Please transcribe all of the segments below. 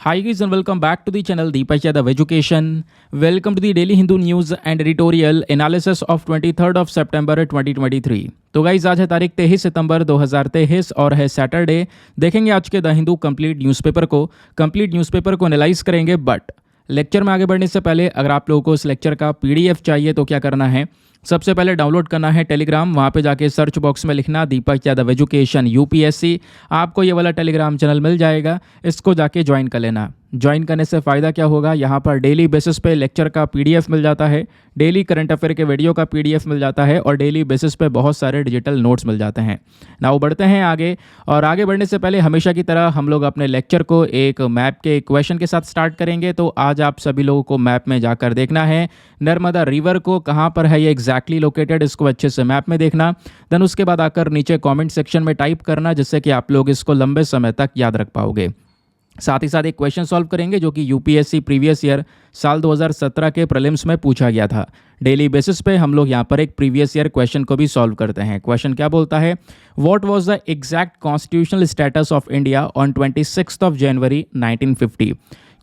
Hi guys and welcome back to the channel Deepak Yadav Education. Welcome to the Daily Hindu News and Editorial Analysis of 23rd of September 2023. तो guys आज है तारीख 23 सितंबर 2023 और है Saturday. देखेंगे आज के द हिंदू कंप्लीट न्यूज़पेपर को एनालाइज करेंगे। बट लेक्चर में आगे बढ़ने से पहले अगर आप लोगों को इस लेक्चर का पीडीएफ चाहिए तो क्या करना है, सबसे पहले डाउनलोड करना है टेलीग्राम। वहाँ पे जाके सर्च बॉक्स में लिखना दीपक यादव एजुकेशन यूपीएससी, आपको ये वाला टेलीग्राम चैनल मिल जाएगा। इसको जाके ज्वाइन कर लेना। ज्वाइन करने से फ़ायदा क्या होगा, यहाँ पर डेली बेसिस पे लेक्चर का पीडीएफ मिल जाता है, डेली करंट अफेयर के वीडियो का पीडीएफ मिल जाता है और डेली बेसिस पे बहुत सारे डिजिटल नोट्स मिल जाते हैं। नाउ बढ़ते हैं आगे, और आगे बढ़ने से पहले हमेशा की तरह हम लोग अपने लेक्चर को एक मैप के क्वेश्चन के साथ स्टार्ट करेंगे। तो आज आप सभी लोगों को मैप में जाकर देखना है नर्मदा रिवर को कहाँ पर है ये एग्जैक्टली लोकेटेड, इसको अच्छे से मैप में देखना। देन उसके बाद आकर नीचे कॉमेंट सेक्शन में टाइप करना, जिससे कि आप लोग इसको लंबे समय तक याद रख पाओगे। साथ ही साथ एक क्वेश्चन सॉल्व करेंगे जो कि यूपीएससी प्रीवियस ईयर साल 2017 के प्रीलिम्स में पूछा गया था। डेली बेसिस पे हम लोग यहाँ पर एक प्रीवियस ईयर क्वेश्चन को भी सॉल्व करते हैं। क्वेश्चन क्या बोलता है, what was the exact constitutional status of India on 26 जनवरी 1950।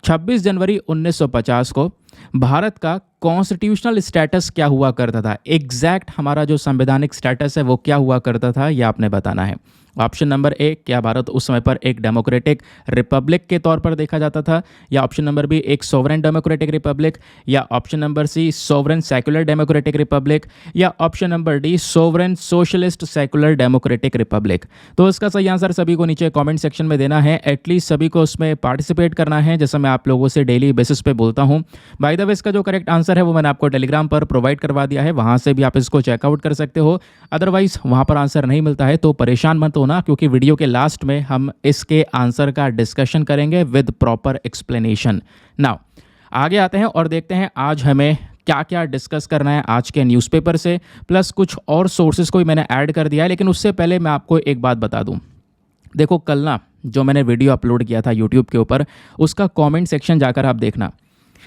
26 जनवरी 1950 को भारत का कॉन्स्टिट्यूशनल स्टेटस क्या हुआ करता था, एग्जैक्ट हमारा जो संवैधानिक स्टेटस है वो क्या हुआ करता था, यह आपने बताना है। ऑप्शन नंबर ए, क्या भारत उस समय पर एक डेमोक्रेटिक रिपब्लिक के तौर पर देखा जाता था, या ऑप्शन नंबर बी एक सोवरेन डेमोक्रेटिक रिपब्लिक, या option number C sovereign secular democratic republic, या option number D sovereign socialist secular democratic republic. तो इसका सही आंसर सभी को नीचे कमेंट सेक्शन में देना है। एटलीस्ट सभी को उसमें पार्टिसिपेट करना है, जैसा मैं आप लोगों से डेली बेसिस पे बोलता हूँ। बाय द वे इसका जो करेक्ट आंसर है वो मैंने आपको टेलीग्राम पर प्रोवाइड करवा दिया है, वहाँ से भी आप इसको चेकआउट कर सकते हो। अदरवाइज वहाँ पर आंसर नहीं मिलता है तो परेशान मत होना, क्योंकि वीडियो के लास्ट में हम इसके आंसर का डिस्कशन करेंगे विद प्रॉपर एक्सप्लेनेशन। नाउ आगे आते हैं और देखते हैं आज हमें क्या क्या डिस्कस करना है आज के न्यूज़पेपर से, प्लस कुछ और सोर्सेज को भी मैंने ऐड कर दिया है। लेकिन उससे पहले मैं आपको एक बात बता दूं, देखो कल ना जो मैंने वीडियो अपलोड किया था यूट्यूब के ऊपर, उसका कमेंट सेक्शन जाकर आप देखना।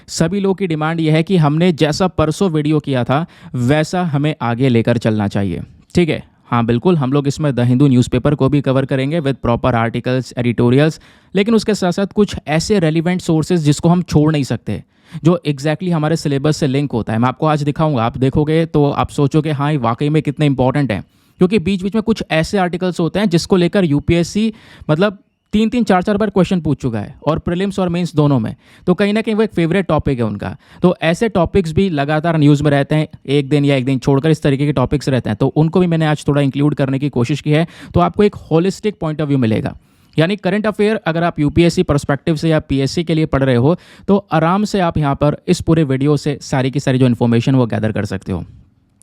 सभी लोगों की डिमांड यह है कि हमने जैसा परसों वीडियो किया था वैसा हमें आगे लेकर चलना चाहिए। ठीक है, हाँ बिल्कुल, हम लोग इसमें द हिंदू न्यूज़पेपर को भी कवर करेंगे विद प्रॉपर आर्टिकल्स, एडिटोरियल्स, लेकिन उसके साथ साथ कुछ ऐसे रेलिवेंट सोर्सेज जिसको हम छोड़ नहीं सकते, जो एग्जैक्टली हमारे सिलेबस से लिंक होता है। मैं आपको आज दिखाऊंगा, आप देखोगे तो आप सोचोगे हाँ ये वाकई में कितने इंपॉर्टेंट है, क्योंकि बीच बीच में कुछ ऐसे आर्टिकल्स होते हैं जिसको लेकर यूपीएससी मतलब 3-3, 4-4 बार क्वेश्चन पूछ चुका है, और प्रीलिम्स और मेंस दोनों में। तो कहीं ना कहीं वो एक फेवरेट टॉपिक है उनका। तो ऐसे टॉपिक्स भी लगातार न्यूज़ में रहते हैं, एक दिन या एक दिन छोड़कर इस तरीके के टॉपिक्स रहते हैं, तो उनको भी मैंने आज थोड़ा इंक्लूड करने की कोशिश की है। तो आपको एक होलिस्टिक पॉइंट ऑफ व्यू मिलेगा, यानी करंट अफेयर अगर आप यूपीएससी पर्सपेक्टिव से या पीएससी के लिए पढ़ रहे हो तो आराम से आप यहाँ पर इस पूरे वीडियो से सारी की सारी जो इन्फॉर्मेशन वो गैदर कर सकते हो।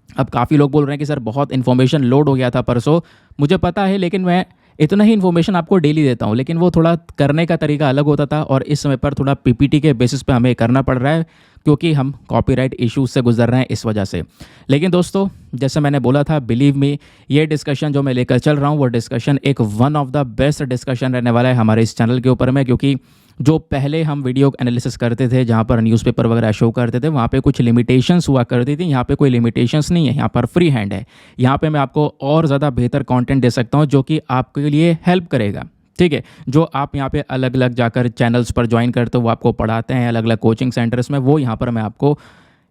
अब काफ़ी लोग बोल रहे हैं कि सर बहुत इन्फॉर्मेशन लोड हो गया था परसों, मुझे पता है, लेकिन मैं इतना ही इन्फॉर्मेशन आपको डेली देता हूँ, लेकिन वो थोड़ा करने का तरीका अलग होता था और इस समय पर थोड़ा पीपीटी के बेसिस पे हमें करना पड़ रहा है, क्योंकि हम कॉपीराइट इश्यूज से गुजर रहे हैं इस वजह से। लेकिन दोस्तों जैसे मैंने बोला था, बिलीव मी, ये डिस्कशन जो मैं लेकर चल रहा हूँ वो डिस्कशन एक one of the best discussion रहने वाला है हमारे इस चैनल के ऊपर में, क्योंकि जो पहले हम वीडियो एनालिसिस करते थे जहाँ पर न्यूज़पेपर वगैरह शो करते थे वहाँ पे कुछ लिमिटेशंस हुआ करती थी। यहाँ पे कोई लिमिटेशंस नहीं है, यहाँ पर फ्री हैंड है। यहाँ पे मैं आपको और ज़्यादा बेहतर कंटेंट दे सकता हूँ जो कि आपके लिए हेल्प करेगा। ठीक है, जो आप यहाँ पे अलग अलग जाकर चैनल्स पर ज्वाइन करते हो वो आपको पढ़ाते हैं अलग अलग कोचिंग सेंटर्स में, वो यहाँ पर मैं आपको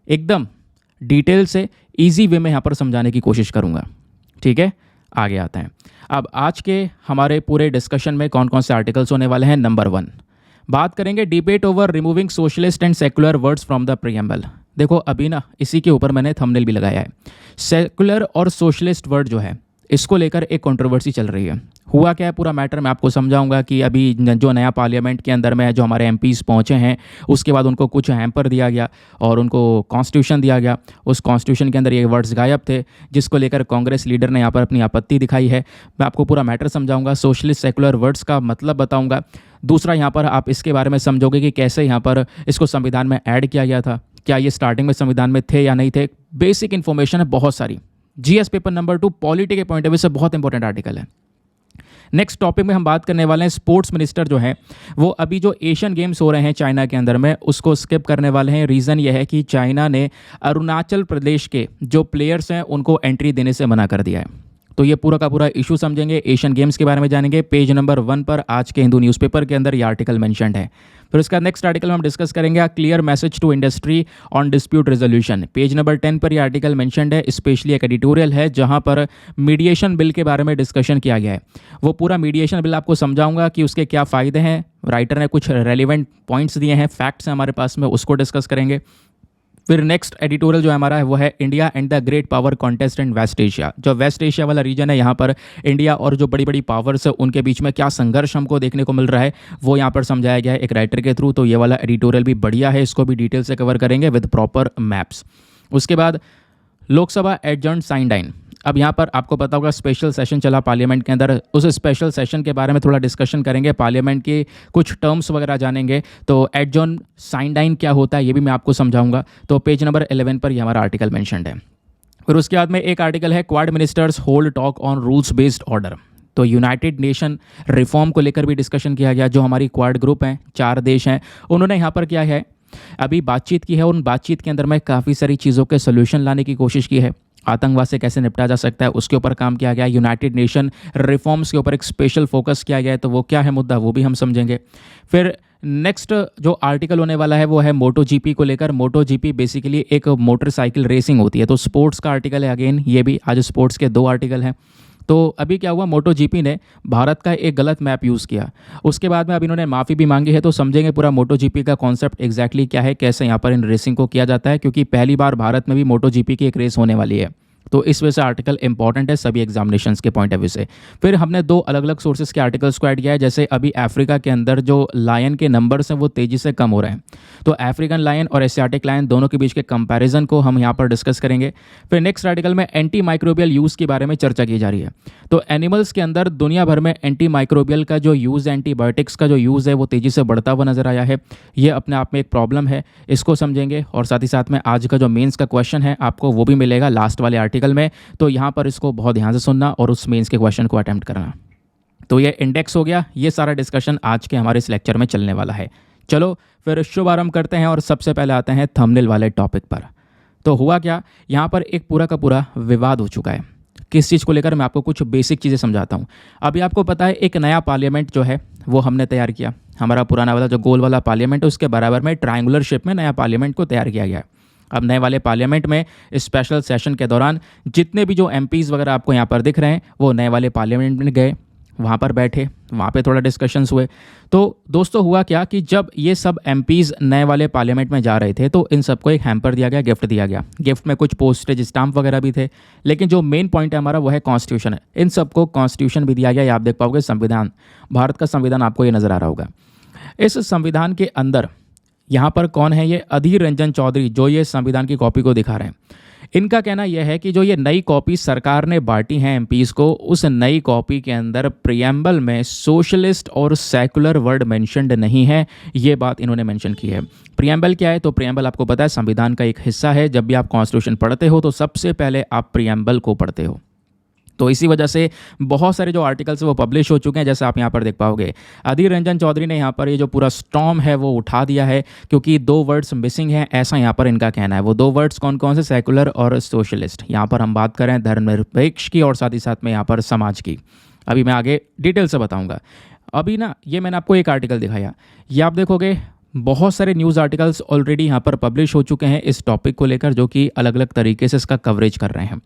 एकदम डिटेल से ईजी वे में यहाँ पर समझाने की कोशिश करूँगा। ठीक है, आगे आते हैं। अब आज के हमारे पूरे डिस्कशन में कौन कौन से आर्टिकल्स होने वाले हैं। नंबर 1 बात करेंगे debate over removing socialist and secular words from the preamble. देखो अभी ना इसी के ऊपर मैंने थंबनेल भी लगाया है। सेकुलर और सोशलिस्ट वर्ड जो है इसको लेकर एक कंट्रोवर्सी चल रही है। हुआ क्या है पूरा मैटर मैं आपको समझाऊंगा कि अभी जो नया पार्लियामेंट के अंदर में जो हमारे एमपीज़ पहुंचे हैं उसके बाद उनको कुछ हैम्पर दिया गया और उनको कॉन्स्टिट्यूशन दिया गया। उस कॉन्स्टिट्यूशन के अंदर ये वर्ड्स गायब थे, जिसको लेकर कांग्रेस लीडर ने यहाँ पर अपनी आपत्ति दिखाई है। मैं आपको पूरा मैटर समझाऊंगा, सोशलिस्ट सेकुलर वर्ड्स का मतलब बताऊँगा। दूसरा यहाँ पर आप इसके बारे में समझोगे कि कैसे यहाँ पर इसको संविधान में ऐड किया गया था, क्या ये स्टार्टिंग में संविधान में थे या नहीं थे। बेसिक इन्फॉर्मेशन है बहुत सारी। जीएस पेपर नंबर 2 पॉलिटी के पॉइंट ऑफ व्यू से बहुत इंपॉर्टेंट आर्टिकल है। नेक्स्ट टॉपिक में हम बात करने वाले हैं स्पोर्ट्स मिनिस्टर जो है वो अभी जो एशियन गेम्स हो रहे हैं चाइना के अंदर में उसको स्किप करने वाले हैं। रीज़न ये है कि चाइना ने अरुणाचल प्रदेश के जो प्लेयर्स हैं उनको एंट्री देने से मना कर दिया है। तो ये पूरा का पूरा इशू समझेंगे, एशियन गेम्स के बारे में जानेंगे। पेज नंबर 1 पर आज के हिंदू न्यूज़पेपर के अंदर ये आर्टिकल मेंशन्ड है। फिर उसका नेक्स्ट आर्टिकल में हम डिस्कस करेंगे a clear message to industry on dispute resolution. Page number 10 पर ये आर्टिकल मेंशन्ड है। स्पेशली एक एडिटोरियल है जहां पर मीडिएशन बिल के बारे में डिस्कशन किया गया है। वो पूरा मीडिएशन बिल आपको समझाऊंगा कि उसके क्या फ़ायदे हैं। राइटर ने कुछ रेलिवेंट पॉइंट्स दिए हैं, फैक्ट्स हैं हमारे पास में, उसको डिस्कस करेंगे। फिर नेक्स्ट एडिटोरियल जो हमारा है वो है India and the great power contest in West Asia. जो वेस्ट एशिया वाला रीजन है, यहाँ पर इंडिया और जो बड़ी बड़ी पावर्स है उनके बीच में क्या संघर्ष हमको देखने को मिल रहा है वो यहाँ पर समझाया गया है एक राइटर के थ्रू। तो ये वाला एडिटोरियल भी बढ़िया है, इसको भी डिटेल से कवर करेंगे विद प्रॉपर मैप्स। उसके बाद लोकसभा एडजर्न्ड साइनडाइन। अब यहाँ पर आपको पता होगा स्पेशल सेशन चला पार्लियामेंट के अंदर, उस स्पेशल सेशन के बारे में थोड़ा डिस्कशन करेंगे, पार्लियामेंट के कुछ टर्म्स वगैरह जानेंगे। तो एडजॉर्न साइनडाइन क्या होता है ये भी मैं आपको समझाऊंगा। तो पेज नंबर 11 पर ये हमारा आर्टिकल मेंशन्ड है। फिर उसके बाद में एक आर्टिकल है quad ministers hold talk on rules based order. तो यूनाइटेड नेशन रिफॉर्म को लेकर भी डिस्कशन किया गया। जो हमारी क्वाड ग्रुप हैं, 4 देश हैं, उन्होंने यहाँ पर क्या है अभी बातचीत की है। उन बातचीत के अंदर में काफ़ी सारी चीज़ों के सोल्यूशन लाने की कोशिश की है। आतंकवाद से कैसे निपटा जा सकता है उसके ऊपर काम किया गया। यूनाइटेड नेशन रिफॉर्म्स के ऊपर एक स्पेशल फोकस किया गया है। तो वो क्या है मुद्दा वो भी हम समझेंगे। फिर नेक्स्ट जो आर्टिकल होने वाला है वो है मोटो जीपी को लेकर। मोटो जीपी बेसिकली एक मोटरसाइकिल रेसिंग होती है। तो स्पोर्ट्स का आर्टिकल है, अगेन ये भी आज स्पोर्ट्स के 2 आर्टिकल हैं। तो अभी क्या हुआ, मोटो जीपी ने भारत का एक गलत मैप यूज़ किया, उसके बाद में अब इन्होंने माफ़ी भी मांगी है। तो समझेंगे पूरा मोटो जीपी का कॉन्सेप्ट एग्जैक्टली क्या है, कैसे यहाँ पर इन रेसिंग को किया जाता है, क्योंकि पहली बार भारत में भी मोटो जीपी की एक रेस होने वाली है। तो इस वजह से आर्टिकल इंपॉर्टेंट है सभी एग्जामिनेशंस के पॉइंट ऑफ व्यू से। फिर हमने 2 अलग अलग सोर्सेज के आर्टिकल्स को ऐड किया है। जैसे अभी अफ्रीका के अंदर जो लायन के नंबर्स हैं वो तेज़ी से कम हो रहे हैं। तो अफ्रीकन लायन और एशियाटिक लायन दोनों के बीच के कंपैरिजन को हम यहाँ पर डिस्कस करेंगे। फिर नेक्स्ट आर्टिकल में एंटी माइक्रोबियल यूज़ के बारे में चर्चा की जा रही है। तो एनिमल्स के अंदर दुनिया भर में एंटी माइक्रोबियल का जो यूज़ है, एंटीबायोटिक्स का जो यूज़ है वो तेज़ी से बढ़ता हुआ नजर आया है। ये अपने आप में एक प्रॉब्लम है, इसको समझेंगे। और साथ ही साथ में आज का जो मेंस का क्वेश्चन है आपको वो भी मिलेगा लास्ट वाले आर्टिकल में। तो यहाँ पर इसको बहुत ध्यान से सुनना और उस मेंस के क्वेश्चन को अटेम्प्ट करना। तो ये इंडेक्स हो गया। ये सारा डिस्कशन आज के हमारे इस लेक्चर में चलने वाला है। चलो फिर शुभारंभ करते हैं और सबसे पहले आते हैं थंबनेल वाले टॉपिक पर। तो हुआ क्या, यहाँ पर एक पूरा का पूरा विवाद हो चुका है। किस चीज़ को लेकर मैं आपको कुछ बेसिक चीज़ें समझाता हूँ। अभी आपको पता है एक नया पार्लियामेंट जो है वो हमने तैयार किया। हमारा पुराना वाला जो गोल वाला पार्लियामेंट है उसके बराबर में ट्रायंगुलर शेप में नया पार्लियामेंट को तैयार किया गया है। अब नए वाले पार्लियामेंट में स्पेशल सेशन के दौरान जितने भी जो एमपीज़ वगैरह आपको यहाँ पर दिख रहे हैं वो नए वाले पार्लियामेंट में गए, वहाँ पर बैठे, वहाँ पे थोड़ा डिस्कशंस हुए। तो दोस्तों हुआ क्या कि जब ये सब एमपीज़ नए वाले पार्लियामेंट में जा रहे थे तो इन सबको एक हैम्पर दिया गया, गिफ्ट दिया गया। गिफ्ट में कुछ पोस्टेज स्टाम्प वगैरह भी थे, लेकिन जो मेन पॉइंट है हमारा वो है कॉन्स्टिट्यूशन है। इन सबको कॉन्स्टिट्यूशन भी दिया गया। ये आप देख पाओगे संविधान, भारत का संविधान आपको ये नज़र आ रहा होगा। इस संविधान के अंदर यहाँ पर कौन है, ये अधीर रंजन चौधरी जो ये संविधान की कॉपी को दिखा रहे हैं। इनका कहना यह है कि जो ये नई कॉपी सरकार ने बांटी है एमपीज़ को, उस नई कॉपी के अंदर प्रियम्बल में सोशलिस्ट और सेकुलर वर्ड मेंशन्ड नहीं है। ये बात इन्होंने मेंशन की है। प्रियम्बल क्या है, तो प्रियम्बल आपको पता है संविधान का एक हिस्सा है। जब भी आप कॉन्स्टिट्यूशन पढ़ते हो तो सबसे पहले आप प्रियम्बल को पढ़ते हो। तो इसी वजह से बहुत सारे जो आर्टिकल्स वो पब्लिश हो चुके हैं, जैसे आप यहाँ पर देख पाओगे। अधीर रंजन चौधरी ने यहाँ पर ये जो पूरा स्टॉर्म है वो उठा दिया है क्योंकि 2 वर्ड्स मिसिंग हैं, ऐसा यहाँ पर इनका कहना है। वो 2 वर्ड्स कौन कौन से, सेकुलर और सोशलिस्ट। यहाँ पर हम बात करें धर्मनिरपेक्ष की और साथ ही साथ में यहाँ पर समाज की। अभी मैं आगे डिटेल से बताऊँगा। अभी ना ये मैंने आपको एक आर्टिकल दिखाया, ये आप देखोगे बहुत सारे न्यूज़ आर्टिकल्स ऑलरेडी यहाँ पर पब्लिश हो चुके हैं इस टॉपिक को लेकर, जो कि अलग अलग तरीके से इसका कवरेज कर रहे हैं।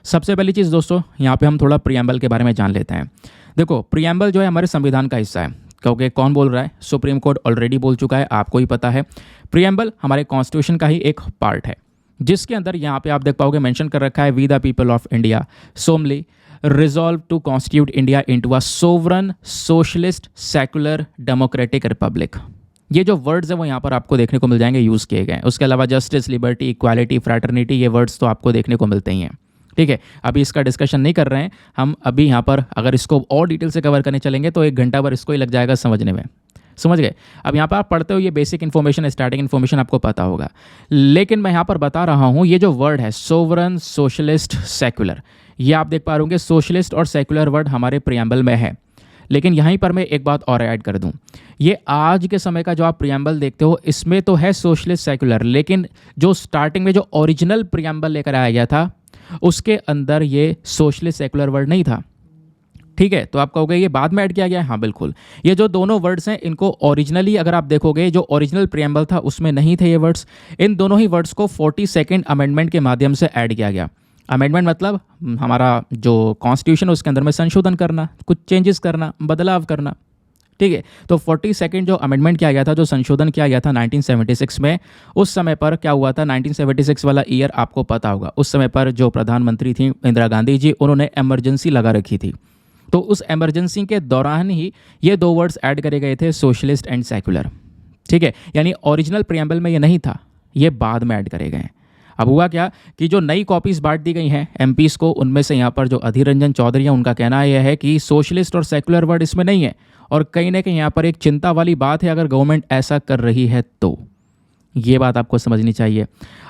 सबसे पहली चीज़ दोस्तों, यहाँ पे हम थोड़ा प्रियम्बल के बारे में जान लेते हैं। देखो प्रियम्बल जो है हमारे संविधान का हिस्सा है, क्योंकि कौन बोल रहा है, सुप्रीम कोर्ट ऑलरेडी बोल चुका है, आपको ही पता है। प्रियम्बल हमारे कॉन्स्टिट्यूशन का ही एक पार्ट है, जिसके अंदर यहाँ पे आप देख पाओगे मेंशन कर रखा है we the people of India solemnly resolve to constitute India into a sovereign socialist secular democratic republic. ये जो वर्ड्स है वो यहाँ पर आपको देखने को मिल जाएंगे, यूज़ किए गए। उसके अलावा जस्टिस, लिबर्टी, इक्वालिटी, फ्रैटर्निटी, ये वर्ड्स तो आपको देखने को मिलते ही हैं। ठीक है, अभी इसका डिस्कशन नहीं कर रहे हैं हम। अभी यहाँ पर अगर इसको और डिटेल से कवर करने चलेंगे तो 1 घंटा भर इसको ही लग जाएगा समझने में। समझ गए। अब यहाँ पर आप पढ़ते हो ये बेसिक इन्फॉर्मेशन, स्टार्टिंग इन्फॉर्मेशन आपको पता होगा, लेकिन मैं यहाँ पर बता रहा हूँ ये जो वर्ड है सोवरन सोशलिस्ट सेकुलर, ये आप देख पा रहे सोशलिस्ट और सेकुलर वर्ड हमारे प्रियम्बल में है। लेकिन यहीं पर मैं एक बात और ऐड कर दूं, ये आज के समय का जो आप प्रियम्बल देखते हो इसमें तो है सोशलिस्ट सेकुलर, लेकिन जो स्टार्टिंग में जो ओरिजिनल प्रियम्बल लेकर आया गया था उसके अंदर ये सोशलिस्ट सेकुलर वर्ड नहीं था। ठीक है, तो आप कहोगे ये बाद में ऐड किया गया है। हाँ बिल्कुल, ये जो दोनों वर्ड्स हैं इनको ओरिजिनली अगर आप देखोगे जो ओरिजिनल प्रियम्बल था उसमें नहीं थे ये वर्ड्स। इन दोनों ही वर्ड्स को 42nd अमेंडमेंट के माध्यम से ऐड किया गया। अमेंडमेंट मतलब हमारा जो कॉन्स्टिट्यूशन उसके अंदर में संशोधन करना, कुछ चेंजेस करना, बदलाव करना। ठीक है, तो 42nd जो अमेंडमेंट किया गया था, जो संशोधन किया गया था 1976 में, उस समय पर क्या हुआ था, 1976 वाला ईयर आपको पता होगा। उस समय पर जो प्रधानमंत्री थी इंदिरा गांधी जी, उन्होंने इमरजेंसी लगा रखी थी। तो उस इमरजेंसी के दौरान ही ये दो वर्ड्स ऐड करे गए थे, सोशलिस्ट एंड सेकुलर। ठीक है, यानी ओरिजिनल प्रियम्बल में ये नहीं था, ये बाद में ऐड करे गए। अब हुआ क्या कि जो नई कॉपीज़ बांट दी गई हैं एमपीज़ को, उनमें से यहाँ पर जो अधीर रंजन चौधरी हैं उनका कहना यह है कि सोशलिस्ट और सेकुलर वर्ड इसमें नहीं है, और कहीं ना कहीं यहाँ पर एक चिंता वाली बात है अगर गवर्नमेंट ऐसा कर रही है तो। ये बात आपको समझनी चाहिए।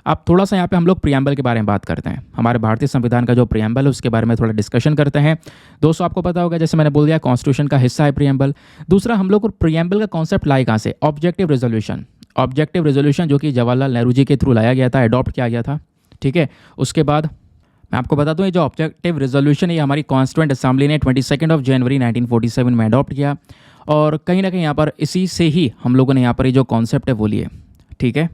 अब थोड़ा सा यहाँ पे हम लोग प्रियम्बल के बारे में बात करते हैं। हमारे भारतीय संविधान का जो प्रियम्बल है उसके बारे में थोड़ा डिस्कशन करते हैं। दोस्तों आपको पता होगा, जैसे मैंने बोल दिया, कॉन्स्टिट्यूशन का हिस्सा है प्रियम्बल। दूसरा, हम लोग प्रियम्बल का कॉन्सेप्ट लाए कहाँ से? Objective resolution. ऑब्जेक्टिव रेजोल्यूशन जो कि जवाहरलाल नेहरू जी के थ्रू लाया गया था, अडॉप्ट किया गया था। ठीक है, उसके बाद मैं आपको बता दूं, ये जो ऑब्जेक्टिव रेजोल्यूशन है ये हमारी कॉन्स्टिट्यूएंट असेंबली ने 22 जनवरी 1947 में अडॉप्ट किया, और कहीं ना कहीं यहाँ पर इसी से ही हम लोगों ने यहाँ पर ये जो कॉन्सेप्ट है वो लिए। ठीक है,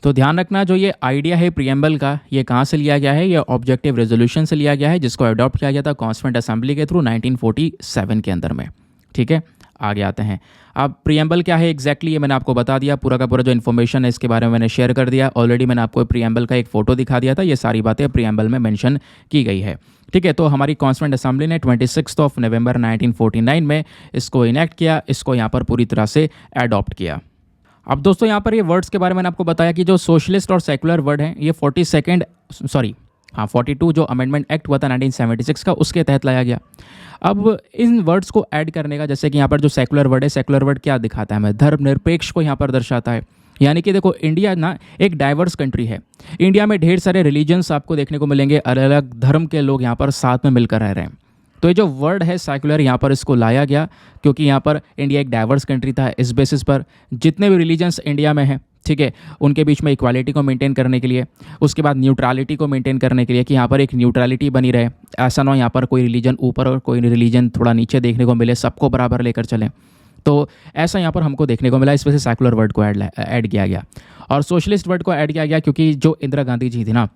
तो ध्यान रखना, जो ये आइडिया है प्रियम्बल का, ये कहाँ से लिया गया है? ये ऑब्जेक्टिव रेजोल्यूशन से लिया गया है, जिसको अडॉप्ट किया गया था कॉन्स्टिट्यूएंट असेंबली के थ्रू 1947 के अंदर में। ठीक है, आगे आते हैं। अब प्रियम्बल क्या है एग्जैक्टली, ये मैंने आपको बता दिया। पूरा का पूरा जो इन्फॉर्मेशन है इसके बारे में मैंने शेयर कर दिया ऑलरेडी। मैंने आपको प्रियम्बल का एक फ़ोटो दिखा दिया था। ये सारी बातें प्रियम्बल में मेंशन की गई है। ठीक है, तो हमारी कॉन्स्टिट्यूएंट असेंबली ने 26 नवंबर 1949 में इसको इनेक्ट किया, इसको यहाँ पर पूरी तरह से एडॉप्ट किया। अब दोस्तों यहाँ पर ये वर्ड्स के बारे में मैंने आपको बताया कि जो सोशलिस्ट और सेकुलर वर्ड हैं ये 42 जो अमेंडमेंट एक्ट हुआ था 1976 का, उसके तहत लाया गया। अब इन वर्ड्स को ऐड करने का, जैसे कि यहाँ पर जो सेकुलर वर्ड है, सेकुलर वर्ड क्या दिखाता है हमें? धर्मनिरपेक्ष को यहाँ पर दर्शाता है। यानी कि देखो, इंडिया ना एक डाइवर्स कंट्री है। इंडिया में ढेर सारे रिलीजन्स आपको देखने को मिलेंगे, अलग अलग धर्म के लोग यहाँ पर साथ में मिलकर रह रहे हैं। तो ये जो वर्ड है सेकुलर, यहाँ पर इसको लाया गया क्योंकि यहाँ पर इंडिया एक डाइवर्स कंट्री था। इस बेसिस पर जितने भी रिलीजन्स इंडिया में हैं, ठीक है, उनके बीच में इक्वालिटी को मेंटेन करने के लिए, उसके बाद न्यूट्रलिटी को मेंटेन करने के लिए, कि यहाँ पर एक न्यूट्रलिटी बनी रहे। ऐसा ना हो यहाँ पर कोई रिलीजन ऊपर और कोई रिलीजन थोड़ा नीचे देखने को मिले, सबको बराबर लेकर चलें। तो ऐसा यहाँ पर हमको देखने को मिला, इस वजह से सेकुलर वर्ड को ऐड किया गया। और सोशलिस्ट वर्ड को ऐड किया गया क्योंकि जो इंदिरा गांधी जी थी ना,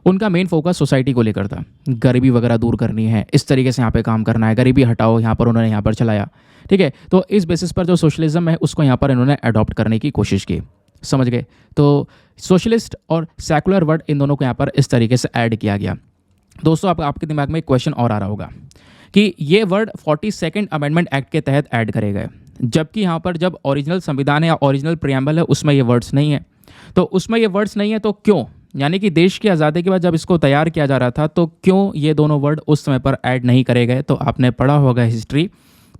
उनका मेन फोकस सोसाइटी को लेकर था। गरीबी वगैरह दूर करनी है, इस तरीके से यहाँ पे काम करना है, गरीबी हटाओ, यहाँ पर उन्होंने यहाँ पर चलाया। ठीक है, तो इस बेसिस पर जो सोशलिज्म है उसको यहाँ पर इन्होंने अडॉप्ट करने की कोशिश की। समझ गए? तो सोशलिस्ट और सेकुलर वर्ड इन दोनों को यहाँ पर इस तरीके से ऐड किया गया। दोस्तों आपके दिमाग में एक क्वेश्चन और आ रहा होगा कि ये वर्ड 42 अमेंडमेंट एक्ट के तहत ऐड करे गए, जबकि यहाँ पर जब ओरिजिनल संविधान है या ओरिजिनल प्रियम्बल है उसमें ये वर्ड्स नहीं है। तो उसमें ये वर्ड्स नहीं है तो क्यों? यानी कि देश की आज़ादी के बाद जब इसको तैयार किया जा रहा था तो क्यों ये दोनों वर्ड उस समय पर ऐड नहीं करे गए? तो आपने पढ़ा होगा हिस्ट्री,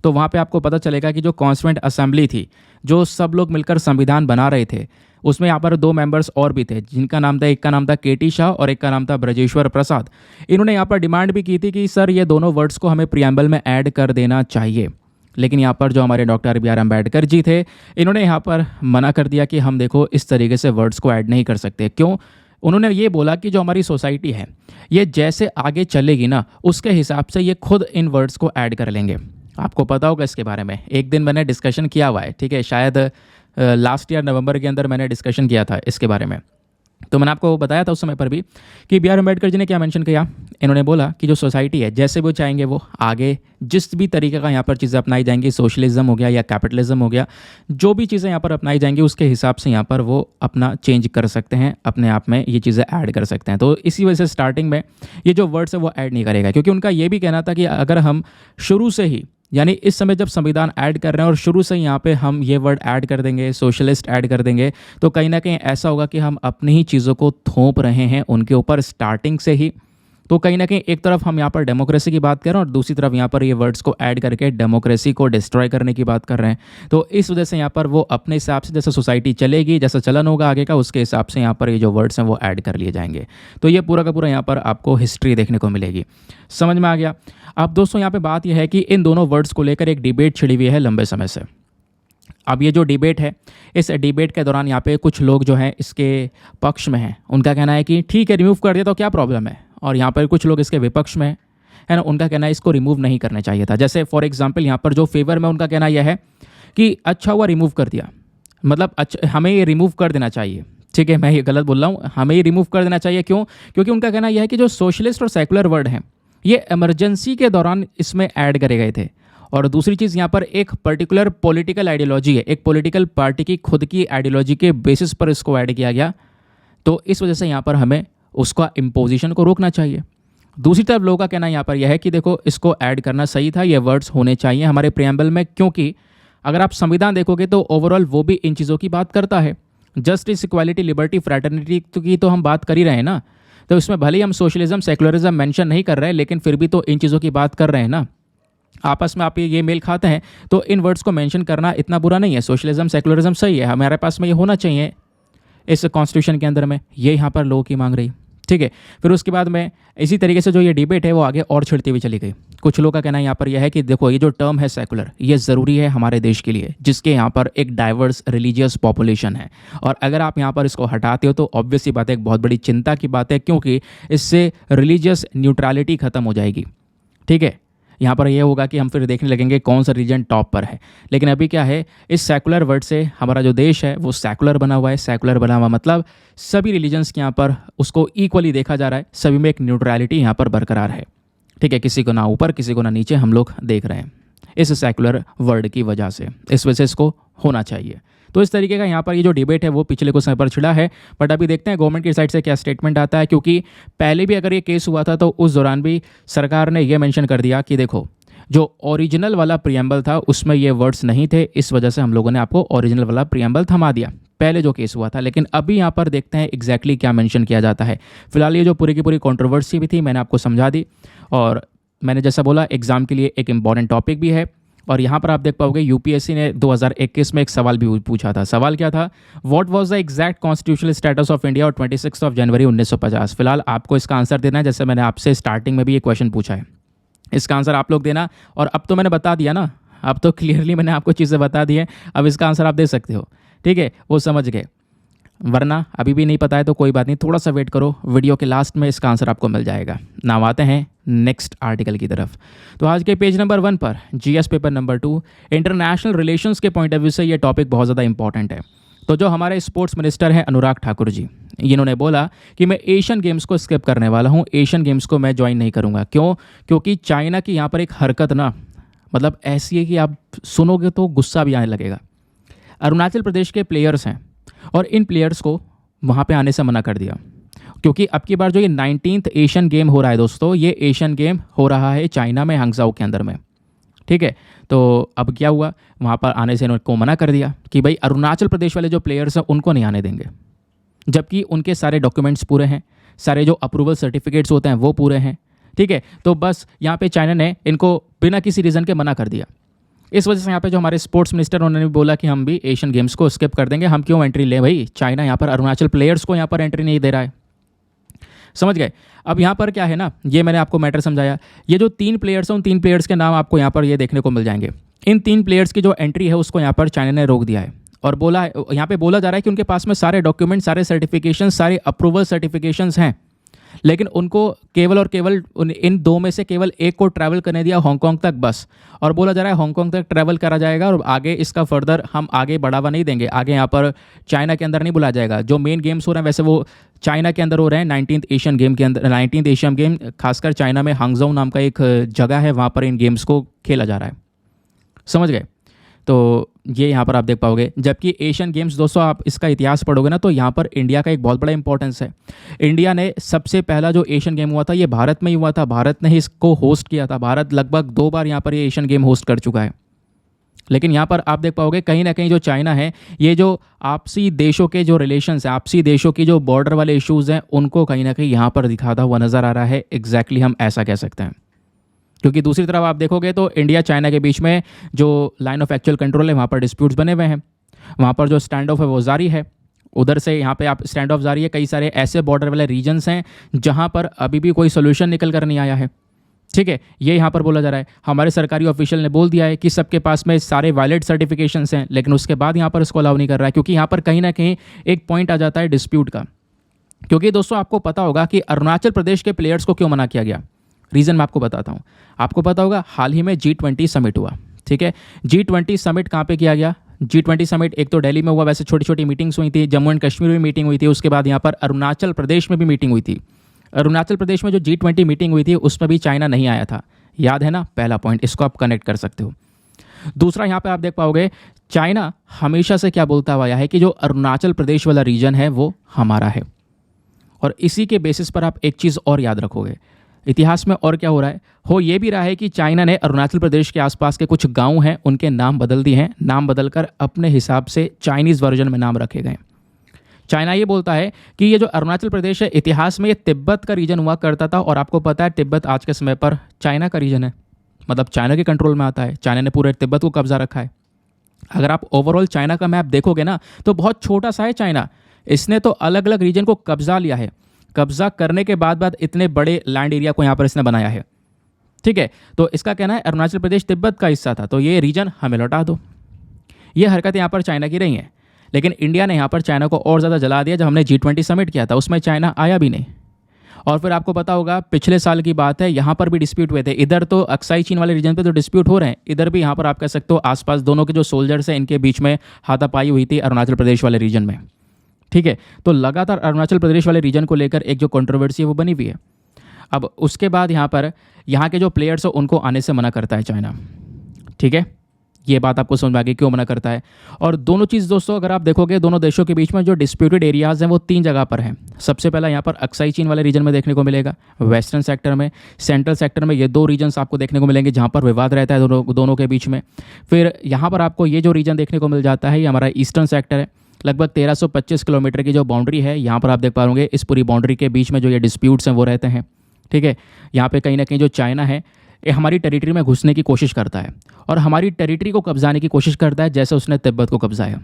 तो वहाँ पे आपको पता चलेगा कि जो कॉन्स्टिट्यूएंट असेंबली थी, जो सब लोग मिलकर संविधान बना रहे थे, उसमें यहाँ पर 2 मेंबर्स और भी थे, जिनका नाम था, एक का नाम था केटी शाह और एक का नाम था ब्रजेश्वर प्रसाद। इन्होंने यहाँ पर डिमांड भी की थी कि सर ये दोनों वर्ड्स को हमें प्रियम्बल में ऐड कर देना चाहिए। लेकिन यहाँ पर जो हमारे doctor B are Ambedkar ji थे, इन्होंने यहाँ पर मना कर दिया कि हम देखो इस तरीके से वर्ड्स को ऐड नहीं कर सकते। क्यों? उन्होंने ये बोला कि जो हमारी सोसाइटी है ये जैसे आगे चलेगी ना, उसके हिसाब से ये खुद इन वर्ड्स को ऐड कर लेंगे। आपको पता होगा इसके बारे में, एक दिन मैंने डिस्कशन किया हुआ है। ठीक है, शायद लास्ट ईयर नवंबर के अंदर मैंने डिस्कशन किया था इसके बारे में। तो मैंने आपको बताया था उस समय पर भी कि बी आर अम्बेडकर जी ने क्या मेंशन किया। इन्होंने बोला कि जो सोसाइटी है जैसे वो चाहेंगे वो आगे जिस भी तरीके का यहाँ पर चीज़ें अपनाई जाएंगी, सोशलिज्म हो गया या कैपिटलिज्म हो गया, जो भी चीज़ें यहाँ पर अपनाई जाएंगी उसके हिसाब से यहाँ पर वो अपना चेंज कर सकते हैं, अपने आप में ये चीज़ें ऐड कर सकते हैं। तो इसी वजह से स्टार्टिंग में ये जो वर्ड्स है वो ऐड नहीं करेगा, क्योंकि उनका ये भी कहना था कि अगर हम शुरू से ही, यानी इस समय जब संविधान ऐड कर रहे हैं और शुरू से यहाँ पे हम ये वर्ड ऐड कर देंगे, सोशलिस्ट ऐड कर देंगे, तो कहीं ना कहीं ऐसा होगा कि हम अपनी ही चीज़ों को थोप रहे हैं उनके ऊपर स्टार्टिंग से ही। तो कहीं ना कहीं एक तरफ हम यहाँ पर डेमोक्रेसी की बात कर रहे हैं और दूसरी तरफ यहाँ पर ये वर्ड्स को ऐड करके डेमोक्रेसी को डिस्ट्रॉय करने की बात कर रहे हैं। तो इस वजह से यहाँ पर वो अपने हिसाब से, जैसे सोसाइटी चलेगी, जैसा चलन होगा आगे का, उसके हिसाब से यहाँ पर ये जो वर्ड्स हैं वो ऐड कर लिए जाएंगे। तो ये पूरा का पूरा यहाँ पर आपको हिस्ट्री देखने को मिलेगी। समझ में आ गया? अब दोस्तों यहाँ पे बात यह है कि इन दोनों वर्ड्स को लेकर एक डिबेट छिड़ी हुई है लंबे समय से। अब ये जो डिबेट है, इस डिबेट के दौरान यहाँ पे कुछ लोग जो हैं इसके पक्ष में हैं, उनका कहना है कि ठीक है रिमूव कर दिया तो क्या प्रॉब्लम है, और यहाँ पर कुछ लोग इसके विपक्ष में है ना, उनका कहना है इसको रिमूव नहीं करना चाहिए था। जैसे फॉर एग्जांपल यहाँ पर जो फेवर में उनका कहना यह है कि अच्छा हुआ रिमूव कर दिया, मतलब अच्छा हमें ये रिमूव कर देना चाहिए। ठीक है, मैं ये गलत बोल रहा हूँ, हमें ये रिमूव कर देना चाहिए। क्यों? क्योंकि उनका कहना यह है कि जो सोशलिस्ट और सेकुलर वर्ड हैं ये इमरजेंसी के दौरान इसमें ऐड करे गए थे। और दूसरी चीज़ यहाँ पर एक पर्टिकुलर पॉलिटिकल आइडियोलॉजी है, एक पॉलिटिकल पार्टी की खुद की आइडियोलॉजी के बेसिस पर इसको ऐड किया गया, तो इस वजह से यहाँ पर हमें उसका इम्पोजिशन को रोकना चाहिए। दूसरी तरफ लोगों का कहना यहाँ पर यह है कि देखो इसको ऐड करना सही था, ये वर्ड्स होने चाहिए हमारे प्रियम्बल में, क्योंकि अगर आप संविधान देखोगे तो ओवरऑल वो भी इन चीज़ों की बात करता है। जस्टिस, इक्वालिटी, लिबर्टी, फ्रैटर्निटी की तो हम बात कर ही रहे हैं ना, तो इसमें भले ही हम सोशलिज्म सेकुलरिज्म मेंशन नहीं कर रहे हैं, लेकिन फिर भी तो इन चीज़ों की बात कर रहे हैं ना। आपस में आप ये मेल खाते हैं, तो इन वर्ड्स को मेंशन करना इतना बुरा नहीं है। सोशलिज्म सेकुलरिज्म सही है, हमारे पास में ये होना चाहिए इस कॉन्स्टिट्यूशन के अंदर में, ये यहाँ पर लोगों की मांग रही। ठीक है, फिर उसके बाद में इसी तरीके से जो ये डिबेट है वो आगे और छिड़ती हुई चली गई। कुछ लोगों का कहना यहाँ पर यह है कि देखो ये जो टर्म है सेकुलर, ये ज़रूरी है हमारे देश के लिए, जिसके यहाँ पर एक डाइवर्स रिलीजियस पॉपुलेशन है, और अगर आप यहाँ पर इसको हटाते हो तो ऑब्वियसली बात है, एक बहुत बड़ी चिंता की बात है, क्योंकि इससे रिलीजियस न्यूट्रलिटी खत्म हो जाएगी। ठीक है, यहाँ पर यह होगा कि हम फिर देखने लगेंगे कौन सा रीजन टॉप पर है। लेकिन अभी क्या है, इस सेकुलर वर्ड से हमारा जो देश है वो सेकुलर बना हुआ है। सेकुलर बना हुआ मतलब सभी रिलीजन्स के यहाँ पर उसको इक्वली देखा जा रहा है, सभी में एक न्यूट्रलिटी यहाँ पर बरकरार है। ठीक है, किसी को ना ऊपर किसी को ना नीचे हम लोग देख रहे हैं इस सेकुलर वर्ड की वजह से, इस वजह से इसको होना चाहिए। तो इस तरीके का यहाँ पर ये जो डिबेट है वो पिछले कुछ समय पर छिड़ा है, बट अभी देखते हैं गवर्नमेंट की साइड से क्या स्टेटमेंट आता है, क्योंकि पहले भी अगर ये केस हुआ था तो उस दौरान भी सरकार ने ये मेंशन कर दिया कि देखो जो ओरिजिनल वाला प्रियम्बल था उसमें ये वर्ड्स नहीं थे, इस वजह से हम लोगों ने आपको ओरिजिनल वाला प्रियम्बल थमा दिया, पहले जो केस हुआ था। लेकिन अभी यहाँ पर देखते हैं एग्जैक्टली क्या मेंशन किया जाता है। फिलहाल ये जो पूरी की पूरी कंट्रोवर्सी भी थी मैंने आपको समझा दी, और मैंने जैसा बोला एग्जाम के लिए एक इंपॉर्टेंट टॉपिक भी है। और यहाँ पर आप देख पाओगे यूपीएससी ने 2021 में एक सवाल भी पूछा था। सवाल क्या था? What was the exact constitutional status of India और 26 जनवरी 1950। फिलहाल आपको इसका आंसर देना है, जैसे मैंने आपसे स्टार्टिंग में भी ये क्वेश्चन पूछा है, इसका आंसर आप लोग देना। और अब तो मैंने बता दिया ना, अब तो क्लियरली मैंने आपको चीज़ें बता दी हैं, अब इसका आंसर आप दे सकते हो। ठीक है, वो समझ गए, वरना अभी भी नहीं पता है तो कोई बात नहीं, थोड़ा सा वेट करो, वीडियो के लास्ट में इसका आंसर आपको मिल जाएगा। नाम आते हैं नेक्स्ट आर्टिकल की तरफ। तो आज के पेज नंबर 1 पर GS paper number 2 international relations के पॉइंट ऑफ व्यू से ये टॉपिक बहुत ज़्यादा इंपॉर्टेंट है। तो जो हमारे स्पोर्ट्स मिनिस्टर हैं अनुराग ठाकुर जी, इन्होंने बोला कि मैं एशियन गेम्स को स्किप करने वाला हूँ, एशियन गेम्स को मैं ज्वाइन नहीं करूँगा। क्यों? क्योंकि चाइना की यहाँ पर एक हरकत ना मतलब ऐसी है कि आप सुनोगे तो गुस्सा भी आने लगेगा। अरुणाचल प्रदेश के प्लेयर्स हैं और इन प्लेयर्स को वहाँ पे आने से मना कर दिया, क्योंकि अब की बार जो ये 19th एशियन गेम हो रहा है दोस्तों, ये एशियन गेम हो रहा है चाइना में, हांगझाओ के अंदर में। ठीक है, तो अब क्या हुआ, वहाँ पर आने से उनको मना कर दिया कि भाई अरुणाचल प्रदेश वाले जो प्लेयर्स हैं उनको नहीं आने देंगे, जबकि उनके सारे डॉक्यूमेंट्स पूरे हैं, सारे जो अप्रूवल सर्टिफिकेट्स होते हैं वो पूरे हैं। ठीक है, तो बस यहाँ पे चाइना ने इनको बिना किसी रीज़न के मना कर दिया। इस वजह से यहाँ पे जो हमारे स्पोर्ट्स मिनिस्टर उन्होंने भी बोला कि हम भी एशियन गेम्स को स्किप कर देंगे, हम क्यों एंट्री लें भाई, चाइना यहाँ पर अरुणाचल प्लेयर्स को यहाँ पर एंट्री नहीं दे रहा है। समझ गए? अब यहाँ पर क्या है ना, ये मैंने आपको मैटर समझाया। ये जो 3 प्लेयर्स हैं उन 3 प्लेयर्स के नाम आपको यहाँ पर ये देखने को मिल जाएंगे। इन 3 प्लेयर्स की जो एंट्री है उसको यहाँ पर चाइना ने रोक दिया है, और बोला है, यहाँ पे बोला जा रहा है कि उनके पास में सारे डॉक्यूमेंट, सारे सर्टिफिकेशन, सारे अप्रूवल सर्टिफिकेशंस हैं, लेकिन उनको केवल और केवल इन 2 में से केवल एक को ट्रैवल करने दिया हांगकांग तक बस। और बोला जा रहा है हांगकांग तक ट्रैवल करा जाएगा और आगे इसका फर्दर हम आगे बढ़ावा नहीं देंगे, आगे यहाँ पर चाइना के अंदर नहीं बुलाया जाएगा। जो मेन गेम्स हो रहे हैं वैसे वो चाइना के अंदर हो रहे हैं, 19th एशियन गेम के अंदर, 19th एशियन गेम खासकर चाइना में हांगझाओ नाम का एक जगह है, वहाँ पर इन गेम्स को खेला जा रहा है। समझ गए? तो ये यहाँ पर आप देख पाओगे। जबकि एशियन गेम्स दोस्तों आप इसका इतिहास पढ़ोगे ना तो यहाँ पर इंडिया का एक बहुत बड़ा इंपॉर्टेंस है। इंडिया ने सबसे पहला जो एशियन गेम हुआ था ये भारत में ही हुआ था, भारत ने ही इसको होस्ट किया था। भारत लगभग 2 बार यहाँ पर ये एशियन गेम होस्ट कर चुका है। लेकिन यहाँ पर आप देख पाओगे कहीं ना कहीं जो चाइना है, ये जो आपसी देशों के जो रिलेशंस हैं, आपसी देशों की जो बॉर्डर वाले इश्यूज़ हैं, उनको कहीं ना कहीं यहाँ पर दिखाता हुआ नज़र आ रहा है। एग्जैक्टली हम ऐसा कह सकते हैं, क्योंकि दूसरी तरफ आप देखोगे तो इंडिया चाइना के बीच में जो लाइन ऑफ एक्चुअल कंट्रोल है वहाँ पर डिस्प्यूट्स बने हुए हैं, वहाँ पर जो स्टैंड ऑफ है वो जारी है। उधर से यहाँ पे आप स्टैंड ऑफ जारी है, कई सारे ऐसे बॉर्डर वाले रीजन्स हैं जहाँ पर अभी भी कोई सोल्यूशन निकल कर नहीं आया है। ठीक है, ये यहाँ पर बोला जा रहा है। हमारे सरकारी ऑफिशियल ने बोल दिया है कि सबके पास में सारे वैलिड सर्टिफिकेशंस हैं, लेकिन उसके बाद यहाँ पर इसको अलाउ नहीं कर रहा है, क्योंकि यहाँ पर कहीं ना कहीं एक पॉइंट आ जाता है डिस्प्यूट का। क्योंकि दोस्तों आपको पता होगा कि अरुणाचल प्रदेश के प्लेयर्स को क्यों मना किया गया। रीज़न मैं आपको बताता हूँ। आपको पता होगा हाल ही में G20 समिट हुआ, ठीक है। G20 समिट कहाँ पे किया गया? G20 समिट एक तो दिल्ली में हुआ, वैसे छोटी छोटी मीटिंग्स हुई थी, जम्मू एंड कश्मीर में मीटिंग हुई थी, उसके बाद यहाँ पर अरुणाचल प्रदेश में भी मीटिंग हुई थी। अरुणाचल प्रदेश में जो G20 मीटिंग हुई थी उसमें भी चाइना नहीं आया था, याद है ना? पहला पॉइंट, इसको आप कनेक्ट कर सकते हो। दूसरा यहाँ पे आप देख पाओगे चाइना हमेशा से क्या बोलता हुआ आया है कि जो अरुणाचल प्रदेश वाला रीजन है वो हमारा है। और इसी के बेसिस पर आप एक चीज़ और याद रखोगे, इतिहास में और क्या हो रहा है, हो ये भी रहा है कि चाइना ने अरुणाचल प्रदेश के आसपास के कुछ गांव हैं उनके नाम बदल दिए हैं, नाम बदलकर अपने हिसाब से चाइनीज़ वर्जन में नाम रखे गए। चाइना ये बोलता है कि ये जो अरुणाचल प्रदेश है इतिहास में ये तिब्बत का रीजन हुआ करता था, और आपको पता है तिब्बत आज के समय पर चाइना का रीजन है, मतलब चाइना के कंट्रोल में आता है। चाइना ने पूरे तिब्बत को कब्जा रखा है। अगर आप ओवरऑल चाइना का मैप देखोगे ना तो बहुत छोटा सा है चाइना। इसने तो अलग अलग रीजन को कब्जा लिया है, कब्जा करने के बाद इतने बड़े लैंड एरिया को यहाँ पर इसने बनाया है, ठीक है। तो इसका कहना है अरुणाचल प्रदेश तिब्बत का हिस्सा था, तो ये रीजन हमें लौटा दो। ये हरकत यहाँ पर चाइना की रही है। लेकिन इंडिया ने यहाँ पर चाइना को और ज़्यादा जला दिया। जब हमने G20 समिट किया था उसमें चाइना आया भी नहीं। और फिर आपको पता होगा पिछले साल की बात है, यहाँ पर भी डिस्प्यूट हुए थे। इधर तो अक्साई चीन वाले रीजन पे तो डिस्प्यूट हो रहे हैं, इधर भी यहाँ पर आप कह सकते हो आसपास दोनों के जो सोल्जर्स हैं इनके बीच में हाथापाई हुई थी अरुणाचल प्रदेश वाले रीजन में, ठीक है। तो लगातार अरुणाचल प्रदेश वाले रीजन को लेकर एक जो कंट्रोवर्सी है वो बनी हुई है। अब उसके बाद यहाँ पर यहाँ के जो प्लेयर्स हो उनको आने से मना करता है चाइना, ठीक है। ये बात आपको समझ में आ गई क्यों मना करता है। और दोनों चीज़ दोस्तों अगर आप देखोगे दोनों देशों के बीच में जो डिस्प्यूटेड एरियाज़ हैं वो 3 जगह पर हैं। सबसे पहला यहाँ पर अक्साई चीन वाले रीजन में देखने को मिलेगा, वेस्टर्न सेक्टर में, सेंट्रल सेक्टर में, ये 2 रीजन्स आपको देखने को मिलेंगे जहाँ पर विवाद रहता है दोनों के बीच में। फिर यहाँ पर आपको ये जो रीजन देखने को मिल जाता है ये हमारा ईस्टर्न सेक्टर है। लगभग 1325 किलोमीटर की जो बाउंड्री है यहाँ पर आप देख पाओगे इस पूरी बाउंड्री के बीच में जो ये डिस्प्यूट्स हैं वो रहते हैं, ठीक है। यहाँ पे कहीं ना कहीं जो चाइना है ये हमारी टेरिटरी में घुसने की कोशिश करता है और हमारी टेरिटरी को कब्जाने की कोशिश करता है जैसे उसने तिब्बत को कब्जाया,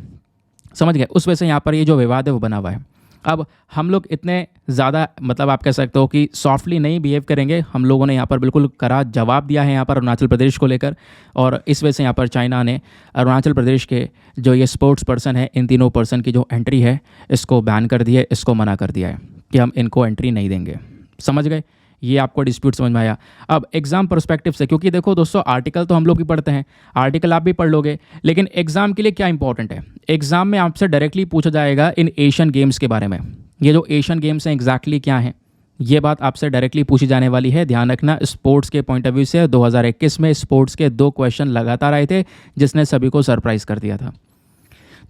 समझ गए। उस वजह से यहाँ पर ये जो विवाद है वो बना हुआ है। अब हम लोग इतने ज़्यादा मतलब आप कह सकते हो कि सॉफ्टली नहीं बिहेव करेंगे, हम लोगों ने यहाँ पर बिल्कुल कड़ा जवाब दिया है यहाँ पर अरुणाचल प्रदेश को लेकर। और इस वजह से यहाँ पर चाइना ने अरुणाचल प्रदेश के जो ये स्पोर्ट्स पर्सन है इन तीनों पर्सन की जो एंट्री है इसको बैन कर दिया है, इसको मना कर दिया है कि हम इनको एंट्री नहीं देंगे, समझ गए। ये आपको डिस्प्यूट समझ में आया। अब एग्जाम पर्सपेक्टिव से, क्योंकि देखो दोस्तों आर्टिकल तो हम लोग भी पढ़ते हैं, आर्टिकल आप भी पढ़ लोगे, लेकिन एग्जाम के लिए क्या इंपॉर्टेंट है, एग्जाम में आपसे डायरेक्टली पूछा जाएगा इन एशियन गेम्स के बारे में। ये जो एशियन गेम्स हैं एग्जैक्टली क्या हैं, ये बात आपसे डायरेक्टली पूछी जाने वाली है। ध्यान रखना, स्पोर्ट्स के पॉइंट ऑफ व्यू से 2021 में स्पोर्ट्स के 2 क्वेश्चन लगातार आए थे जिसने सभी को सरप्राइज कर दिया था।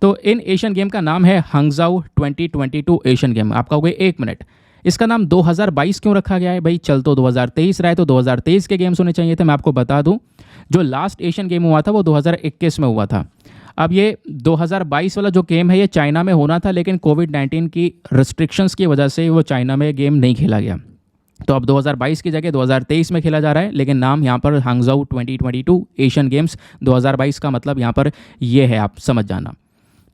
तो इन एशियन गेम का नाम है हंगजाऊ 2022 एशियन गेम। आप कहोगे 1 मिनट, इसका नाम 2022 क्यों रखा गया है? भाई चल तो 2023 रहा है तो 2023 के गेम्स होने चाहिए थे। मैं आपको बता दूं जो लास्ट एशियन गेम हुआ था वो 2021 में हुआ था। अब ये 2022 वाला जो गेम है ये चाइना में होना था, लेकिन कोविड-19 की रिस्ट्रिक्शंस की वजह से वो चाइना में गेम नहीं खेला गया। तो अब 2022 की जगह 2023 में खेला जा रहा है, लेकिन नाम यहाँ पर हंगजाऊ 2022 एशियन गेम्स 2022 का मतलब यहाँ पर ये है, आप समझ जाना,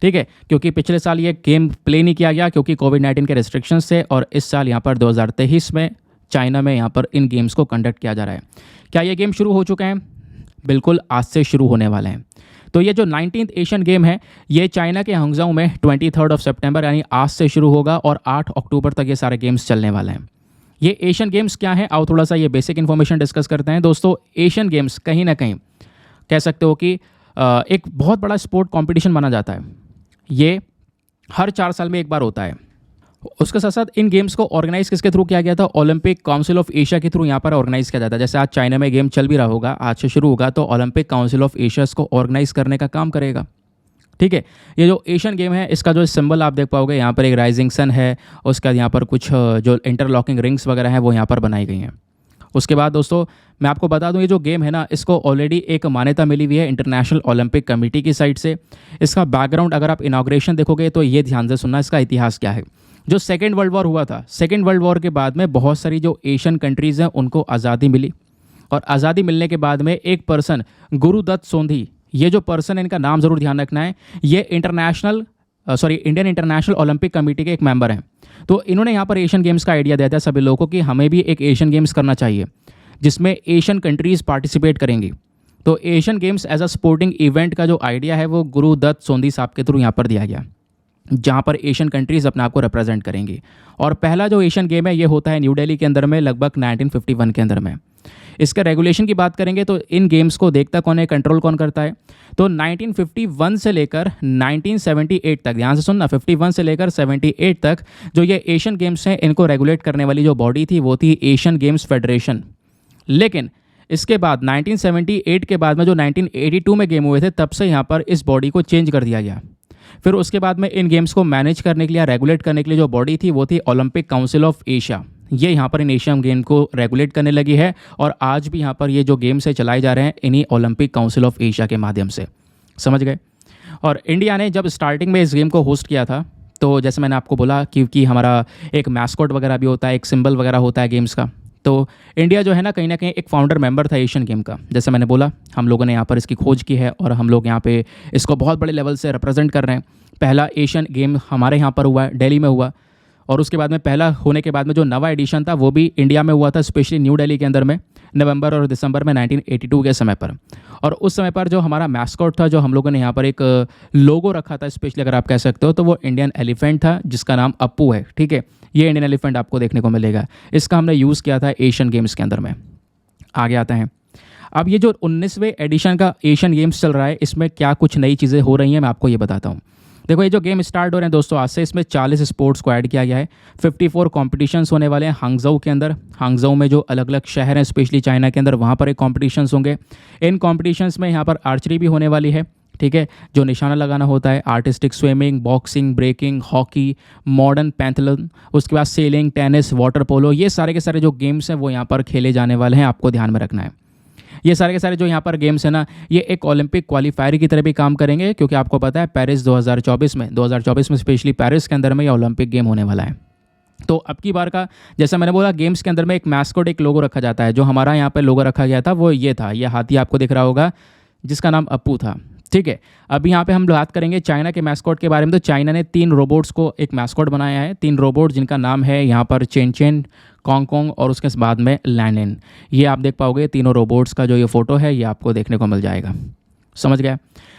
ठीक है। क्योंकि पिछले साल ये गेम प्ले नहीं किया गया क्योंकि कोविड-19 के रेस्ट्रिक्शंस थे, और इस साल यहाँ पर 2023 में चाइना में यहाँ पर इन गेम्स को कंडक्ट किया जा रहा है। क्या ये गेम शुरू हो चुके हैं? बिल्कुल, आज से शुरू होने वाले हैं। तो ये जो 19th एशियन गेम है ये चाइना के हंगजाऊ में 23 सितंबर यानी आज से शुरू होगा और 8 अक्टूबर तक ये सारे गेम्स चलने वाले हैं। ये एशियन गेम्स क्या हैं, आओ थोड़ा सा ये बेसिक इन्फॉर्मेशन डिस्कस करते हैं। दोस्तों एशियन गेम्स कहीं ना कहीं कह सकते हो कि एक बहुत बड़ा स्पोर्ट कॉम्पिटिशन माना जाता है। ये हर 4 साल में एक बार होता है। उसके साथ साथ इन गेम्स को ऑर्गेनाइज किसके थ्रू किया गया था? ओलंपिक काउंसिल ऑफ एशिया के थ्रू यहाँ पर ऑर्गेनाइज किया जाता है। जैसे आज चाइना में गेम चल भी रहा होगा, आज से शुरू होगा, तो ओलंपिक काउंसिल ऑफ एशिया इसको ऑर्गेनाइज करने का काम करेगा, ठीक है। ये जो एशियन गेम है इसका जो सिंबल आप देख पाओगे यहाँ पर एक राइजिंग सन है, उसके बाद यहाँ पर कुछ जो इंटरलॉकिंग रिंग्स वगैरह हैं वो यहाँ पर बनाई गई हैं। उसके बाद दोस्तों मैं आपको बता दूं ये जो गेम है ना इसको ऑलरेडी एक मान्यता मिली हुई है इंटरनेशनल ओलंपिक कमेटी की साइड से। इसका बैकग्राउंड अगर आप इनाग्रेशन देखोगे तो ये ध्यान से सुनना, इसका इतिहास क्या है। जो सेकेंड वर्ल्ड वॉर हुआ था, सेकेंड वर्ल्ड वॉर के बाद में बहुत सारी जो एशियन कंट्रीज़ हैं उनको आज़ादी मिली, और आज़ादी मिलने के बाद में एक पर्सन गुरुदत्त सोंधी, ये जो पर्सन है इनका नाम ज़रूर ध्यान रखना है, ये इंडियन इंटरनेशनल ओलंपिक कमेटी के एक मेंबर हैं। तो इन्होंने यहाँ पर एशियन गेम्स का आइडिया दिया था सभी लोगों को कि हमें भी एक एशियन गेम्स करना चाहिए जिसमें एशियन कंट्रीज़ पार्टिसिपेट करेंगी। तो Asian Games as a sporting event का जो आइडिया है वो गुरुदत्त सोंधी साहब के थ्रू यहाँ पर दिया गया। जहाँ पर एशियन कंट्रीज़ अपने आप को रिप्रेजेंट करेंगी। और पहला जो एशियन गेम है ये होता है न्यू दिल्ली के अंदर में लगभग 1951 के अंदर में। इसका रेगुलेशन की बात करेंगे तो इन गेम्स को देखता कौन है, कंट्रोल कौन करता है, तो 1951 से लेकर 1978 तक, ध्यान से सुनना, 51 से लेकर 78 तक जो ये एशियन गेम्स हैं इनको रेगुलेट करने वाली जो बॉडी थी वो थी एशियन गेम्स फेडरेशन। लेकिन इसके बाद 1978 के बाद में जो 1982 में गेम हुए थे तब से यहाँ पर इस बॉडी को चेंज कर दिया गया। फिर उसके बाद में इन गेम्स को मैनेज करने के लिए, रेगुलेट करने के लिए जो बॉडी थी वो थी ओलंपिक काउंसिल ऑफ एशिया। ये यहाँ पर इन एशियन गेम को रेगुलेट करने लगी है और आज भी यहाँ पर ये जो गेम्स है चलाए जा रहे हैं इन्हीं ओलंपिक काउंसिल ऑफ एशिया के माध्यम से। समझ गए। और इंडिया ने जब स्टार्टिंग में इस गेम को होस्ट किया था तो जैसे मैंने आपको बोला क्योंकि हमारा एक मैस्कॉट वगैरह भी होता है, एक सिंबल वगैरह होता है गेम्स का, तो इंडिया जो है ना कहीं एक फाउंडर मेंबर था एशियन गेम का। जैसे मैंने बोला हम लोगों ने यहाँ पर इसकी खोज की है और हम लोग यहाँ पे इसको बहुत बड़े लेवल से रिप्रेजेंट कर रहे हैं। पहला एशियन गेम हमारे यहाँ पर हुआ है, दिल्ली में हुआ, और उसके बाद में पहला होने के बाद में जो नवा एडिशन था वो भी इंडिया में हुआ था, स्पेशली न्यू दिल्ली के अंदर में नवंबर और दिसंबर में 1982 के समय पर। और उस समय पर जो हमारा मैस्कॉट था, जो हम लोगों ने यहाँ पर एक लोगो रखा था स्पेशली अगर आप कह सकते हो, तो वो इंडियन एलिफेंट था जिसका नाम अप्पू है। ठीक है, ये इंडियन एलिफेंट आपको देखने को मिलेगा। इसका हमने यूज़ किया था एशियन गेम्स के अंदर में। आगे आते हैं। अब ये जो 19वें एडिशन का एशियन गेम्स चल रहा है इसमें क्या कुछ नई चीज़ें हो रही हैं मैं आपको ये बताता हूँ। देखो ये जो गेम स्टार्ट हो रहे हैं दोस्तों आज से, इसमें 40 स्पोर्ट्स को ऐड किया गया है। 54 कॉम्पिटिशन्स होने वाले हैं हांगझोउ के अंदर। हांगझोउ में जो अलग अलग शहर हैं स्पेशली चाइना के अंदर, वहाँ पर एक कॉम्पिटिशन्स होंगे। इन कॉम्पिटिशन्स में यहाँ पर आर्चरी भी होने वाली है। ठीक है, जो निशाना लगाना होता है, artistic swimming, boxing, breaking, hockey, modern pentathlon, उसके बाद सेलिंग, टेनिस, वाटर पोलो, ये सारे के सारे जो गेम्स हैं वो यहाँ पर खेले जाने वाले हैं, आपको ध्यान में रखना है। ये सारे के सारे जो यहाँ पर गेम्स हैं ना ये एक ओलंपिक क्वालिफायर की तरह भी काम करेंगे, क्योंकि आपको पता है पेरिस 2024 में स्पेशली पेरिस के अंदर में ये ओलंपिक गेम होने वाला है। तो अब की बार का जैसा मैंने बोला गेम्स के अंदर में एक मैस्कॉट, एक लोगो रखा जाता है। जो हमारा यहाँ पर लोगो रखा गया था वो ये था, ये हाथी आपको दिख रहा होगा जिसका नाम अप्पू था। ठीक है, अब यहाँ पे हम बात करेंगे चाइना के मैस्कॉट के बारे में। तो चाइना ने 3 रोबोट्स को एक मैस्कॉट बनाया है, 3 रोबोट जिनका नाम है यहाँ पर चेन चेन, कॉन्ग कॉन्ग और उसके बाद में लैंडन। ये आप देख पाओगे तीनों रोबोट्स का जो ये फोटो है ये आपको देखने को मिल जाएगा। समझ गया।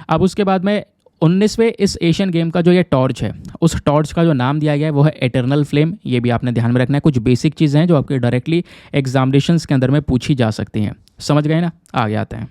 अब उसके बाद में 19वें इस एशियन गेम का जो ये टॉर्च है, उस टॉर्च का जो नाम दिया गया है वो है एटर्नल फ्लेम। ये भी आपने ध्यान में रखना है। कुछ बेसिक चीज़ें हैं जो आपके डायरेक्टली एग्जामिनेशंस के अंदर में पूछी जा सकती हैं। समझ गए ना। आगे आते हैं।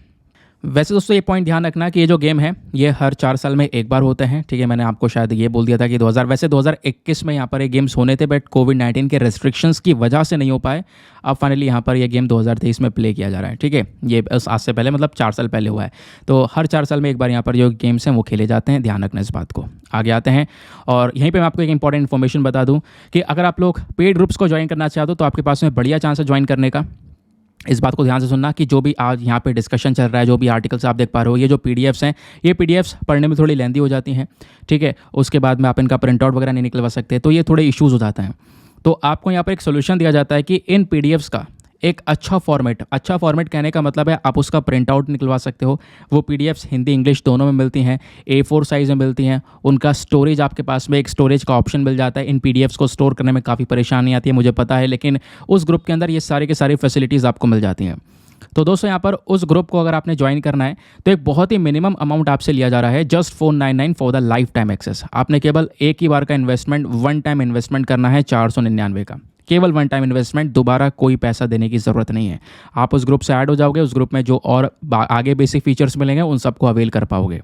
वैसे दोस्तों ये पॉइंट ध्यान रखना कि ये जो गेम है ये हर 4 साल में एक बार होते हैं। ठीक है, मैंने आपको शायद ये बोल दिया था कि 2021 में यहाँ पर ये गेम्स होने थे, बट कोविड-19 के रेस्ट्रिक्शंस की वजह से नहीं हो पाए। अब फाइनली यहाँ पर ये गेम 2023 में प्ले किया जा रहा है। ठीक है, ये आज से पहले मतलब 4 साल पहले हुआ है। तो हर 4 साल में एक बार यहाँ पर जो गेम्स हैं वो खेले जाते हैं, ध्यान रखना इस बात को। आगे आते हैं और यहीं पर मैं आपको एक इंपॉर्टेंट इन्फॉर्मेशन बता दूँ कि अगर आप लोग पेड ग्रुप्स को ज्वाइन करना चाहते हो तो आपके पास में बढ़िया चांस है ज्वाइन करने का। इस बात को ध्यान से सुनना कि जो भी आज यहाँ पे डिस्कशन चल रहा है, जो भी आर्टिकल्स आप देख पा रहे हो, ये जो पीडीएफ्स हैं, ये पीडीएफ्स पढ़ने में थोड़ी लेंदी हो जाती हैं। ठीक है, उसके बाद में आप इनका प्रिंट आउट वगैरह नहीं निकलवा सकते, तो ये थोड़े इश्यूज़ हो जाते हैं। तो आपको यहाँ पर एक सोल्यूशन दिया जाता है कि इन पीडीएफ्स का एक अच्छा फॉर्मेट कहने का मतलब है आप उसका प्रिंट आउट निकलवा सकते हो। वो पीडीएफ्स हिंदी इंग्लिश दोनों में मिलती हैं, A4 साइज़ में मिलती हैं। उनका स्टोरेज आपके पास में एक स्टोरेज का ऑप्शन मिल जाता है। इन पीडीएफ्स को स्टोर करने में काफ़ी परेशानी आती है, मुझे पता है, लेकिन उस ग्रुप के अंदर ये सारे के सारी फैसिलिटीज़ आपको मिल जाती हैं। तो दोस्तों यहाँ पर उस ग्रुप को अगर आपने ज्वाइन करना है तो एक बहुत ही मिनिमम अमाउंट आपसे लिया जा रहा है, just 499 for the lifetime access. आपने केवल एक ही बार का इन्वेस्टमेंट, वन टाइम इन्वेस्टमेंट करना है 499 का, केवल वन टाइम इन्वेस्टमेंट, दोबारा कोई पैसा देने की ज़रूरत नहीं है। आप उस ग्रुप से ऐड हो जाओगे, उस ग्रुप में जो और आगे बेसिक फीचर्स मिलेंगे उन सबको अवेल कर पाओगे।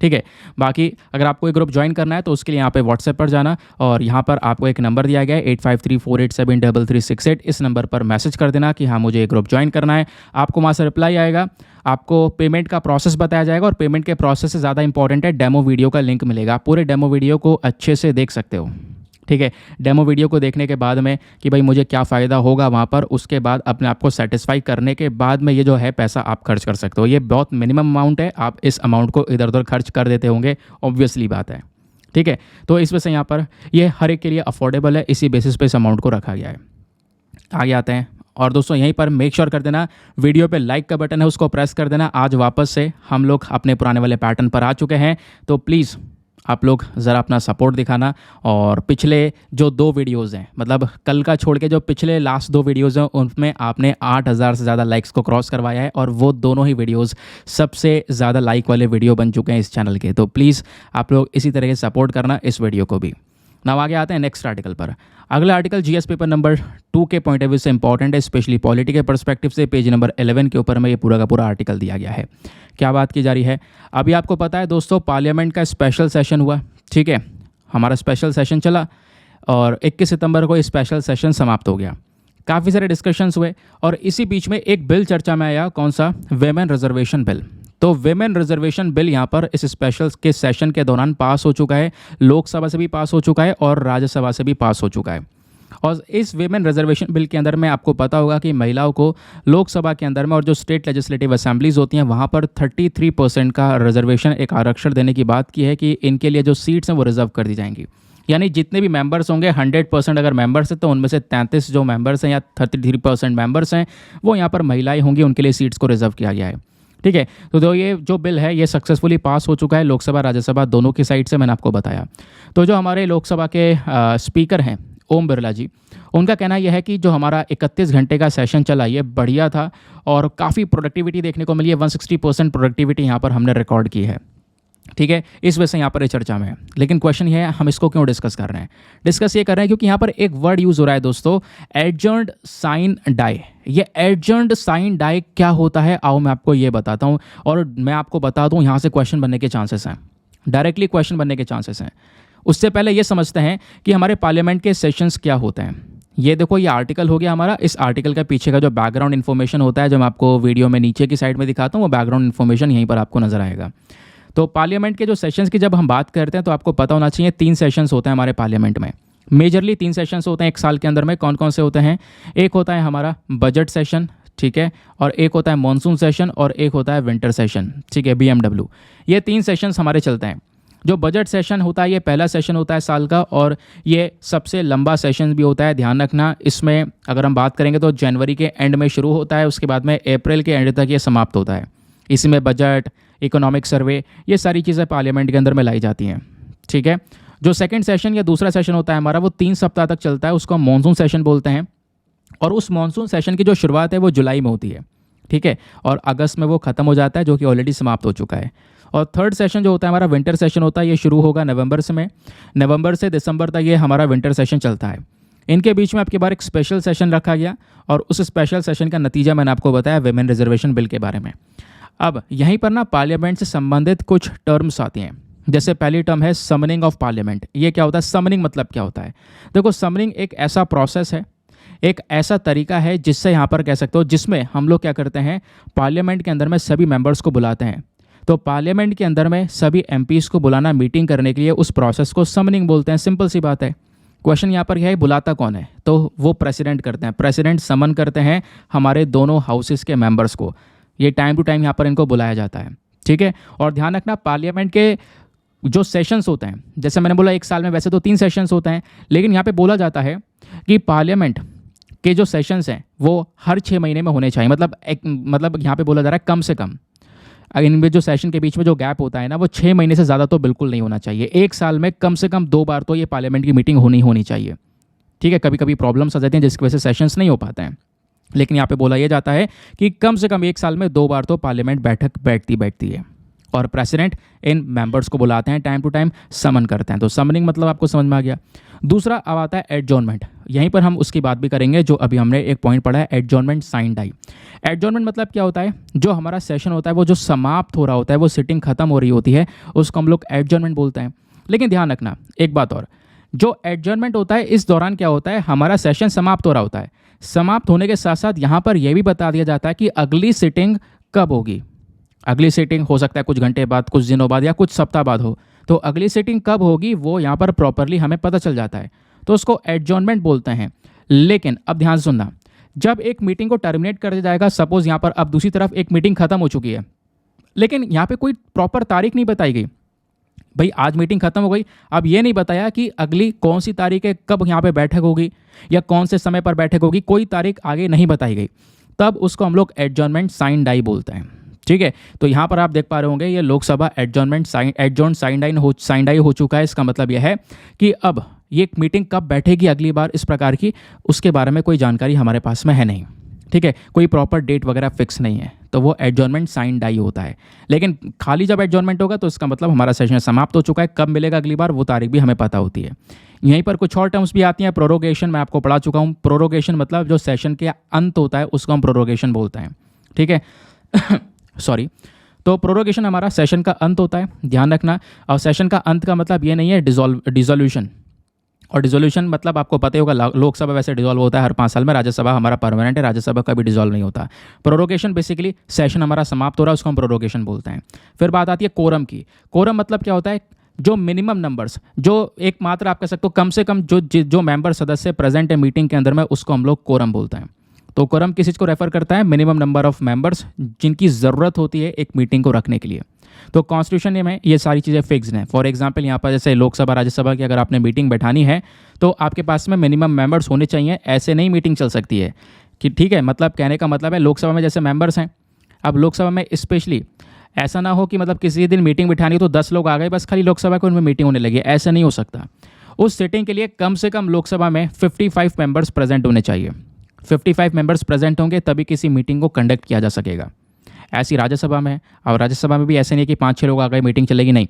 ठीक है, बाकी अगर आपको एक ग्रुप ज्वाइन करना है तो उसके लिए यहाँ पे व्हाट्सएप पर जाना और यहाँ पर आपको एक नंबर दिया गया है 8534873368। इस नंबर पर मैसेज कर देना कि हाँ मुझे एक ग्रुप ज्वाइन करना है। आपको वहाँ से रिप्लाई आएगा, आपको पेमेंट का प्रोसेस बताया जाएगा और पेमेंट के प्रोसेस से ज़्यादा इंपॉर्टेंट है डेमो वीडियो का लिंक मिलेगा। आप पूरे डेमो वीडियो को अच्छे से देख सकते हो। ठीक है, डेमो वीडियो को देखने के बाद में कि भाई मुझे क्या फ़ायदा होगा वहाँ पर, उसके बाद अपने आप को सेटिस्फाई करने के बाद में ये जो है पैसा आप खर्च कर सकते हो। ये बहुत मिनिमम अमाउंट है, आप इस अमाउंट को इधर उधर खर्च कर देते होंगे, ऑब्वियसली बात है। ठीक है, तो इस वजह से यहाँ पर ये हर एक के लिए अफोर्डेबल है, इसी बेसिस पे इस अमाउंट को रखा गया है। आगे आते हैं और दोस्तों यहीं पर मेक श्योर कर देना वीडियो पे लाइक का बटन है उसको प्रेस कर देना। आज वापस से हम लोग अपने पुराने वाले पैटर्न पर आ चुके हैं, तो प्लीज़ आप लोग ज़रा अपना सपोर्ट दिखाना और पिछले जो 2 वीडियोज़ हैं, मतलब कल का छोड़ के जो पिछले लास्ट 2 वीडियोज़ हैं उनमें आपने 8,000 से ज़्यादा लाइक्स को क्रॉस करवाया है और वो दोनों ही वीडियोज़ सबसे ज़्यादा लाइक वाले वीडियो बन चुके हैं इस चैनल के। तो प्लीज़ आप लोग इसी तरह से सपोर्ट करना इस वीडियो को भी। नाउ आगे आते हैं नेक्स्ट आर्टिकल पर। अगला आर्टिकल जीएस पेपर नंबर 2 के पॉइंट ऑफ व्यू से इंपॉर्टेंट है, स्पेशली पॉलिटी के पर्सपेक्टिव से। पेज नंबर 11 के ऊपर में ये पूरा का पूरा आर्टिकल दिया गया है। क्या बात की जा रही है? अभी आपको पता है दोस्तों, पार्लियामेंट का स्पेशल सेशन हुआ, ठीक है, हमारा स्पेशल सेशन चला और 21 सितंबर को स्पेशल सेशन समाप्त हो गया। काफ़ी सारे डिस्कशंस हुए और इसी बीच में एक बिल चर्चा में आया, कौन सा? Women reservation bill. तो वेमेन रिजर्वेशन बिल यहाँ पर इस स्पेशल के सेशन के दौरान पास हो चुका है, लोकसभा से भी पास हो चुका है और राज्यसभा से भी पास हो चुका है। और इस वेमेन रिजर्वेशन बिल के अंदर में आपको पता होगा कि महिलाओं को लोकसभा के अंदर में और जो स्टेट लेजिस्लेटिव असेंबलीज होती हैं वहाँ पर 33% का रिजर्वेशन, एक आरक्षण देने की बात की है कि इनके लिए जो सीट्स हैं वो रिजर्व कर दी जाएंगी। यानी जितने भी मेंबर्स होंगे 100% अगर मेंबर्स हैं तो उनमें से 33 जो मेंबर्स हैं या 33% मेंबर्स हैं वो यहाँ पर महिलाएं होंगी, उनके लिए सीट्स को रिजर्व किया गया है। ठीक है, तो ये जो बिल है ये सक्सेसफुली पास हो चुका है लोकसभा राज्यसभा दोनों की साइड से, मैंने आपको बताया। तो जो हमारे लोकसभा के स्पीकर हैं ओम बिरला जी, उनका कहना यह है कि जो हमारा 31 घंटे का सेशन चला ये बढ़िया था और काफ़ी प्रोडक्टिविटी देखने को मिली है। 160% प्रोडक्टिविटी यहाँ पर हमने रिकॉर्ड की है। ठीक है, इस वजह से यहाँ पर ये चर्चा में है। लेकिन क्वेश्चन ये है, हम इसको क्यों डिस्कस कर रहे हैं? डिस्कस ये कर रहे हैं क्योंकि यहाँ पर एक वर्ड यूज़ हो रहा है दोस्तों, एडजर्न्ड साइन डाई। ये एडजर्न्ड साइन डाई क्या होता है, आओ मैं आपको ये बताता हूँ और मैं आपको बता दूँ यहाँ से क्वेश्चन बनने के चांसेस हैं, डायरेक्टली क्वेश्चन बनने के चांसेस हैं। उससे पहले ये समझते हैं कि हमारे पार्लियामेंट के सेशंस क्या होते हैं। ये देखो, ये आर्टिकल हो गया हमारा। इस आर्टिकल का पीछे का जो बैकग्राउंड इन्फॉर्मेशन होता है, जो मैं आपको वीडियो में नीचे की साइड में दिखाता हूँ, वो बैकग्राउंड इन्फॉर्मेशन यहीं पर आपको नजर आएगा। तो पार्लियामेंट के जो सेशंस की जब हम बात करते हैं तो आपको पता होना चाहिए 3 सेशंस होते हैं हमारे पार्लियामेंट में। मेजरली 3 सेशंस होते हैं एक साल के अंदर में। कौन कौन से होते हैं? एक होता है हमारा बजट सेशन, ठीक है, और एक होता है मॉनसून सेशन और एक होता है विंटर सेशन, ठीक है, BMW। ये 3 सेशंस हमारे चलते हैं। जो बजट सेशन होता है ये पहला सेशन होता है साल का और ये सबसे लंबा सेशन भी होता है। ध्यान रखना, इसमें अगर हम बात करेंगे तो जनवरी के एंड में शुरू होता है, उसके बाद में अप्रैल के एंड तक ये समाप्त होता है। इसमें बजट, इकोनॉमिक सर्वे, ये सारी चीज़ें पार्लियामेंट के अंदर में लाई जाती हैं। ठीक है, जो सेकंड सेशन या दूसरा सेशन होता है हमारा वो 3 सप्ताह तक चलता है, उसको हम मानसून सेशन बोलते हैं। और उस मानसून सेशन की जो शुरुआत है वो जुलाई में होती है, ठीक है, और अगस्त में वो खत्म हो जाता है, जो कि ऑलरेडी समाप्त हो चुका है। और थर्ड सेशन जो होता है हमारा विंटर सेशन होता है, ये शुरू होगा नवंबर से दिसंबर तक ये हमारा विंटर सेशन चलता है। इनके बीच में आपके बार एक स्पेशल सेशन रखा गया और उस स्पेशल सेशन का नतीजा मैंने आपको बताया वेमेन रिजर्वेशन बिल के बारे में। अब यहीं पर ना पार्लियामेंट से संबंधित कुछ टर्म्स आती हैं। जैसे पहली टर्म है समनिंग ऑफ पार्लियामेंट। ये क्या होता है? समनिंग मतलब क्या होता है? देखो, समनिंग एक ऐसा प्रोसेस है, एक ऐसा तरीका है जिससे यहाँ पर कह सकते हो, जिसमें हम लोग क्या करते हैं, पार्लियामेंट के अंदर में सभी मेंबर्स को बुलाते हैं। तो पार्लियामेंट के अंदर में सभी एमपीज़ को बुलाना मीटिंग करने के लिए, उस प्रोसेस को समनिंग बोलते हैं। सिंपल सी बात है। क्वेश्चन यहाँ पर यह है, बुलाता कौन है? तो वो प्रेसिडेंट करते हैं। प्रेसिडेंट समन करते हैं हमारे दोनों हाउसेस के मेंबर्स को। ये टाइम टू टाइम यहाँ पर इनको बुलाया जाता है, ठीक है। और ध्यान रखना, पार्लियामेंट के जो सेशंस होते हैं, जैसे मैंने बोला एक साल में वैसे तो 3 सेशंस होते हैं, लेकिन यहाँ पे बोला जाता है कि पार्लियामेंट के जो सेशंस हैं वो हर 6 महीने में होने चाहिए। मतलब यहाँ पे बोला जा रहा है कम से कम इनमें जो सेशन के बीच में जो गैप होता है ना, वो 6 महीने से ज़्यादा तो बिल्कुल नहीं होना चाहिए। एक साल में कम से कम 2 बार तो ये पार्लियामेंट की मीटिंग होनी चाहिए, ठीक है। कभी कभी प्रॉब्लम्स आ जाती हैं जिसकी वजह से सेशंस नहीं हो पाते हैं, लेकिन यहाँ पे बोला यह जाता है कि कम से कम एक साल में 2 बार तो पार्लियामेंट बैठती है और प्रेसिडेंट इन मेंबर्स को बुलाते हैं, टाइम टू टाइम समन करते हैं। तो समनिंग मतलब आपको समझ में आ गया। दूसरा अब आता है एडजॉर्नमेंट। यहीं पर हम उसकी बात भी करेंगे, जो अभी हमने एक पॉइंट पढ़ा है, एडजॉर्नमेंट साइन डाई। एडजॉर्नमेंट मतलब क्या होता है? जो हमारा सेशन होता है वो जो समाप्त हो रहा होता है, वो सिटिंग खत्म हो रही होती है, उसको हम लोग एडजॉर्नमेंट बोलते हैं। लेकिन ध्यान रखना एक बात और, जो एडजॉर्नमेंट होता है इस दौरान क्या होता है, हमारा सेशन समाप्त हो रहा होता है। समाप्त होने के साथ साथ यहाँ पर यह भी बता दिया जाता है कि अगली सिटिंग कब होगी। अगली सिटिंग हो सकता है कुछ घंटे बाद, कुछ दिनों बाद या कुछ सप्ताह बाद हो, तो अगली सिटिंग कब होगी वो यहाँ पर प्रॉपरली हमें पता चल जाता है, तो उसको एडजॉर्नमेंट बोलते हैं। लेकिन अब ध्यान सुनना, जब एक मीटिंग को टर्मिनेट कर दिया जाएगा, सपोज यहाँ पर अब दूसरी तरफ एक मीटिंग खत्म हो चुकी है, लेकिन यहाँ पे कोई प्रॉपर तारीख नहीं बताई गई। भाई आज मीटिंग खत्म हो गई, अब ये नहीं बताया कि अगली कौन सी तारीख है, कब यहाँ पे बैठक होगी या कौन से समय पर बैठक होगी, कोई तारीख आगे नहीं बताई गई, तब उसको हम लोग एडजॉर्नमेंट साइन डाई बोलते हैं, ठीक है, तो यहाँ पर आप देख पा रहे होंगे ये लोकसभा एडजॉर्न साइंडाई हो चुका है। इसका मतलब यह है कि अब ये मीटिंग कब बैठेगी अगली बार इस प्रकार की, उसके बारे में कोई जानकारी हमारे पास में है नहीं। ठीक है, कोई प्रॉपर डेट वगैरह फिक्स नहीं है, तो वो एडजॉर्नमेंट साइन डाई होता है। लेकिन खाली जब एडजॉर्नमेंट होगा तो इसका मतलब हमारा सेशन समाप्त हो चुका है। कब मिलेगा अगली बार वो तारीख भी हमें पता होती है। यहीं पर कुछ और टर्म्स भी आती हैं। प्रोरोगेशन मैं आपको पढ़ा चुका हूँ। प्रोरोगेशन मतलब जो सेशन के अंत होता है उसको हम प्रोरोगेशन बोलते हैं। ठीक है सॉरी, तो प्रोरोगेशन हमारा सेशन का अंत होता है, ध्यान रखना। और सेशन का अंत का मतलब ये नहीं है डिसोल्यूशन। और डिसोल्यूशन मतलब आपको पता ही होगा, लोकसभा वैसे डिसॉल्व होता है हर 5 साल में, राज्यसभा हमारा परमानेंट है, राज्यसभा का भी डिसॉल्व नहीं होता। प्रोरोगेशन बेसिकली सेशन हमारा समाप्त हो रहा है, उसको हम प्रोरोगेशन बोलते हैं। फिर बात आती है कोरम की। कोरम मतलब क्या होता है, जो मिनिमम नंबर्स, जो एक मात्र आप कह सकते हो कम से कम जो मेंबर सदस्य प्रेजेंट है मीटिंग के अंदर में, उसको हम लोग कोरम बोलते हैं। तो कोरम किस चीज़ को रेफर करता है, मिनिमम नंबर ऑफ मेंबर्स जिनकी ज़रूरत होती है एक मीटिंग को रखने के लिए। तो कॉन्स्टिट्यूशन में ये सारी चीज़ें फिक्स्ड हैं। फॉर एग्जांपल यहाँ पर जैसे लोकसभा राज्यसभा की अगर आपने मीटिंग बैठानी है तो आपके पास में मिनिमम मेंबर्स होने चाहिए, ऐसे नहीं मीटिंग चल सकती है कि ठीक है। मतलब कहने का मतलब है लोकसभा में जैसे मेंबर्स हैं, अब लोकसभा में स्पेशली ऐसा ना हो कि मतलब किसी दिन मीटिंग बिठानी तो 10 लोग आ गए बस खाली लोकसभा को उनमें मीटिंग होने लगी, ऐसा नहीं हो सकता। उस सिटिंग के लिए कम से कम लोकसभा में 55 मेंबर्स प्रेजेंट होने चाहिए। 55 मेंबर्स प्रेजेंट होंगे तभी किसी मीटिंग को कंडक्ट किया जा सकेगा। ऐसी राज्यसभा में, और राज्यसभा में भी ऐसे नहीं है कि 5-6 लोग आ गए मीटिंग चलेगी, नहीं।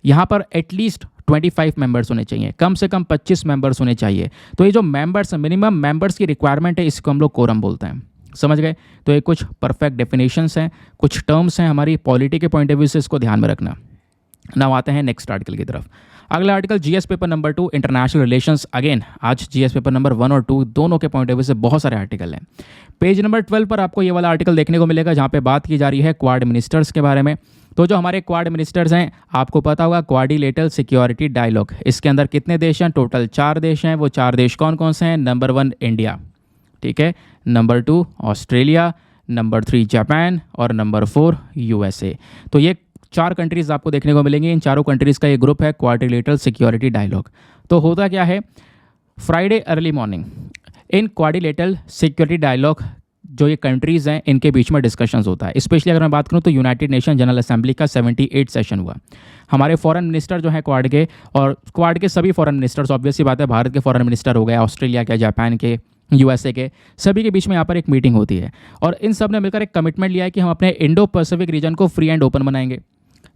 यहाँ पर एटलीस्ट 25 मेंबर्स होने चाहिए, कम से कम 25 मेंबर्स होने चाहिए। तो ये जो मेंबर्स, मिनिमम मेंबर्स की रिक्वायरमेंट है, इसको हम लोग कोरम बोलते हैं। समझ गए? तो ये कुछ परफेक्ट डेफिनेशंस हैं, कुछ टर्म्स हैं हमारी पॉलिटी के पॉइंट ऑफ व्यू से, इसको ध्यान में रखना। नाउ आते हैं नेक्स्ट आर्टिकल की तरफ। अगला article GS paper number 2 international relations. Again आज जीएस पेपर नंबर 1 और 2 दोनों के पॉइंट ऑफ व्यू से बहुत सारे आर्टिकल हैं। पेज नंबर 12 पर आपको ये वाला आर्टिकल देखने को मिलेगा जहाँ पे बात की जा रही है क्वाड मिनिस्टर्स के बारे में। तो जो हमारे क्वाड मिनिस्टर्स हैं, आपको पता होगा क्वाड्रिलेटरल सिक्योरिटी डायलॉग, इसके अंदर कितने देश हैं, टोटल 4 देश हैं। वो 4 देश कौन कौन से हैं? नंबर 1 इंडिया, ठीक है, नंबर 2 ऑस्ट्रेलिया, नंबर 3 जापान और नंबर 4 यूएसए। तो ये 4 कंट्रीज़ आपको देखने को मिलेंगी। इन चारों कंट्रीज़ का ये ग्रुप है क्वाड्रिलेटरल सिक्योरिटी डायलॉग। तो होता क्या है, Friday early morning in quadrilateral security dialogue जो ये कंट्रीज़ हैं इनके बीच में डिस्कशंस होता है। स्पेशली अगर मैं बात करूँ तो यूनाइटेड नेशन जनरल असेंबली का 78 सेशन हुआ। हमारे फॉरेन मिनिस्टर जो हैं क्वाड के, और क्वाड के सभी फॉरेन मिनिस्टर्स, ऑब्वियसली बात है भारत के फॉरेन मिनिस्टर हो गए, ऑस्ट्रेलिया के, जापान के, यूएसए के, सभी के बीच में यहाँ पर एक मीटिंग होती है। और इन सब ने मिलकर एक कमिटमेंट लिया है कि हम अपने इंडो पैसिफिक रीजन को फ्री एंड ओपन बनाएंगे।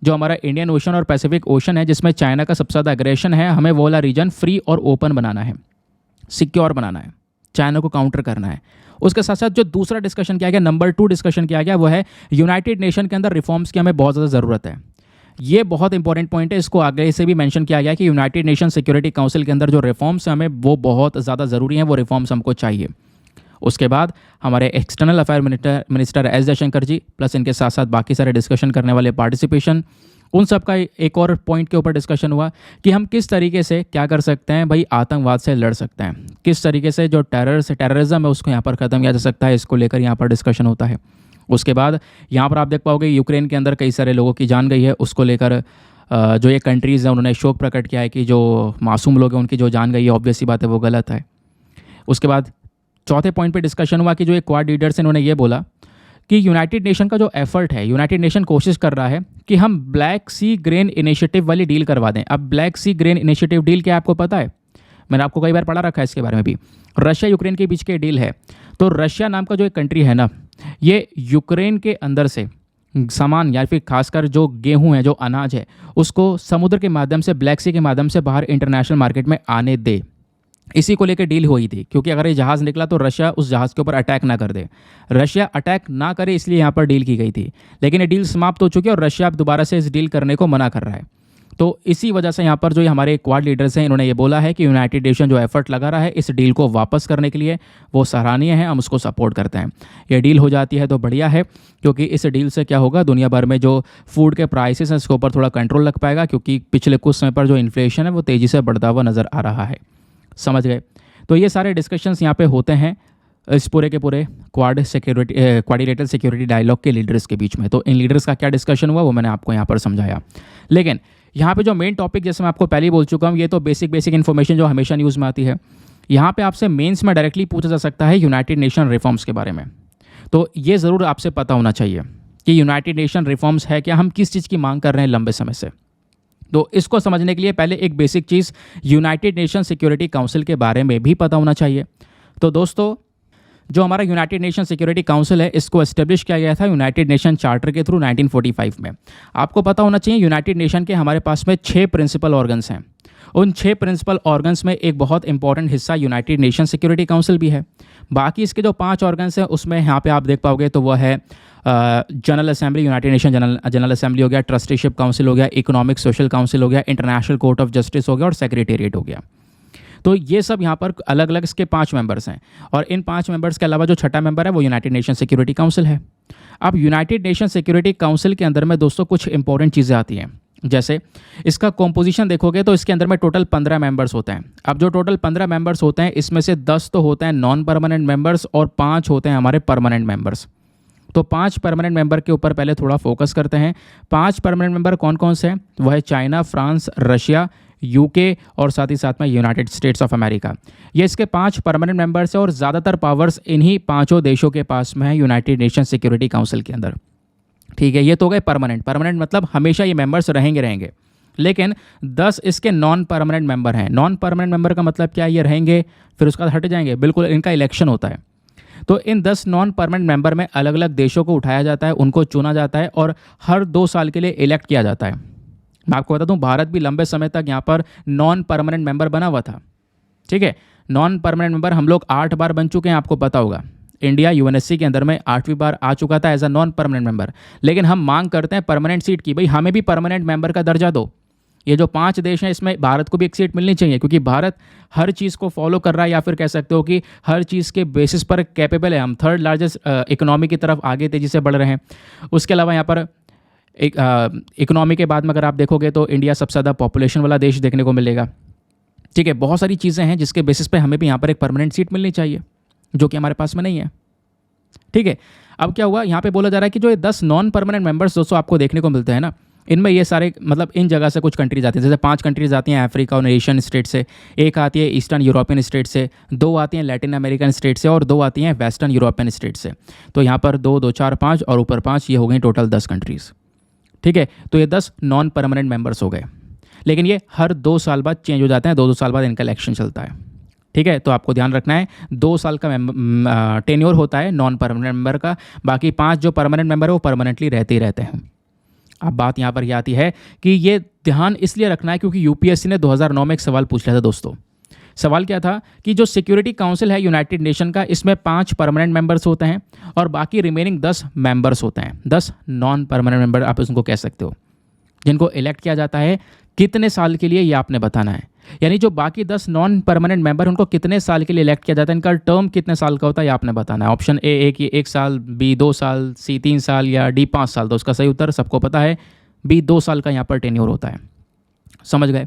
जो हमारा इंडियन ओशन और पैसिफिक ओशन है जिसमें चाइना का सबसे ज़्यादा अग्रेशन है, हमें वो वाला रीजन फ्री और ओपन बनाना है, सिक्योर बनाना है, चाइना को काउंटर करना है। उसके साथ साथ जो दूसरा डिस्कशन किया गया, नंबर 2 डिस्कशन किया गया, वो है यूनाइटेड नेशन के अंदर रिफॉर्म्स की हमें बहुत ज़्यादा ज़रूरत है। ये बहुत इंपॉर्टेंट पॉइंट है, इसको आगे से भी मेंशन किया गया कि यूनाइटेड नेशन सिक्योरिटी काउंसिल के अंदर जो रिफॉर्म्स हैं हमें वो बहुत ज़्यादा ज़रूरी हैं, वो रिफॉर्म्स हमको चाहिए। उसके बाद हमारे external affair minister S Jaishankar ji, plus इनके साथ साथ बाकी सारे डिस्कशन करने वाले पार्टिसिपेशन, उन सब का एक और पॉइंट के ऊपर डिस्कशन हुआ कि हम किस तरीके से क्या कर सकते हैं भाई, आतंकवाद से लड़ सकते हैं, किस तरीके से जो टेररिज्म है उसको यहाँ पर ख़त्म किया जा सकता है, इसको लेकर यहाँ पर डिस्कशन होता है। उसके बाद यहाँ पर आप देख पाओगे यूक्रेन के अंदर कई सारे लोगों की जान गई है, उसको लेकर जो ये कंट्रीज़ हैं उन्होंने शोक प्रकट किया है कि जो मासूम लोग हैं उनकी जो जान गई है, ऑब्वियसली बात है वो गलत है। उसके बाद चौथे पॉइंट पे डिस्कशन हुआ कि जो एक क्वाड लीडर्स हैं उन्होंने ये बोला कि यूनाइटेड नेशन का जो एफर्ट है, यूनाइटेड नेशन कोशिश कर रहा है कि हम ब्लैक सी ग्रेन इनिशिएटिव वाली डील करवा दें। अब ब्लैक सी ग्रेन इनिशिएटिव डील क्या है आपको पता है? मैंने आपको कई बार पढ़ा रखा है इसके बारे में भी। रशिया यूक्रेन के बीच के डील है। तो रशिया नाम का जो एक कंट्री है ना, ये यूक्रेन के अंदर से सामान या फिर खासकर जो गेहूं है, जो अनाज है, उसको समुद्र के माध्यम से, ब्लैक सी के माध्यम से बाहर इंटरनेशनल मार्केट में आने दे। इसी को लेकर डील हुई थी, क्योंकि अगर ये जहाज़ निकला तो रशिया उस जहाज़ के ऊपर अटैक ना कर दे, रशिया अटैक ना करे, इसलिए यहाँ पर डील की गई थी। लेकिन ये डील समाप्त हो चुकी है और रशिया अब दोबारा से इस डील करने को मना कर रहा है। तो इसी वजह से यहाँ पर जो हमारे क्वाड लीडर्स हैं इन्होंने ये बोला है कि यूनाइटेड नेशन जो एफर्ट लगा रहा है इस डील को वापस करने के लिए, वो सराहनीय है, हम उसको सपोर्ट करते हैं। ये डील हो जाती है तो बढ़िया है, क्योंकि इस डील से क्या होगा, दुनिया भर में जो फूड के प्राइसेस हैं इसके ऊपर थोड़ा कंट्रोल लग पाएगा, क्योंकि पिछले कुछ समय पर जो इन्फ्लेशन है वो तेज़ी से बढ़ता हुआ नज़र आ रहा है। समझ गए? तो ये सारे डिस्कशंस यहाँ पे होते हैं इस पूरे के पूरे क्वाड्रिलेटरल सिक्योरिटी डायलॉग के लीडर्स के बीच में। तो इन लीडर्स का क्या डिस्कशन हुआ वो मैंने आपको यहाँ पर समझाया। लेकिन यहाँ पे जो मेन टॉपिक, जैसे मैं आपको पहले ही बोल चुका हूँ, ये तो बेसिक इन्फॉर्मेशन जो हमेशा न्यूज़ में आती है। यहाँ पे आपसे मेंस में डायरेक्टली पूछा जा सकता है यूनाइटेड नेशन रिफॉर्म्स के बारे में, तो ये ज़रूर आपसे पता होना चाहिए। कि यूनाइटेड नेशन रिफॉर्म्स है क्या, हम किस चीज़ की मांग कर रहे हैं लंबे समय से। तो इसको समझने के लिए पहले एक बेसिक चीज़ यूनाइटेड नेशन सिक्योरिटी काउंसिल के बारे में भी पता होना चाहिए। तो दोस्तों, जो हमारा यूनाइटेड नेशन सिक्योरिटी काउंसिल है, इसको एस्टेब्लिश किया गया था यूनाइटेड नेशन चार्टर के थ्रू 1945 में। आपको पता होना चाहिए यूनाइटेड नेशन के हमारे पास में 6 प्रिंसिपल ऑर्गन्स हैं। उन 6 प्रिंसिपल ऑर्गन्स में एक बहुत इंपॉर्टेंट हिस्सा यूनाइटेड नेशन सिक्योरिटी काउंसिल भी है। बाकी इसके जो 5 ऑर्गन्स हैं उसमें यहाँ पे आप देख पाओगे तो वह है general assembly, United nation general assembly हो गया, ट्रस्टीशिप काउंसिल हो गया, इकोनॉमिक सोशल काउंसिल हो गया, इंटरनेशनल कोर्ट ऑफ जस्टिस हो गया और सेक्रेटेरिएट हो गया। तो ये सब यहाँ पर अलग अलग इसके 5 मेंबर्स हैं और इन 5 मेंबर्स के अलावा जो छठा मेंबर है वो यूनाइटेड नेशन सिक्योरिटी काउंसिल है। अब यूनाइटेड नेशन सिक्योरिटी काउंसिल के अंदर में दोस्तों कुछ इंपॉर्टेंट चीज़ें आती हैं। जैसे इसका कॉम्पोजिशन देखोगे तो इसके अंदर में टोटल 15 मेंबर्स होते हैं। अब जो टोटल 15 मेंबर्स होते हैं इसमें से 10 तो होते हैं नॉन परमानेंट मेंबर्स और 5 होते हैं हमारे परमानेंट मेंबर्स। तो 5 परमानेंट मेंबर के ऊपर पहले थोड़ा फोकस करते हैं। 5 परमानेंट मेंबर कौन कौन से हैं? वह है चाइना, फ्रांस, रशिया, यूके और साथ ही साथ में यूनाइटेड स्टेट्स ऑफ अमेरिका। ये इसके 5 परमानेंट मेंबर्स हैं और ज़्यादातर पावर्स इन्हीं 5 देशों के पास में है यूनाइटेड नेशन सिक्योरिटी काउंसिल के अंदर। ठीक है, ये तो गए परमानेंट मतलब हमेशा ये मेंबर्स रहेंगे। लेकिन 10 इसके नॉन परमानेंट मेंबर हैं। नॉन परमानेंट मेंबर का मतलब क्या है? ये रहेंगे फिर उसके बाद हट जाएंगे, बिल्कुल इनका इलेक्शन होता है। तो इन 10 नॉन परमानेंट मेंबर में अलग अलग देशों को उठाया जाता है, उनको चुना जाता है और हर 2 साल के लिए इलेक्ट किया जाता है। मैं आपको बता दूं, भारत भी लंबे समय तक यहाँ पर नॉन परमानेंट मेंबर बना हुआ था। ठीक है, नॉन परमानेंट मेंबर हम लोग 8 बार बन चुके हैं, आपको पता होगा। इंडिया यूएनएससी के अंदर में 8वीं बार आ चुका था as a non permanent member. लेकिन हम मांग करते हैं परमानेंट सीट की, भाई हमें भी परमानेंट मेंबर का दर्जा दो। ये जो 5 देश हैं इसमें भारत को भी एक सीट मिलनी चाहिए, क्योंकि भारत हर चीज़ को फॉलो कर रहा है, या फिर कह सकते हो कि हर चीज़ के बेसिस पर कैपेबल है। हम 3rd लार्जेस्ट इकोनॉमी की तरफ आगे तेज़ी से बढ़ रहे हैं। उसके अलावा यहाँ पर इकोनॉमी के बाद में अगर आप देखोगे तो इंडिया सबसे ज़्यादा पॉपुलेशन वाला देश देखने को मिलेगा। ठीक है, बहुत सारी चीज़ें हैं जिसके बेसिस पे हमें भी यहाँ पर एक परमानेंट सीट मिलनी चाहिए, जो कि हमारे पास में नहीं है। ठीक है, अब क्या हुआ, यहाँ पे बोला जा रहा है कि जो ये 10 नॉन परमानेंट मेंबर्स दोस्तों आपको देखने को मिलते हैं ना, इनमें ये सारे मतलब इन जगह से कुछ कंट्रीज आती हैं। जैसे 5 कंट्रीज आती हैं अफ्रीका और एशियन स्टेट से, एक आती है ईस्टर्न यूरोपियन स्टेट से, 2 आती हैं लैटिन अमेरिकन स्टेट से और 2 आती हैं वेस्टर्न यूरोपियन स्टेट से। तो यहाँ पर 2, 2, 4, 5 और ऊपर 5, ये हो गई टोटल 10 कंट्रीज़। ठीक है, तो ये 10 नॉन परमानेंट मेंबर्स हो गए। लेकिन ये हर 2 साल बाद चेंज हो जाते हैं, 2-2 साल बाद इनका इलेक्शन चलता है। ठीक है, तो आपको ध्यान रखना है 2 साल का टेन्योर होता है नॉन परमानेंट मेंबर का। बाकी 5 जो परमानेंट मेंबर है वो परमानेंटली रहते ही रहते हैं। अब बात यहाँ पर यह आती है कि ये ध्यान इसलिए रखना है क्योंकि यूपीएससी ने 2009 में एक सवाल पूछ लिया था दोस्तों। सवाल क्या था कि जो सिक्योरिटी काउंसिल है यूनाइटेड नेशन का, इसमें 5 परमानेंट मेंबर्स होते हैं और बाकी रिमेनिंग 10 मेंबर्स होते हैं। 10 नॉन परमानेंट मेंबर आप उसको कह सकते हो, जिनको इलेक्ट किया जाता है। कितने साल के लिए ये आपने बताना है, यानी जो बाकी 10 नॉन परमानेंट मेंबर उनको कितने साल के लिए इलेक्ट किया जाता है, इनका टर्म कितने साल का होता है ये आपने बताना है। ऑप्शन ए 1 साल, बी 2 साल, सी 3 साल या डी 5 साल। तो उसका सही उत्तर सबको पता है, बी 2 साल का यहाँ पर टेन्योर होता है। समझ गए?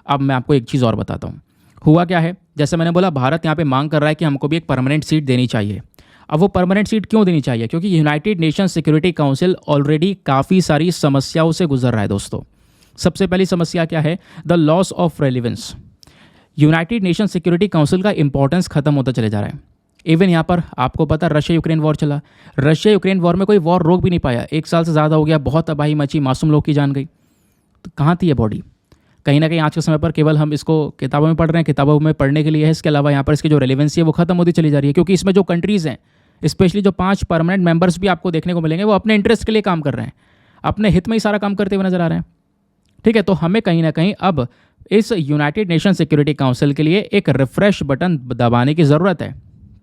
अब मैं आपको एक चीज़ और बताता हूँ। हुआ क्या है, जैसे मैंने बोला भारत यहाँ पे मांग कर रहा है कि हमको भी एक परमानेंट सीट देनी चाहिए। अब वो परमानेंट सीट क्यों देनी चाहिए? क्योंकि United nation security council already काफ़ी सारी समस्याओं से गुजर रहा है दोस्तों। सबसे पहली समस्या क्या है? The loss of relevance. United nation security council का इंपॉर्टेंस खत्म होता चले जा रहा है। इवन यहाँ पर आपको पता, रशिया यूक्रेन वॉर चला। रशिया यूक्रेन वॉर में कोई वॉर रोक भी नहीं पाया, 1 साल से ज़्यादा हो गया, बहुत तबाही मची, मासूम लोग की जान गई। तो कहाँ थी ये बॉडी? कहीं ना कहीं आज के समय पर केवल हम इसको किताबों में पढ़ रहे हैं, किताबों में पढ़ने के लिए है। इसके अलावा यहाँ पर इसकी जो रेलेवेंसी है वो खत्म होती चली जा रही है, क्योंकि इसमें जो कंट्रीज़ हैं, स्पेशली जो 5 परमानेंट मेंबर्स भी आपको देखने को मिलेंगे, वो अपने इंटरेस्ट के लिए काम कर रहे हैं, अपने हित में ही सारा काम करते हुए नजर आ रहे हैं। ठीक है, तो हमें कहीं ना कहीं अब इस यूनाइटेड नेशन सिक्योरिटी काउंसिल के लिए एक रिफ्रेश बटन दबाने की ज़रूरत है।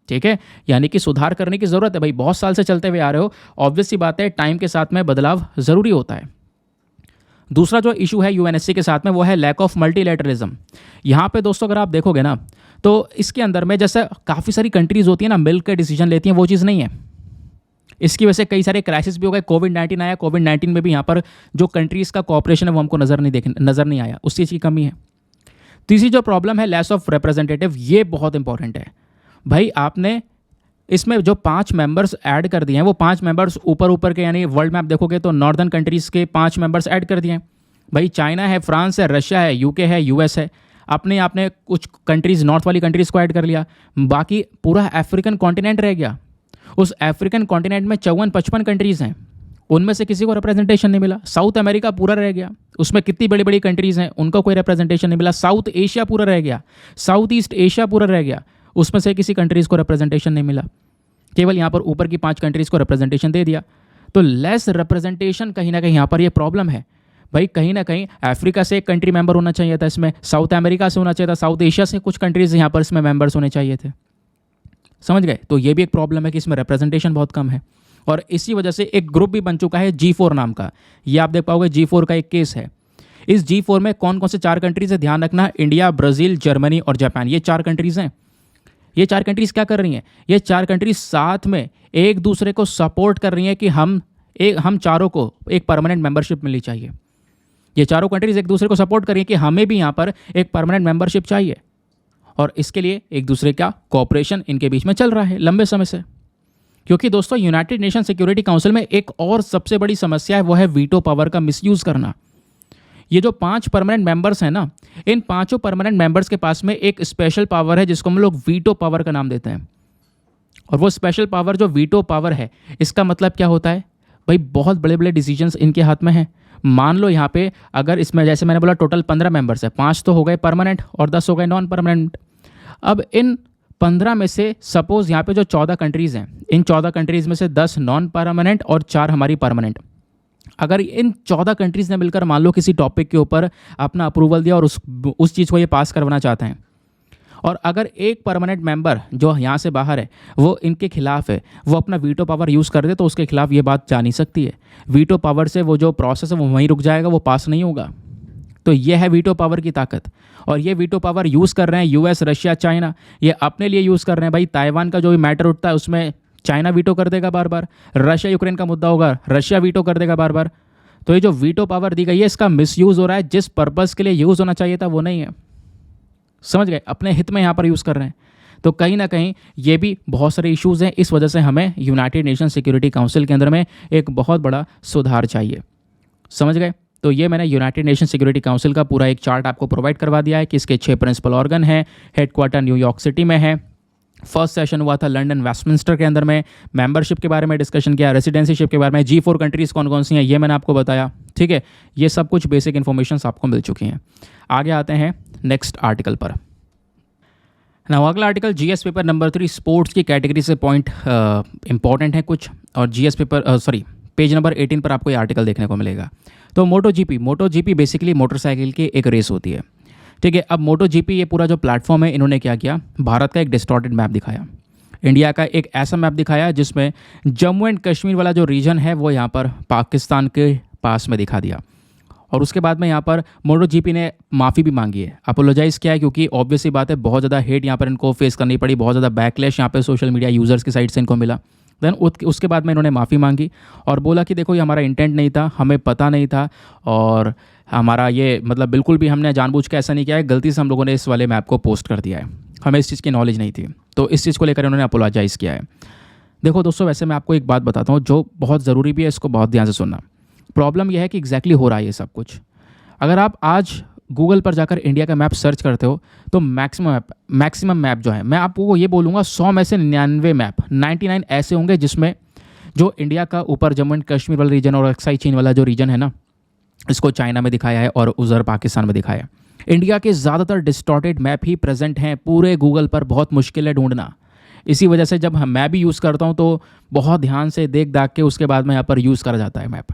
ठीक है, यानी कि सुधार करने की ज़रूरत है। भाई बहुत साल से चलते हुए आ रहे हो, ऑब्वियस सी बात है टाइम के साथ में बदलाव ज़रूरी होता है। दूसरा जो इशू है यूएनएससी के साथ में वो है लैक ऑफ मल्टीलैटरलिज्म। यहाँ पे दोस्तों अगर आप देखोगे ना, तो इसके अंदर में जैसे काफ़ी सारी कंट्रीज़ होती है ना, मिल कर डिसीजन लेती हैं, वो चीज़ नहीं है। इसकी वजह से कई सारे क्राइसिस भी हो गए। कोविड-19 आया, कोविड-19 में भी यहाँ पर जो कंट्रीज़ का कॉपरेशन है वो हमको नज़र नहीं आया, उस चीज़ की कमी है। तीसरी जो प्रॉब्लम है लेस ऑफ रिप्रेजेंटेटिव, ये बहुत इंपॉर्टेंट है। भाई आपने इसमें जो 5 मेंबर्स ऐड कर दिए हैं, वो 5 मेंबर्स ऊपर के, यानी वर्ल्ड में आप देखोगे तो नॉर्दर्न कंट्रीज़ के 5 मेंबर्स ऐड कर दिए हैं। भाई चाइना है, फ्रांस है, रशिया है, यूके है, यूएस है। आपने कुछ कंट्रीज़ नॉर्थ वाली कंट्रीज़ को ऐड कर लिया, बाकी पूरा अफ्रीकन कॉन्टिनेंट रह गया। उस अफ्रीकन कॉन्टिनेंट में 54-55 कंट्रीज़ हैं। उनमें से किसी को रिप्रेजेंटेशन नहीं मिला। साउथ अमेरिका पूरा रह गया, उसमें कितनी बड़ी बड़ी कंट्रीज़ हैं, उनको कोई रिप्रेजेंटेशन नहीं मिला। साउथ एशिया पूरा रह गया, साउथ ईस्ट एशिया पूरा रह गया, उसमें से किसी कंट्रीज़ को रिप्रेजेंटेशन नहीं मिला। केवल यहाँ पर ऊपर की 5 कंट्रीज़ को रिप्रेजेंटेशन दे दिया। तो लेस रिप्रेजेंटेशन कहीं ना कहीं यहाँ पर ये प्रॉब्लम है भाई। कहीं ना कहीं अफ्रीका से एक कंट्री मेंबर होना चाहिए था इसमें, साउथ अमेरिका से होना चाहिए था, साउथ एशिया से कुछ कंट्रीज़ यहाँ पर इसमें मेंबर्स होने चाहिए थे। समझ गए? तो ये भी एक प्रॉब्लम है कि इसमें रिप्रेजेंटेशन बहुत कम है। और इसी वजह से एक ग्रुप भी बन चुका है G4 नाम का। ये आप देख पाओगे G4 का एक केस है। इस G4 में कौन कौन से 4 कंट्रीज है ध्यान रखना, इंडिया, ब्राज़ील, जर्मनी और जापान, ये 4 कंट्रीज़ हैं। ये 4 कंट्रीज़ क्या कर रही हैं? ये 4 कंट्रीज साथ में एक दूसरे को सपोर्ट कर रही हैं कि हम चारों को एक परमानेंट मेंबरशिप मिलनी चाहिए। ये चारों कंट्रीज एक दूसरे को सपोर्ट कर रही हैं कि हमें भी यहाँ पर एक परमानेंट मेंबरशिप चाहिए। और इसके लिए एक दूसरे का कोऑपरेशन इनके बीच में चल रहा है लंबे समय से। क्योंकि दोस्तों यूनाइटेड नेशन सिक्योरिटी काउंसिल में एक और सबसे बड़ी समस्या है, वो है वीटो पावर का मिसयूज़ करना। ये जो 5 परमानेंट मेंबर्स हैं ना, इन 5 परमानेंट मेंबर्स के पास में एक स्पेशल पावर है जिसको हम लोग वीटो पावर का नाम देते हैं। और वो स्पेशल पावर जो वीटो पावर है, इसका मतलब क्या होता है भाई? बहुत बड़े बड़े डिसीजंस इनके हाथ में हैं। मान लो यहाँ पे अगर इसमें जैसे मैंने बोला टोटल 15 मेंबर्स है, 5 तो हो गए परमानेंट और 10 हो गए नॉन परमानेंट। अब इन 15 में से सपोज यहाँ पे जो 14 कंट्रीज़ हैं, इन 14 कंट्रीज़ में से 10 नॉन परमानेंट और 4 हमारी परमानेंट। अगर इन 14 कंट्रीज़ ने मिलकर मान लो किसी टॉपिक के ऊपर अपना अप्रूवल दिया और उस चीज़ को ये पास करवाना चाहते हैं, और अगर एक परमानेंट मेंबर जो यहाँ से बाहर है वो इनके खिलाफ है, वो अपना वीटो पावर यूज़ कर दे, तो उसके खिलाफ ये बात जा नहीं सकती है। वीटो पावर से वो जो प्रोसेस है वो वहीं रुक जाएगा, वो पास नहीं होगा। तो ये है वीटो पावर की ताकत। और ये वीटो पावर यूज़ कर रहे हैं यूएस, रशिया, चाइना, ये अपने लिए यूज़ कर रहे हैं भाई। ताइवान का जो भी मैटर उठता है उसमें चाइना वीटो कर देगा बार बार, रशिया यूक्रेन का मुद्दा होगा, रशिया वीटो कर देगा बार बार। तो ये जो वीटो पावर दी गई है, इसका मिसयूज़ हो रहा है। जिस पर्पज़ के लिए यूज़ होना चाहिए था वो नहीं है। समझ गए? अपने हित में यहाँ पर यूज़ कर रहे हैं। तो कहीं ना कहीं ये भी बहुत सारे इश्यूज़ हैं। इस वजह से हमें यूनाइटेड नेशन सिक्योरिटी काउंसिल के अंदर में एक बहुत बड़ा सुधार चाहिए। समझ गए? तो ये मैंने यूनाइटेड नेशन सिक्योरिटी काउंसिल का पूरा एक चार्ट आपको प्रोवाइड करवा दिया है कि इसके 6 प्रिंसिपल ऑर्गन हैं, हेडक्वार्टर न्यूयॉर्क सिटी में है। फर्स्ट सेशन हुआ था लंदन वेस्टमिंस्टर के अंदर में। मेंबरशिप के बारे में डिस्कशन किया, रेसिडेंसीशिप के बारे में, G4 कंट्रीज़ कौन कौन सी हैं ये मैंने आपको बताया। ठीक है, ये सब कुछ बेसिक इन्फॉर्मेशन आपको मिल चुकी हैं। आगे आते हैं नेक्स्ट आर्टिकल पर। ना अगला article GS paper number 3 sports की कैटेगरी से पॉइंट इंपॉर्टेंट है कुछ, और GS पेपर पेज नंबर 18 पर आपको ये आर्टिकल देखने को मिलेगा। तो मोटो जीपी बेसिकली मोटरसाइकिल की एक रेस होती है। ठीक है, अब मोटो जीपी ये पूरा जो प्लेटफॉर्म है, इन्होंने क्या किया, भारत का एक डिस्टॉर्टेड मैप दिखाया, इंडिया का एक ऐसा मैप दिखाया जिसमें जम्मू एंड कश्मीर वाला जो रीजन है वो यहाँ पर पाकिस्तान के पास में दिखा दिया। और उसके बाद में यहाँ पर मोटो जीपी ने माफ़ी भी मांगी है, अपोलोजाइज़ किया है, क्योंकि ऑब्वियस सी बात है बहुत ज़्यादा हेट यहाँ पर इनको फेस करनी पड़ी, बहुत ज़्यादा बैकलैश यहाँ पर सोशल मीडिया यूज़र्स की साइड से इनको मिला। देन उसके बाद में इन्होंने माफ़ी मांगी और बोला कि देखो ये हमारा इंटेंट नहीं था, हमें पता नहीं था, और हमारा ये मतलब बिल्कुल भी हमने जानबूझ के ऐसा नहीं किया है, गलती से हम लोगों ने इस वाले मैप को पोस्ट कर दिया है, हमें इस चीज़ की नॉलेज नहीं थी। तो इस चीज़ को लेकर इन्होंने अपोलोजाइज़ किया है। देखो दोस्तों, वैसे मैं आपको एक बात बताता हूँ जो बहुत ज़रूरी भी है, इसको बहुत ध्यान से सुनना। प्रॉब्लम यह है कि एग्जैक्टली हो रहा है ये सब कुछ। अगर आप आज गूगल पर जाकर इंडिया का मैप सर्च करते हो तो मैक्सिमम मैप जो है, मैं आपको ये बोलूँगा 100 में से 99 मैप, 99 ऐसे होंगे जिसमें जो इंडिया का ऊपर जम्मू एंड कश्मीर वाला रीजन और अक्साई चीन वाला जो रीजन है ना, इसको चाइना में दिखाया है और उधर पाकिस्तान में दिखाया है। इंडिया के ज़्यादातर डिस्टॉर्टेड मैप ही प्रेजेंट हैं पूरे गूगल पर, बहुत मुश्किल है ढूंढना। इसी वजह से जब मैं भी यूज़ करता हूँ तो बहुत ध्यान से देख दाख के उसके बाद में यहाँ पर यूज़ करा जाता है मैप,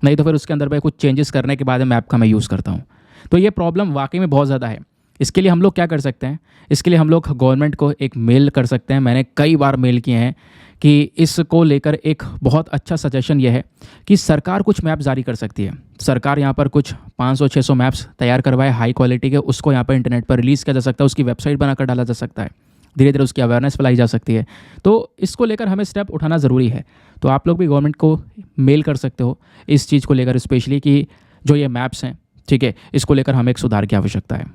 नहीं तो फिर उसके अंदर में कुछ चेंजेस करने के बाद मैप का मैं यूज़ करता हूँ। तो ये प्रॉब्लम वाकई में बहुत ज़्यादा है। इसके लिए हम लोग क्या कर सकते हैं, इसके लिए हम लोग गवर्नमेंट को एक मेल कर सकते हैं। मैंने कई बार मेल किए हैं कि इसको लेकर एक बहुत अच्छा सजेशन ये है कि सरकार कुछ मैप जारी कर सकती है। सरकार यहाँ पर कुछ 500-600 मैप्स तैयार करवाए हाई क्वालिटी के, उसको यहाँ पर इंटरनेट पर रिलीज़ किया जा सकता है, उसकी वेबसाइट बनाकर डाला जा सकता है, धीरे धीरे उसकी अवेयरनेस फैलाई जा सकती है। तो इसको लेकर हमें स्टेप उठाना ज़रूरी है। तो आप लोग भी गवर्नमेंट को मेल कर सकते हो इस चीज़ को लेकर, स्पेशली कि जो ये मैप्स हैं, ठीक है, इसको लेकर हमें एक सुधार की आवश्यकता है।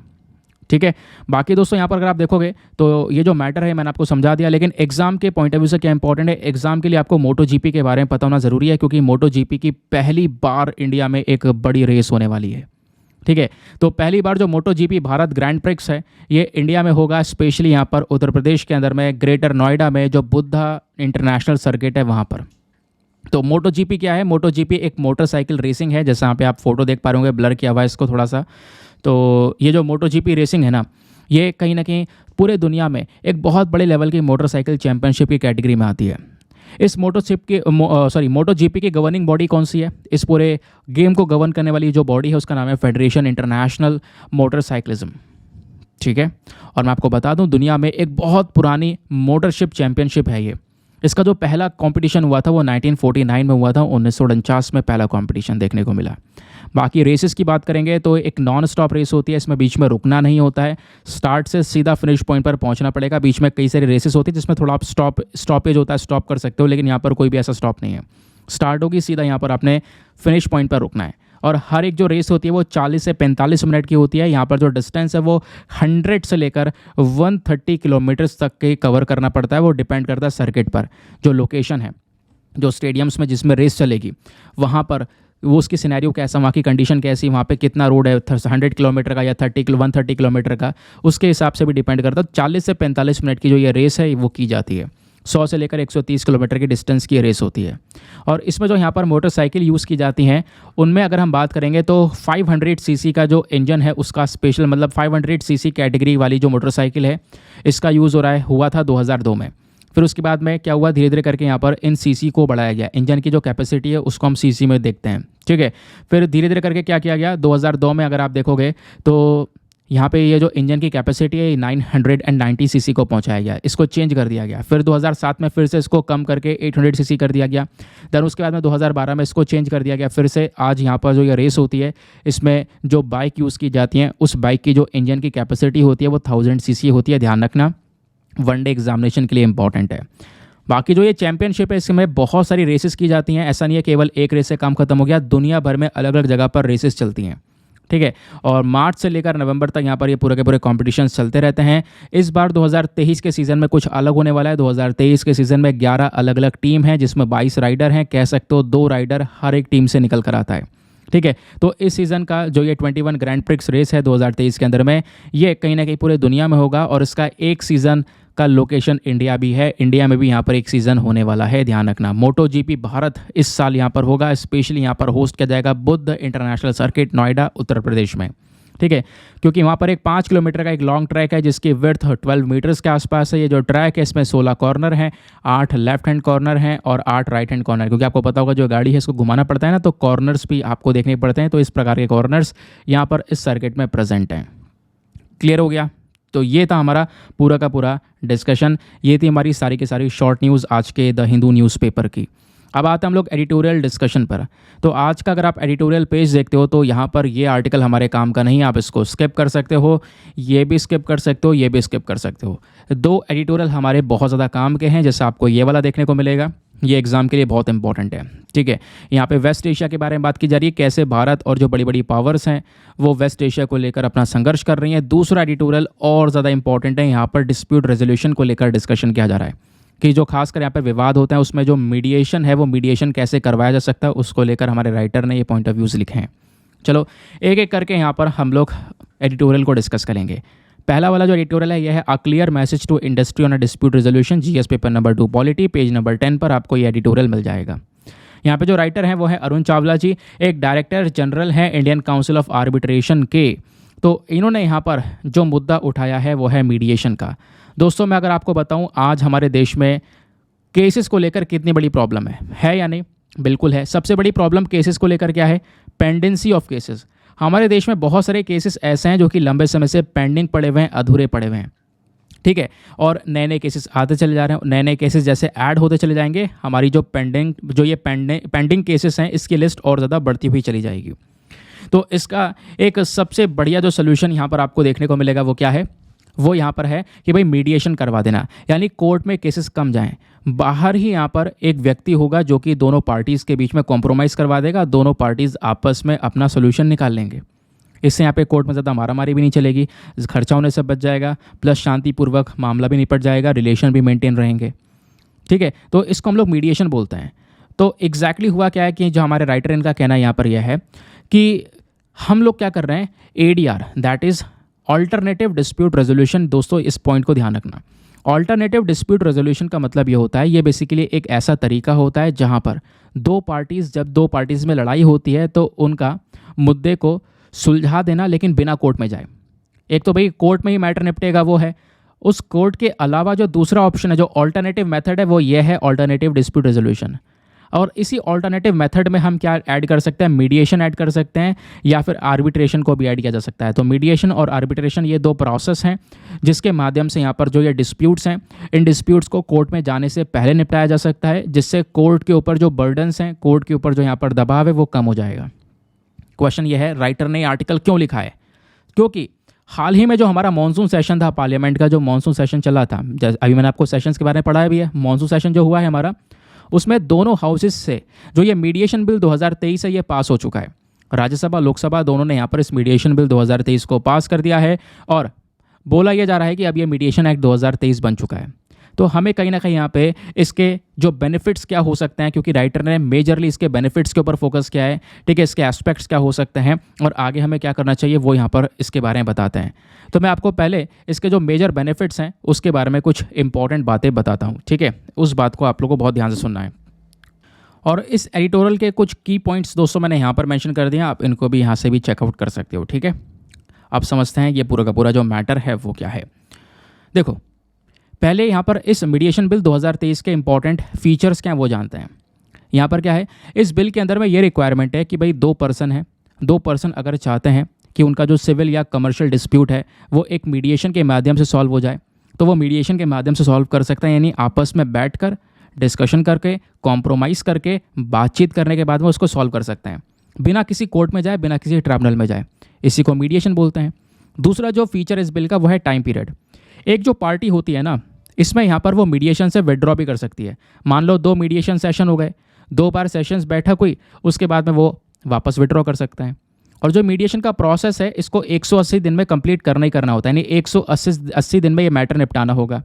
ठीक है, बाकी दोस्तों यहाँ पर अगर आप देखोगे तो ये जो मैटर है मैंने आपको समझा दिया, लेकिन एग्जाम के पॉइंट ऑफ व्यू से क्या इंपॉर्टेंट है, एग्जाम के लिए आपको मोटो जीपी के बारे में पता होना ज़रूरी है, क्योंकि मोटो जीपी की पहली बार इंडिया में एक बड़ी रेस होने वाली है। ठीक है, तो पहली बार जो मोटो जीपी भारत ग्रैंड प्रिक्स है ये इंडिया में होगा, स्पेशली यहाँ पर उत्तर प्रदेश के अंदर में ग्रेटर नोएडा में जो बुद्धा इंटरनेशनल सर्किट है वहाँ पर। तो मोटो जीपी क्या है? मोटो जीपी एक मोटरसाइकिल रेसिंग है, जैसे यहाँ पे आप फोटो देख पा रहे होंगे, ब्लर किया हुआ है इसको थोड़ा सा। तो ये जो मोटो जीपी रेसिंग है ना, ये कहीं ना कहीं पूरे दुनिया में एक बहुत बड़े लेवल की मोटरसाइकिल चैंपियनशिप की कैटेगरी में आती है। इस मोटो जीपी की गवर्निंग बॉडी कौन सी है? इस पूरे गेम को गवर्न करने वाली जो बॉडी है उसका नाम है फेडरेशन इंटरनेशनल मोटरसाइकिलिज्म। ठीक है, और मैं आपको बता दूं, दुनिया में एक बहुत पुरानी मोटरशिप चैंपियनशिप है ये। इसका जो पहला कंपटीशन हुआ था वो 1949 में हुआ था, 1949 में पहला कंपटीशन देखने को मिला। बाकी रेसेस की बात करेंगे तो एक नॉन स्टॉप रेस होती है, इसमें बीच में रुकना नहीं होता है, स्टार्ट से सीधा फिनिश पॉइंट पर पहुंचना पड़ेगा। बीच में कई सारी रेसेस होती है जिसमें थोड़ा आप स्टॉपेज होता है, स्टॉप कर सकते हो, लेकिन यहाँ पर कोई भी ऐसा स्टॉप नहीं है। स्टार्ट होगी, सीधा यहाँ पर आपने फिनिश पॉइंट पर रुकना है। और हर एक जो रेस होती है वो 40 से 45 मिनट की होती है। यहाँ पर जो डिस्टेंस है वो 100 से लेकर 130 किलोमीटर्स तक के कवर करना पड़ता है। वो डिपेंड करता है सर्किट पर, जो लोकेशन है, जो स्टेडियम्स में जिसमें रेस चलेगी वहाँ पर वो उसकी सिनेरियो कैसा, वहाँ की कंडीशन कैसी, वहाँ पे कितना रोड है, 100 किलोमीटर का या 130 किलोमीटर का, उसके हिसाब से भी डिपेंड करता है। 40 से 45 मिनट की जो ये रेस है वो की जाती है। 100 से लेकर 130 किलोमीटर की डिस्टेंस की रेस होती है। और इसमें जो यहाँ पर मोटरसाइकिल यूज़ की जाती हैं उनमें अगर हम बात करेंगे तो 500 सीसी का जो इंजन है उसका स्पेशल, मतलब 500 सीसी कैटेगरी वाली जो मोटरसाइकिल है इसका यूज़ हुआ था 2002 में। फिर उसके बाद में क्या हुआ, धीरे धीरे करके यहाँ पर इन सीसी को बढ़ाया गया। इंजन की जो कैपेसिटी है उसको हम सीसी में देखते हैं, ठीक है। फिर धीरे धीरे करके क्या किया गया, 2002 में अगर आप देखोगे तो यहाँ पे ये जो इंजन की कैपेसिटी है 990 सीसी को पहुँचाया गया, इसको चेंज कर दिया गया। फिर 2007 में फिर से इसको कम करके 800 सीसी कर दिया गया। देन उसके बाद में 2012 में इसको चेंज कर दिया गया। फिर से आज यहाँ पर जो ये रेस होती है इसमें जो बाइक यूज़ की जाती हैं उस बाइक की जो इंजन की कैपेसिटी होती है वो 1000 सीसी होती है। ध्यान रखना, वनडे एग्जामिनेशन के लिए इंपॉर्टेंट है। बाकी जो ये चैंपियनशिप है इसमें बहुत सारी रेसेस की जाती हैं, ऐसा नहीं है केवल एक रेस से काम खत्म हो गया। दुनिया भर में अलग अलग जगह पर रेसेस चलती हैं, ठीक है। और मार्च से लेकर नवंबर तक यहाँ पर ये पूरे के पूरे कॉम्पिटिशन्स चलते रहते हैं। इस बार 2023 के सीज़न में कुछ अलग होने वाला है। 2023 के सीज़न में 11 अलग अलग टीम हैं जिसमें 22 राइडर हैं। कह सकते हो 2 राइडर हर एक टीम से निकल कर आता है, ठीक है। तो इस सीज़न का जो ये 21 ग्रैंड प्रिक्स रेस है 2023 के अंदर में, ये कहीं ना कहीं पूरे दुनिया में होगा। और इसका एक सीज़न का लोकेशन इंडिया भी है, इंडिया में भी यहाँ पर एक सीज़न होने वाला है। ध्यान रखना, मोटो जीपी भारत इस साल यहाँ पर होगा। स्पेशली यहाँ पर होस्ट किया जाएगा बुद्ध इंटरनेशनल सर्किट, नोएडा, उत्तर प्रदेश में, ठीक है। क्योंकि वहाँ पर एक 5 किलोमीटर का एक लॉन्ग ट्रैक है जिसकी विड्थ 12 मीटर्स के आसपास है। ये जो ट्रैक है इसमें 16 कॉर्नर हैं, 8 लेफ्ट हैंड कॉर्नर हैं और 8 राइट हैंड कॉर्नर। क्योंकि आपको पता होगा जो गाड़ी है इसको घुमाना पड़ता है ना, तो कॉर्नर्स भी आपको देखने पड़ते हैं। तो इस प्रकार के कॉर्नर्स यहाँ पर इस सर्किट में प्रेजेंट हैं। क्लियर हो गया? तो ये था हमारा पूरा का पूरा डिस्कशन। ये थी हमारी सारी की सारी शॉर्ट न्यूज़ आज के द हिंदू न्यूज़पेपर की। अब आते हैं हम लोग एडिटोरियल डिस्कशन पर। तो आज का अगर आप एडिटोरियल पेज देखते हो तो यहाँ पर ये आर्टिकल हमारे काम का नहीं है, आप इसको स्किप कर सकते हो, ये भी स्किप कर सकते हो, ये भी स्किप कर सकते हो। 2 एडिटोरियल हमारे बहुत ज़्यादा काम के हैं, जैसे आपको ये वाला देखने को मिलेगा, ये एग्ज़ाम के लिए बहुत इंपॉर्टेंट है, ठीक है। यहाँ पे वेस्ट एशिया के बारे में बात की जा रही है, कैसे भारत और जो बड़ी बड़ी पावर्स हैं वो वेस्ट एशिया को लेकर अपना संघर्ष कर रही हैं। दूसरा एडिटोरियल और ज़्यादा इंपॉर्टेंट है, यहाँ पर डिस्प्यूट रेजोल्यूशन को लेकर डिस्कशन किया जा रहा है कि जो खासकर यहाँ पर विवाद होता है उसमें जो मीडिएशन है वो मीडिएशन कैसे करवाया जा सकता है, उसको लेकर हमारे राइटर ने ये पॉइंट ऑफ व्यूज़ लिखे हैं। चलो एक एक करके यहाँ पर हम लोग एडिटोरियल को डिस्कस करेंगे। पहला वाला जो एडिटोरियल है यह है a clear message to industry on a dispute resolution, GS paper number 2 polity, page number 10 पर आपको ये एडिटोरियल मिल जाएगा। यहाँ पे जो राइटर हैं वो है अरुण चावला जी, एक डायरेक्टर जनरल हैं इंडियन काउंसिल ऑफ आर्बिट्रेशन के। तो इन्होंने यहाँ पर जो मुद्दा उठाया है वो है मीडिएशन का। दोस्तों मैं अगर आपको बताऊँ आज हमारे देश में केसेस को लेकर कितनी बड़ी प्रॉब्लम है या नहीं? बिल्कुल है। सबसे बड़ी प्रॉब्लम केसेस को लेकर क्या है? Pendency of cases. हमारे देश में बहुत सारे केसेस ऐसे हैं जो कि लंबे समय से पेंडिंग पड़े हुए हैं, अधूरे पड़े हुए हैं, ठीक है। और नए नए केसेस आते चले जा रहे हैं, नए नए केसेस जैसे ऐड होते चले जाएंगे, हमारी जो पेंडिंग केसेस हैं इसकी लिस्ट और ज़्यादा बढ़ती हुई चली जाएगी। तो इसका एक सबसे बढ़िया जो सोल्यूशन यहाँ पर आपको देखने को मिलेगा वो क्या है? वो यहाँ पर है कि भाई मीडिएशन करवा देना, यानी कोर्ट में केसेस कम जाएं। बाहर ही यहाँ पर एक व्यक्ति होगा जो कि दोनों पार्टीज़ के बीच में कॉम्प्रोमाइज़ करवा देगा, दोनों पार्टीज़ आपस में अपना सोल्यूशन निकाल लेंगे। इससे यहाँ पे कोर्ट में ज़्यादा मारामारी भी नहीं चलेगी, खर्चा होने से बच जाएगा, प्लस शांतिपूर्वक मामला भी निपट जाएगा, रिलेशन भी मेंटेन रहेंगे, ठीक है। तो इसको हम लोग मीडिएशन बोलते हैं। तो एग्जैक्टली हुआ क्या है कि जो हमारे राइटर इनका कहना यहाँ पर यह है कि हम लोग क्या कर रहे हैं, ADR that is alternative dispute resolution. दोस्तों इस पॉइंट को ध्यान रखना, ऑल्टरनेटिव डिस्प्यूट रेजोल्यूशन का मतलब ये होता है, ये बेसिकली एक ऐसा तरीका होता है जहाँ पर जब दो पार्टीज़ में लड़ाई होती है तो उनका मुद्दे को सुलझा देना, लेकिन बिना कोर्ट में जाए। एक तो भाई कोर्ट में ही मैटर निपटेगा वो है, उस कोर्ट के अलावा जो दूसरा ऑप्शन है, जो ऑल्टरनेटिव मेथड है, वो ये है ऑल्टरनेटिव डिस्प्यूट रेजोल्यूशन। और इसी ऑल्टरनेटिव मेथड में हम क्या ऐड कर सकते हैं, मीडिएशन ऐड कर सकते हैं, या फिर आर्बिट्रेशन को भी ऐड किया जा सकता है। तो मीडिएशन और आर्बिट्रेशन ये दो प्रोसेस हैं जिसके माध्यम से यहाँ पर जो ये डिस्प्यूट्स हैं, इन डिस्प्यूट्स को कोर्ट में जाने से पहले निपटाया जा सकता है, जिससे कोर्ट के ऊपर जो बर्डन्स हैं, कोर्ट के ऊपर जो यहाँ पर दबाव है, वो कम हो जाएगा। क्वेश्चन ये है, राइटर ने आर्टिकल क्यों लिखा है? क्योंकि हाल ही में जो हमारा मॉनसून सेशन था, पार्लियामेंट का जो मॉनसून सेशन चला था, अभी मैंने आपको सेशंस के बारे में पढ़ाया भी है, मॉनसून सेशन जो हुआ है हमारा, उसमें दोनों हाउसेस से जो ये मीडिएशन बिल 2023 है ये पास हो चुका है। राज्यसभा लोकसभा दोनों ने यहाँ पर इस मीडिएशन बिल 2023 को पास कर दिया है और बोला यह जा रहा है कि अब ये मीडिएशन एक्ट 2023 बन चुका है। तो हमें कहीं ना कहीं यहाँ पे इसके जो बेनिफिट्स क्या हो सकते हैं, क्योंकि राइटर ने मेजरली इसके बेनिफिट्स के ऊपर फोकस किया है, ठीक है, इसके एस्पेक्ट्स क्या हो सकते हैं और आगे हमें क्या करना चाहिए वो यहाँ पर इसके बारे में बताते हैं। तो मैं आपको पहले इसके जो मेजर बेनिफिट्स हैं उसके बारे में कुछ इंपॉर्टेंट बातें बताता हूँ, ठीक है। उस बात को आप लोगों को बहुत ध्यान से सुनना है। और इस एडिटोरियल के कुछ की पॉइंट्स दोस्तों मैंने यहाँ पर मेंशन कर दिया, आप इनको भी यहाँ से भी चेकआउट कर सकते हो, ठीक है। आप समझते हैं ये पूरा का पूरा जो मैटर है वो क्या है। देखो, पहले यहाँ पर इस मीडिएशन बिल 2023 के इंपॉर्टेंट फीचर्स क्या हैं वो जानते हैं। यहाँ पर क्या है, इस बिल के अंदर में ये रिक्वायरमेंट है कि भाई दो पर्सन अगर चाहते हैं कि उनका जो सिविल या कमर्शियल डिस्प्यूट है वो एक मीडिएशन के माध्यम से सॉल्व हो जाए, तो वो मीडिएशन के माध्यम से सॉल्व कर सकते हैं, यानी आपस में बैठकर डिस्कशन करके, कॉम्प्रोमाइज़ करके, बातचीत करने के बाद में उसको सॉल्व कर सकते हैं, बिना किसी कोर्ट में जाए, बिना किसी ट्रिब्यूनल में जाए। इसी को मीडिएशन बोलते हैं। दूसरा जो फीचर इस बिल का वो है टाइम पीरियड। एक जो पार्टी होती है ना, इसमें यहाँ पर वो मीडिएशन से विड्रॉ भी कर सकती है। मान लो 2 मीडिएशन सेशन हो गए, 2 बार सेशंस बैठक हुई, उसके बाद में वो वापस विड्रॉ कर सकते हैं। और जो मीडिएशन का प्रोसेस है इसको 180 दिन में कंप्लीट करना ही करना होता है, यानी 180 दिन में ये मैटर निपटाना होगा।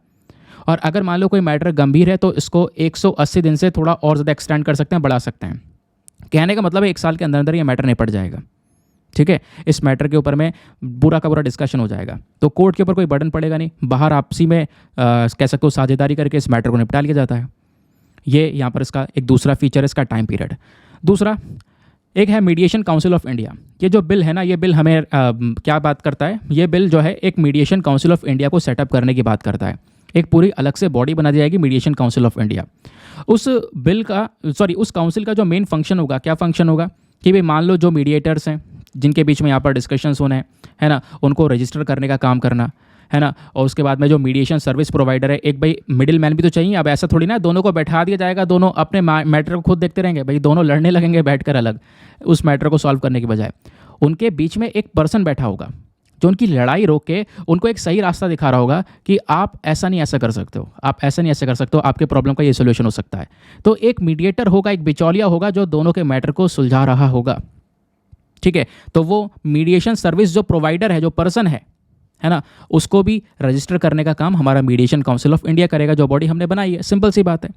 और अगर मान लो कोई मैटर गंभीर है तो इसको 180 दिन से थोड़ा और ज़्यादा एक्सटेंड कर सकते हैं, बढ़ा सकते हैं। कहने का मतलब है 1 साल के अंदर अंदर ये मैटर निपट जाएगा, ठीक है। इस मैटर के ऊपर में पूरा का पूरा डिस्कशन हो जाएगा, तो कोर्ट के ऊपर कोई बर्डन पड़ेगा नहीं, बाहर आपसी में कह सकते हो साझेदारी करके इस मैटर को निपटा लिया जाता है। ये यहाँ पर इसका एक दूसरा फीचर है, इसका टाइम पीरियड। दूसरा एक है मीडिएशन काउंसिल ऑफ इंडिया। ये जो बिल है ना, ये बिल हमें क्या बात करता है, ये बिल जो है एक मीडिएशन काउंसिल ऑफ इंडिया को सेटअप करने की बात करता है। एक पूरी अलग से बॉडी बना दी जाएगी, मीडिएशन काउंसिल ऑफ इंडिया। उस काउंसिल का जो मेन फंक्शन होगा, क्या फंक्शन होगा कि भाई मान लो जो मीडिएटर्स हैं जिनके बीच में यहाँ पर डिस्कशंस होने हैं, है ना, उनको रजिस्टर करने का काम करना, है ना। और उसके बाद में जो मीडिएशन सर्विस प्रोवाइडर है, एक भाई मिडिल मैन भी तो चाहिए। अब ऐसा थोड़ी ना दोनों को बैठा दिया जाएगा, दोनों अपने मैटर को खुद देखते रहेंगे, भाई दोनों लड़ने लगेंगे बैठकर अलग, उस मैटर को सॉल्व करने की बजाय उनके बीच में एक पर्सन बैठा होगा जो उनकी लड़ाई रोक के उनको एक सही रास्ता दिखा रहा होगा कि आप ऐसा नहीं ऐसा कर सकते हो, आप ऐसा नहीं ऐसा कर सकते हो, आपके प्रॉब्लम का ये सोल्यूशन हो सकता है। तो एक मीडिएटर होगा, एक बिचौलिया होगा जो दोनों के मैटर को सुलझा रहा होगा, ठीक है। तो वो मीडिएशन सर्विस जो प्रोवाइडर है, जो पर्सन है ना, उसको भी रजिस्टर करने का काम हमारा मीडिएशन काउंसिल ऑफ इंडिया करेगा, जो बॉडी हमने बनाई है। सिंपल सी बात है।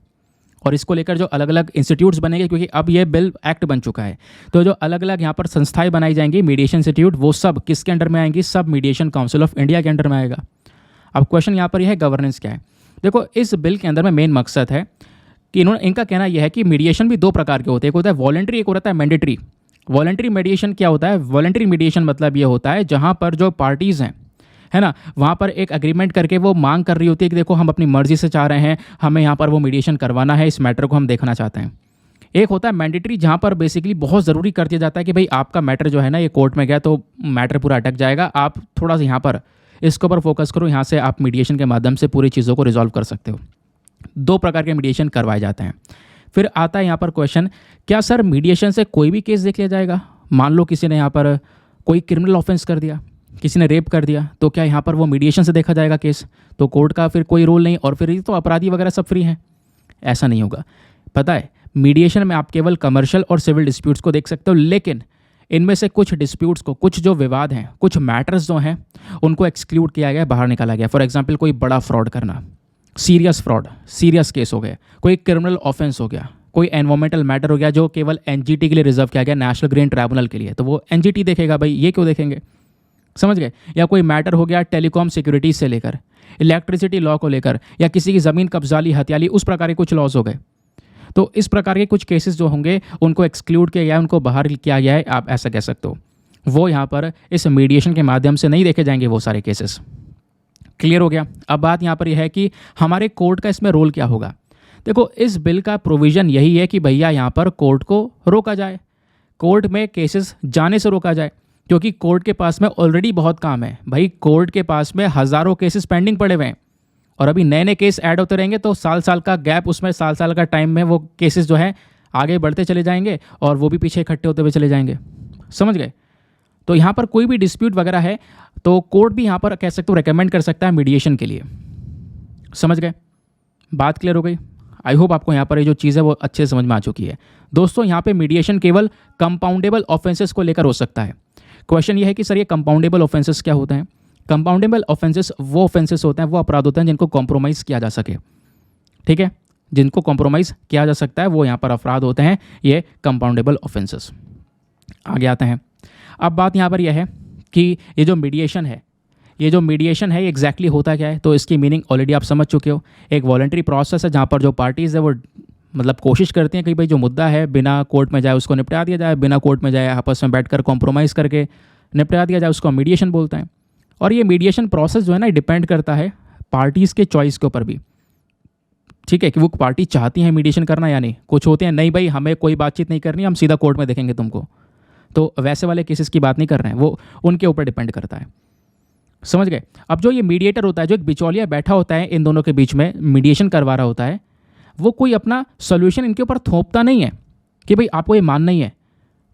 और इसको लेकर जो अलग अलग इंस्टीट्यूट्स बनेंगे, क्योंकि अब ये बिल एक्ट बन चुका है, तो जो अलग अलग यहाँ पर संस्थाएं बनाई जाएंगी मीडिएशन इंस्टीट्यूट, वो सब किसके अंडर में आएंगी, सब मीडिएशन काउंसिल ऑफ इंडिया के अंडर में आएगा। अब क्वेश्चन यहाँ पर यह है गवर्नेंस क्या है। देखो, इस बिल के अंदर में मेन मकसद है कि इनका कहना यह है कि मीडिएशन भी 2 प्रकार के होते हैं, एक होता है वॉलंटरी, एक होता है मैंडेटरी। वॉलंटरी मीडिएशन क्या होता है, वॉलंटरी मीडिएशन मतलब ये होता है जहाँ पर जो पार्टीज़ हैं, है ना, वहाँ पर एक एग्रीमेंट करके वो मांग कर रही होती है कि देखो हम अपनी मर्जी से चाह रहे हैं, हमें यहाँ पर वो मीडिएशन करवाना है, इस मैटर को हम देखना चाहते हैं। एक होता है मैंडेटरी, जहाँ पर बेसिकली बहुत ज़रूरी कर दिया जाता है कि भाई आपका मैटर जो है ना, ये कोर्ट में गया तो मैटर पूरा अटक जाएगा, आप थोड़ा सा यहाँ पर इसके ऊपर फोकस करो, यहाँ से आप मीडिएशन के माध्यम से पूरी चीज़ों को रिजॉल्व कर सकते हो। 2 प्रकार के मीडिएशन करवाए जाते हैं। फिर आता है यहाँ पर क्वेश्चन, क्या सर मीडिएशन से कोई भी केस देख लिया जाएगा? मान लो किसी ने यहाँ पर कोई क्रिमिनल ऑफेंस कर दिया, किसी ने रेप कर दिया, तो क्या यहाँ पर वो मीडिएशन से देखा जाएगा केस? तो कोर्ट का फिर कोई रोल नहीं और फिर तो अपराधी वगैरह सब फ्री हैं? ऐसा नहीं होगा। पता है, मीडिएशन में आप केवल कमर्शियल और सिविल डिस्प्यूट्स को देख सकते हो, लेकिन इनमें से कुछ डिस्प्यूट्स को, कुछ जो विवाद हैं, कुछ मैटर्स जो हैं, उनको एक्सक्लूड किया गया, बाहर निकाला गया। फॉर एग्जाम्पल, कोई बड़ा फ्रॉड करना, सीरियस फ्रॉड, सीरियस केस हो गया, कोई क्रिमिनल ऑफेंस हो गया, कोई एनवायरमेंटल मैटर हो गया जो केवल एनजीटी के लिए रिजर्व किया गया, नेशनल ग्रीन ट्राइब्यूनल के लिए, तो वो एनजीटी देखेगा, भाई ये क्यों देखेंगे, समझ गए। या कोई मैटर हो गया टेलीकॉम सिक्योरिटी से लेकर, इलेक्ट्रिसिटी लॉ को लेकर, या किसी की ज़मीन कब्जा ली, हत्या ली, उस प्रकार के कुछ लॉज हो गए। तो इस प्रकार के कुछ केसेस जो होंगे उनको एक्सक्लूड किया गया है, उनको बाहर किया गया है, आप ऐसा कह सकते हो। वो यहाँ पर इस मीडिएशन के माध्यम से नहीं देखे जाएंगे वो सारे केसेस। क्लियर हो गया। अब बात यहाँ पर यह है कि हमारे कोर्ट का इसमें रोल क्या होगा। देखो, इस बिल का प्रोविज़न यही है कि भैया यहाँ पर कोर्ट को रोका जाए, कोर्ट में केसेस जाने से रोका जाए, क्योंकि कोर्ट के पास में ऑलरेडी बहुत काम है भाई। कोर्ट के पास में हज़ारों केसेस पेंडिंग पड़े हुए हैं, और अभी नए नए केस ऐड होते रहेंगे, तो साल साल का गैप, उसमें साल साल का टाइम में वो केसेस जो है आगे बढ़ते चले जाएंगे और वो भी पीछे इकट्ठे होते हुए चले जाएंगे। समझ गए। तो यहाँ पर कोई भी डिस्प्यूट वगैरह है तो कोर्ट भी यहाँ पर कह सकते हो रेकमेंड कर सकता है मीडिएशन के लिए। समझ गए, बात क्लियर हो गई। आई होप आपको यहाँ पर ये जो चीज़ है वो अच्छे से समझ में आ चुकी है। दोस्तों, यहाँ पे मीडिएशन केवल कंपाउंडेबल ऑफेंसेस को लेकर हो सकता है। क्वेश्चन ये है कि सर ये कंपाउंडेबल ऑफेंसेस क्या होते हैं। कंपाउंडेबल ऑफेंसेस वो ऑफेंसेस होते हैं, वो अपराध होते हैं जिनको कॉम्प्रोमाइज़ किया जा सके। ठीक है, जिनको कॉम्प्रोमाइज़ किया जा सकता है वो यहाँ पर अपराध होते हैं, ये कंपाउंडेबल ऑफेंसेस। आगे आते हैं। अब बात यहाँ पर यह है कि ये जो मीडिएशन है ये एग्जैक्टली होता क्या है। तो इसकी मीनिंग ऑलरेडी आप समझ चुके हो। एक वॉलंटरी प्रोसेस है जहाँ पर जो पार्टीज़ है वो मतलब कोशिश करती हैं कि भाई जो मुद्दा है बिना कोर्ट में जाए उसको निपटा दिया जाए, बिना कोर्ट में जाए आपस में बैठकर कॉम्प्रोमाइज़ करके निपटा दिया जाए, उसको मीडिएशन बोलते हैं। और ये मीडिएशन प्रोसेस जो है ना, डिपेंड करता है पार्टीज़ के चॉइस के ऊपर भी। ठीक है, कि वो पार्टी चाहती है मीडिएशन करना या नहीं। कुछ होते हैं नहीं भाई हमें कोई बातचीत नहीं करनी, हम सीधा कोर्ट में देखेंगे तुमको। तो वैसे वाले केसेस की बात नहीं कर रहे हैं, वो उनके ऊपर डिपेंड करता है। समझ गए। अब जो ये मीडिएटर होता है, जो एक बिचौलिया बैठा होता है इन दोनों के बीच में, मीडिएशन करवा रहा होता है, वो कोई अपना सोल्यूशन इनके ऊपर थोपता नहीं है कि भाई आपको ये मानना ही है।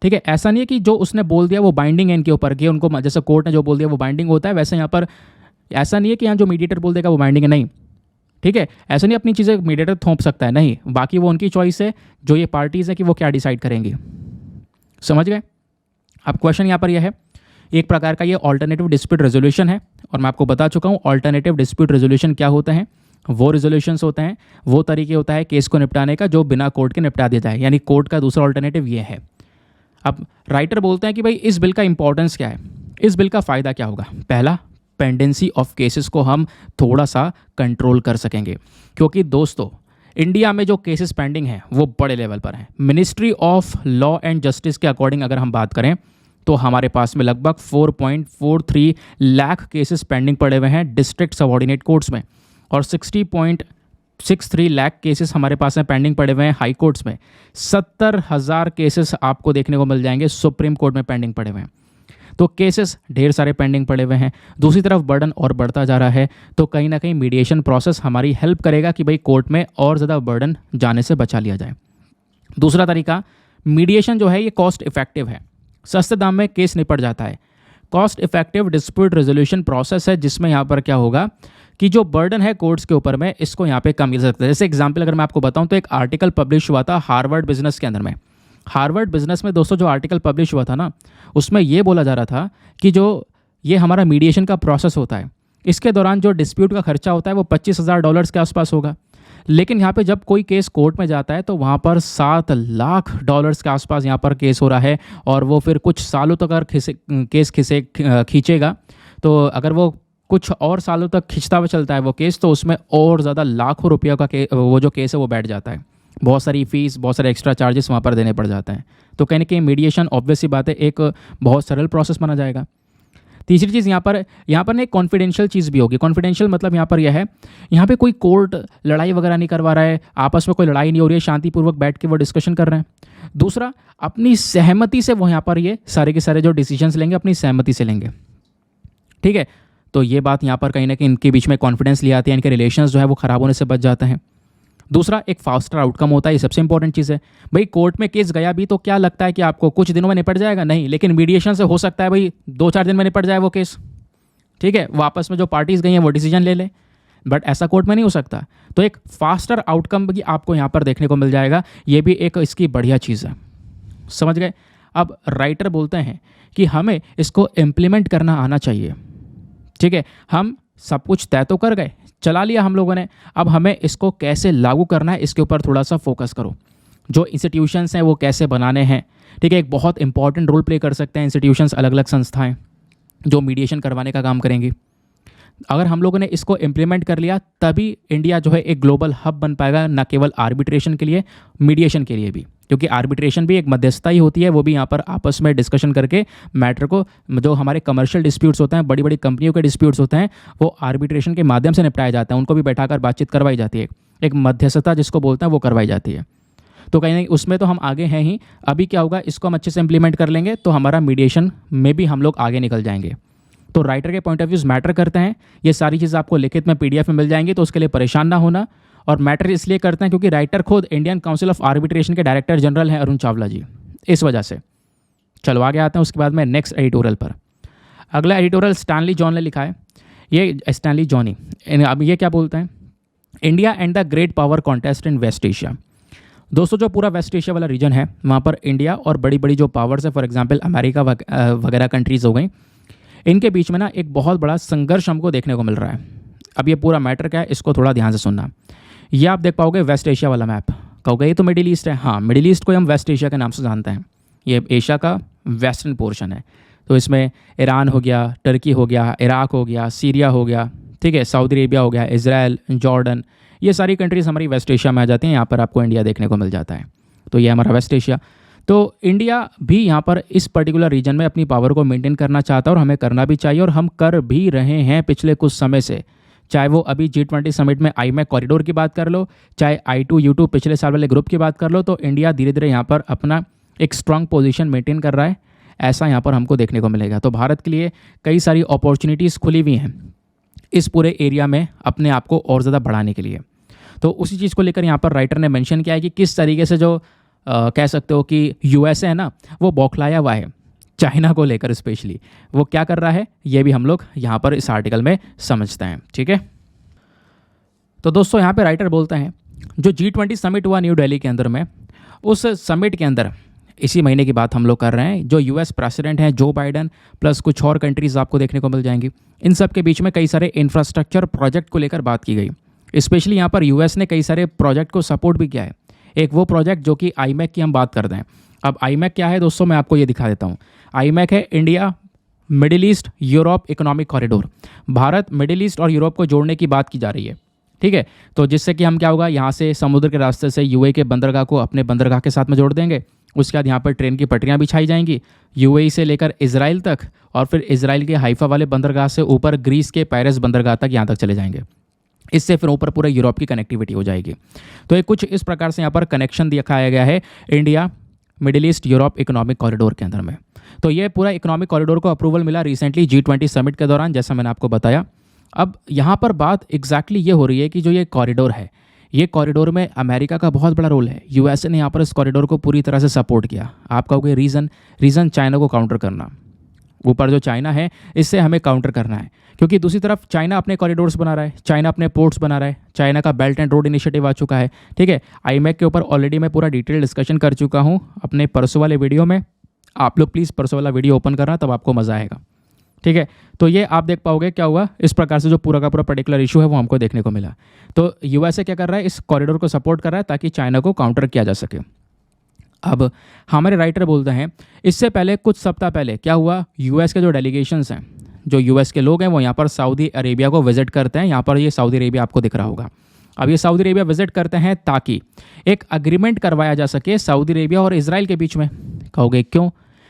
ठीक है, ऐसा नहीं है कि जो उसने बोल दिया वो बाइंडिंग है इनके ऊपर, कि उनको जैसे कोर्ट ने जो बोल दिया वो बाइंडिंग होता है, वैसे यहाँ पर ऐसा नहीं है कि यहाँ जो मीडिएटर बोल देगा वो बाइंडिंग है। नहीं, ठीक है, ऐसा नहीं अपनी चीज़ें मीडिएटर थोप सकता है, नहीं। बाकी वो उनकी चॉइस है, जो ये पार्टीज़ है कि वो क्या डिसाइड करेंगी। समझ गए। अब क्वेश्चन यहाँ पर यह है, एक प्रकार का ये ऑल्टरनेटिव डिस्प्यूट रेजोल्यूशन है, और मैं आपको बता चुका हूँ ऑल्टरनेटिव डिस्प्यूट रेजोल्यूशन क्या होते हैं। वो रेजोल्यूशंस होते हैं, वो तरीके होता है केस को निपटाने का जो बिना कोर्ट के निपटा दिया जाए, यानी कोर्ट का दूसरा ऑल्टरनेटिव ये है। अब राइटर बोलते हैं कि भाई इस बिल का इंपॉर्टेंस क्या है, इस बिल का फ़ायदा क्या होगा। पहला, पेंडेंसी ऑफ केसेस को हम थोड़ा सा कंट्रोल कर सकेंगे, क्योंकि दोस्तों इंडिया में जो केसेस पेंडिंग हैं वो बड़े लेवल पर हैं। Ministry of law and justice के अकॉर्डिंग अगर हम बात करें तो हमारे पास में लगभग 4.43 लाख केसेस पेंडिंग पड़े हुए हैं डिस्ट्रिक्ट सबऑर्डिनेट कोर्ट्स में, और 60.63 लाख केसेस हमारे पास में पेंडिंग पड़े हुए हैं हाई कोर्ट्स में। 70,000 केसेस आपको देखने को मिल जाएंगे सुप्रीम कोर्ट में पेंडिंग पड़े हुए हैं। तो केसेस ढेर सारे पेंडिंग पड़े हुए हैं। दूसरी तरफ बर्डन और बढ़ता जा रहा है, तो कहीं ना कहीं मीडिएशन प्रोसेस हमारी हेल्प करेगा कि भाई कोर्ट में और ज़्यादा बर्डन जाने से बचा लिया जाए। दूसरा तरीका, मीडिएशन जो है ये कॉस्ट इफेक्टिव है, सस्ते दाम में केस निपट जाता है। Cost effective dispute resolution process है जिसमें यहाँ पर क्या होगा कि जो बर्डन है कोर्ट्स के ऊपर में, इसको यहाँ पे कम किया जा सकता है। जैसे एग्जाम्पल अगर मैं आपको बताऊँ तो एक आर्टिकल पब्लिश हुआ था हार्वर्ड बिजनेस के अंदर में। हार्वर्ड बिजनेस में दोस्तों जो आर्टिकल पब्लिश हुआ था ना, उसमें ये बोला जा रहा था कि जो ये हमारा मीडिएशन का प्रोसेस होता है, इसके दौरान जो डिस्प्यूट का खर्चा होता है वो $25,000 के आसपास होगा। लेकिन यहाँ पे जब कोई केस कोर्ट में जाता है तो वहाँ पर $7 लाख के आसपास यहाँ पर केस हो रहा है, और वो फिर कुछ सालों तक अगर केस खींचेगा, तो अगर वो कुछ और सालों तक खिंचता हुआ चलता है वो केस, तो उसमें और ज़्यादा लाखों रुपयों का वो जो केस है वो बैठ जाता है। बहुत सारी फीस, बहुत सारे एक्स्ट्रा चार्जेस वहाँ पर देने पड़ जाते हैं। तो कहीं ना कहीं मीडिएशन ऑब्वियस सी बात है एक बहुत सरल प्रोसेस माना जाएगा। तीसरी चीज़ यहाँ पर ना एक कॉन्फिडेंशियल चीज़ भी होगी। कॉन्फिडेंशियल मतलब यहाँ पर यह है, यहाँ पे कोई कोर्ट लड़ाई वगैरह नहीं करवा रहा है, आपस में कोई लड़ाई नहीं हो रही है, शांतिपूर्वक बैठ के वो डिस्कशन कर रहे हैं। दूसरा, अपनी सहमति से वो यहाँ पर ये सारे के सारे जो डिसीजंस लेंगे अपनी सहमति से लेंगे। ठीक है, तो ये बात यहाँ पर कहीं ना कहीं इनके बीच में कॉन्फिडेंस ले आती है, इनके रिलेशंस जो है वो ख़राब होने से बच जाते हैं। दूसरा, एक फास्टर आउटकम होता है, ये सबसे इंपॉर्टेंट चीज़ है। भाई कोर्ट में केस गया भी तो क्या लगता है कि आपको कुछ दिनों में निपट जाएगा? नहीं, लेकिन मीडिएशन से हो सकता है भाई 2-4 दिन में निपट जाए वो केस। ठीक है, वापस में जो पार्टीज गई हैं वो डिसीजन ले ले, बट ऐसा कोर्ट में नहीं हो सकता। तो एक फास्टर आउटकम भी आपको यहाँ पर देखने को मिल जाएगा, ये भी एक इसकी बढ़िया चीज़ है। समझ गए। अब राइटर बोलते हैं कि हमें इसको इम्प्लीमेंट करना आना चाहिए। ठीक है, हम सब कुछ तय तो कर गए, चला लिया हम लोगों ने, अब हमें इसको कैसे लागू करना है इसके ऊपर थोड़ा सा फोकस करो। जो इंस्टीट्यूशंस हैं वो कैसे बनाने हैं। ठीक है, एक बहुत इंपॉर्टेंट रोल प्ले कर सकते हैं इंस्टीट्यूशंस, अलग अलग संस्थाएं जो मीडिएशन करवाने का काम करेंगी। अगर हम लोगों ने इसको इम्प्लीमेंट कर लिया तभी इंडिया जो है एक ग्लोबल हब बन पाएगा, न केवल आर्बिट्रेशन के लिए, मीडिएशन के लिए भी, क्योंकि आर्बिट्रेशन भी एक मध्यस्थता ही होती है, वो भी यहाँ पर आपस में डिस्कशन करके मैटर को, जो हमारे कमर्शियल डिस्प्यूट्स होते हैं, बड़ी बड़ी कंपनियों के डिस्प्यूट्स होते हैं, वो आर्बिट्रेशन के माध्यम से निपटाए जाते हैं, उनको भी बैठाकर बातचीत करवाई जाती है, एक मध्यस्थता जिसको बोलते हैं वो करवाई जाती है। तो कहीं नहीं उसमें तो हम आगे हैं ही। अभी क्या होगा, इसको हम अच्छे से इंप्लीमेंट कर लेंगे तो हमारा मीडिएशन में भी हम लोग आगे निकल जाएंगे। तो राइटर के पॉइंट ऑफ व्यूज मैटर करते हैं। ये सारी चीज़ आपको लिखित में पीडीएफ में मिल जाएंगी, तो उसके लिए परेशान ना होना। और मैटर इसलिए करते हैं क्योंकि राइटर खुद इंडियन काउंसिल ऑफ आर्बिट्रेशन के डायरेक्टर जनरल हैं, अरुण चावला जी, इस वजह से। चलो आगे आते हैं उसके बाद में नेक्स्ट एडिटोरियल पर। अगला एडिटोरियल स्टैनली जॉन ने लिखा है। ये स्टैनली जॉनी, अब ये क्या बोलते हैं, India and the great power contest in West Asia. दोस्तों जो पूरा वेस्ट एशिया वाला रीजन है, वहाँ पर इंडिया और बड़ी बड़ी जो पावर्स है, फॉर एग्जांपल अमेरिका वगैरह कंट्रीज़ हो गई, इनके बीच में ना एक बहुत बड़ा संघर्ष हमको देखने को मिल रहा है। अब ये पूरा मैटर क्या है, इसको थोड़ा ध्यान से सुनना। ये आप देख पाओगे वेस्ट एशिया वाला मैप, कहोगे ये तो मिडिल ईस्ट है। हाँ, मिडिल ईस्ट को हम वेस्ट एशिया के नाम से जानते हैं। ये एशिया का वेस्टर्न पोर्शन है। तो इसमें ईरान हो गया, टर्की हो गया, इराक हो गया, सीरिया हो गया, ठीक है, सऊदी अरेबिया हो गया, इजराइल, जॉर्डन, ये सारी कंट्रीज़ हमारी वेस्ट एशिया में आ जाती हैं। यहाँ पर आपको इंडिया देखने को मिल जाता है। तो ये हमारा वेस्ट एशिया। तो इंडिया भी यहाँ पर इस पर्टिकुलर रीजन में अपनी पावर को मेंटेन करना चाहता है, और हमें करना भी चाहिए, और हम कर भी रहे हैं पिछले कुछ समय से। चाहे वो अभी G20 समिट में IMEC कॉरिडोर की बात कर लो, चाहे I2U2 पिछले साल वाले ग्रुप की बात कर लो, तो इंडिया धीरे धीरे यहाँ पर अपना एक स्ट्रांग पोजीशन मेंटेन कर रहा है। ऐसा यहाँ पर हमको देखने को मिलेगा। तो भारत के लिए कई सारी अपॉर्चुनिटीज़ खुली हुई हैं इस पूरे एरिया में अपने आप को और ज़्यादा बढ़ाने के लिए। तो उसी चीज़ को लेकर यहाँ पर राइटर ने मेंशन किया है कि किस तरीके से जो कह सकते हो कि USA है ना, वो बौखलाया हुआ है चाइना को लेकर, स्पेशली वो क्या कर रहा है, ये भी हम लोग यहाँ पर इस आर्टिकल में समझते हैं। ठीक है, तो दोस्तों यहाँ पे राइटर बोलते हैं जो G20 समिट हुआ न्यू दिल्ली के अंदर में, उस समिट के अंदर इसी महीने की बात हम लोग कर रहे हैं, जो US प्रेसिडेंट हैं जो बाइडन प्लस कुछ और कंट्रीज़ आपको देखने को मिल जाएंगी, इन सब के बीच में कई सारे इंफ्रास्ट्रक्चर प्रोजेक्ट को लेकर बात की गई। स्पेशली यहाँ पर US ने कई सारे प्रोजेक्ट को सपोर्ट भी किया है। एक वो प्रोजेक्ट जो कि IMEC की हम बात करते हैं। अब IMEC क्या है दोस्तों, मैं आपको ये दिखा देता हूँ। IMEC है India middle east Europe economic corridor. Bharat middle east और यूरोप को जोड़ने की बात की जा रही है। ठीक है, तो जिससे कि हम क्या होगा, यहाँ से समुद्र के रास्ते से UAE के बंदरगाह को अपने बंदरगाह के साथ में जोड़ देंगे। उसके बाद यहाँ पर ट्रेन की पटरियाँ बिछाई जाएंगी UAE से लेकर इजराइल तक, और फिर इजराइल के हाइफा वाले बंदरगाह से ऊपर ग्रीस के पेरिस बंदरगाह तक यहाँ तक चले जाएंगे। इससे फिर ऊपर पूरे यूरोप की कनेक्टिविटी हो जाएगी। तो ये कुछ इस प्रकार से यहाँ पर कनेक्शन दिखाया गया है India middle east Europe economic corridor के अंदर में। तो ये पूरा इकोनॉमिक कॉरिडोर को अप्रूवल मिला रिसेंटली G20 समिट के दौरान, जैसा मैंने आपको बताया। अब यहाँ पर बात एग्जैक्टली ये हो रही है कि जो ये कॉरिडोर है, ये कॉरिडोर में अमेरिका का बहुत बड़ा रोल है। USA ने यहाँ पर इस कॉरिडोर को पूरी तरह से सपोर्ट किया। आप कहोगे रीज़न चाइना को काउंटर करना। ऊपर जो चाइना है, इससे हमें काउंटर करना है, क्योंकि दूसरी तरफ चाइना अपने कॉरिडोर्स बना रहा है, चाइना अपने पोर्ट्स बना रहा है, चाइना का बेल्ट एंड रोड इनिशिएटिव आ चुका है। ठीक है, IMEC के ऊपर ऑलरेडी मैं पूरा डिटेल डिस्कशन कर चुका हूँ अपने परसों वाले वीडियो में। आप लोग प्लीज़ परसों वाला वीडियो ओपन करना, तब आपको मज़ा आएगा। ठीक है, तो ये आप देख पाओगे क्या हुआ, इस प्रकार से जो पूरा का पूरा पर्टिकुलर इशू है वो हमको देखने को मिला। तो USA क्या कर रहा है, इस कॉरिडोर को सपोर्ट कर रहा है ताकि चाइना को काउंटर किया जा सके। अब हमारे राइटर बोलते हैं इससे पहले कुछ सप्ताह पहले क्या हुआ, US के जो डेलीगेशंस हैं, जो US के लोग हैं, वो यहाँ पर सऊदी अरेबिया को विजिट करते हैं। यहाँ पर ये सऊदी अरेबिया आपको दिख रहा होगा। अब ये सऊदी अरेबिया विजिट करते हैं ताकि एक अग्रीमेंट करवाया जा सके सऊदी अरेबिया और इजराइल के बीच में। कहोगे क्यों?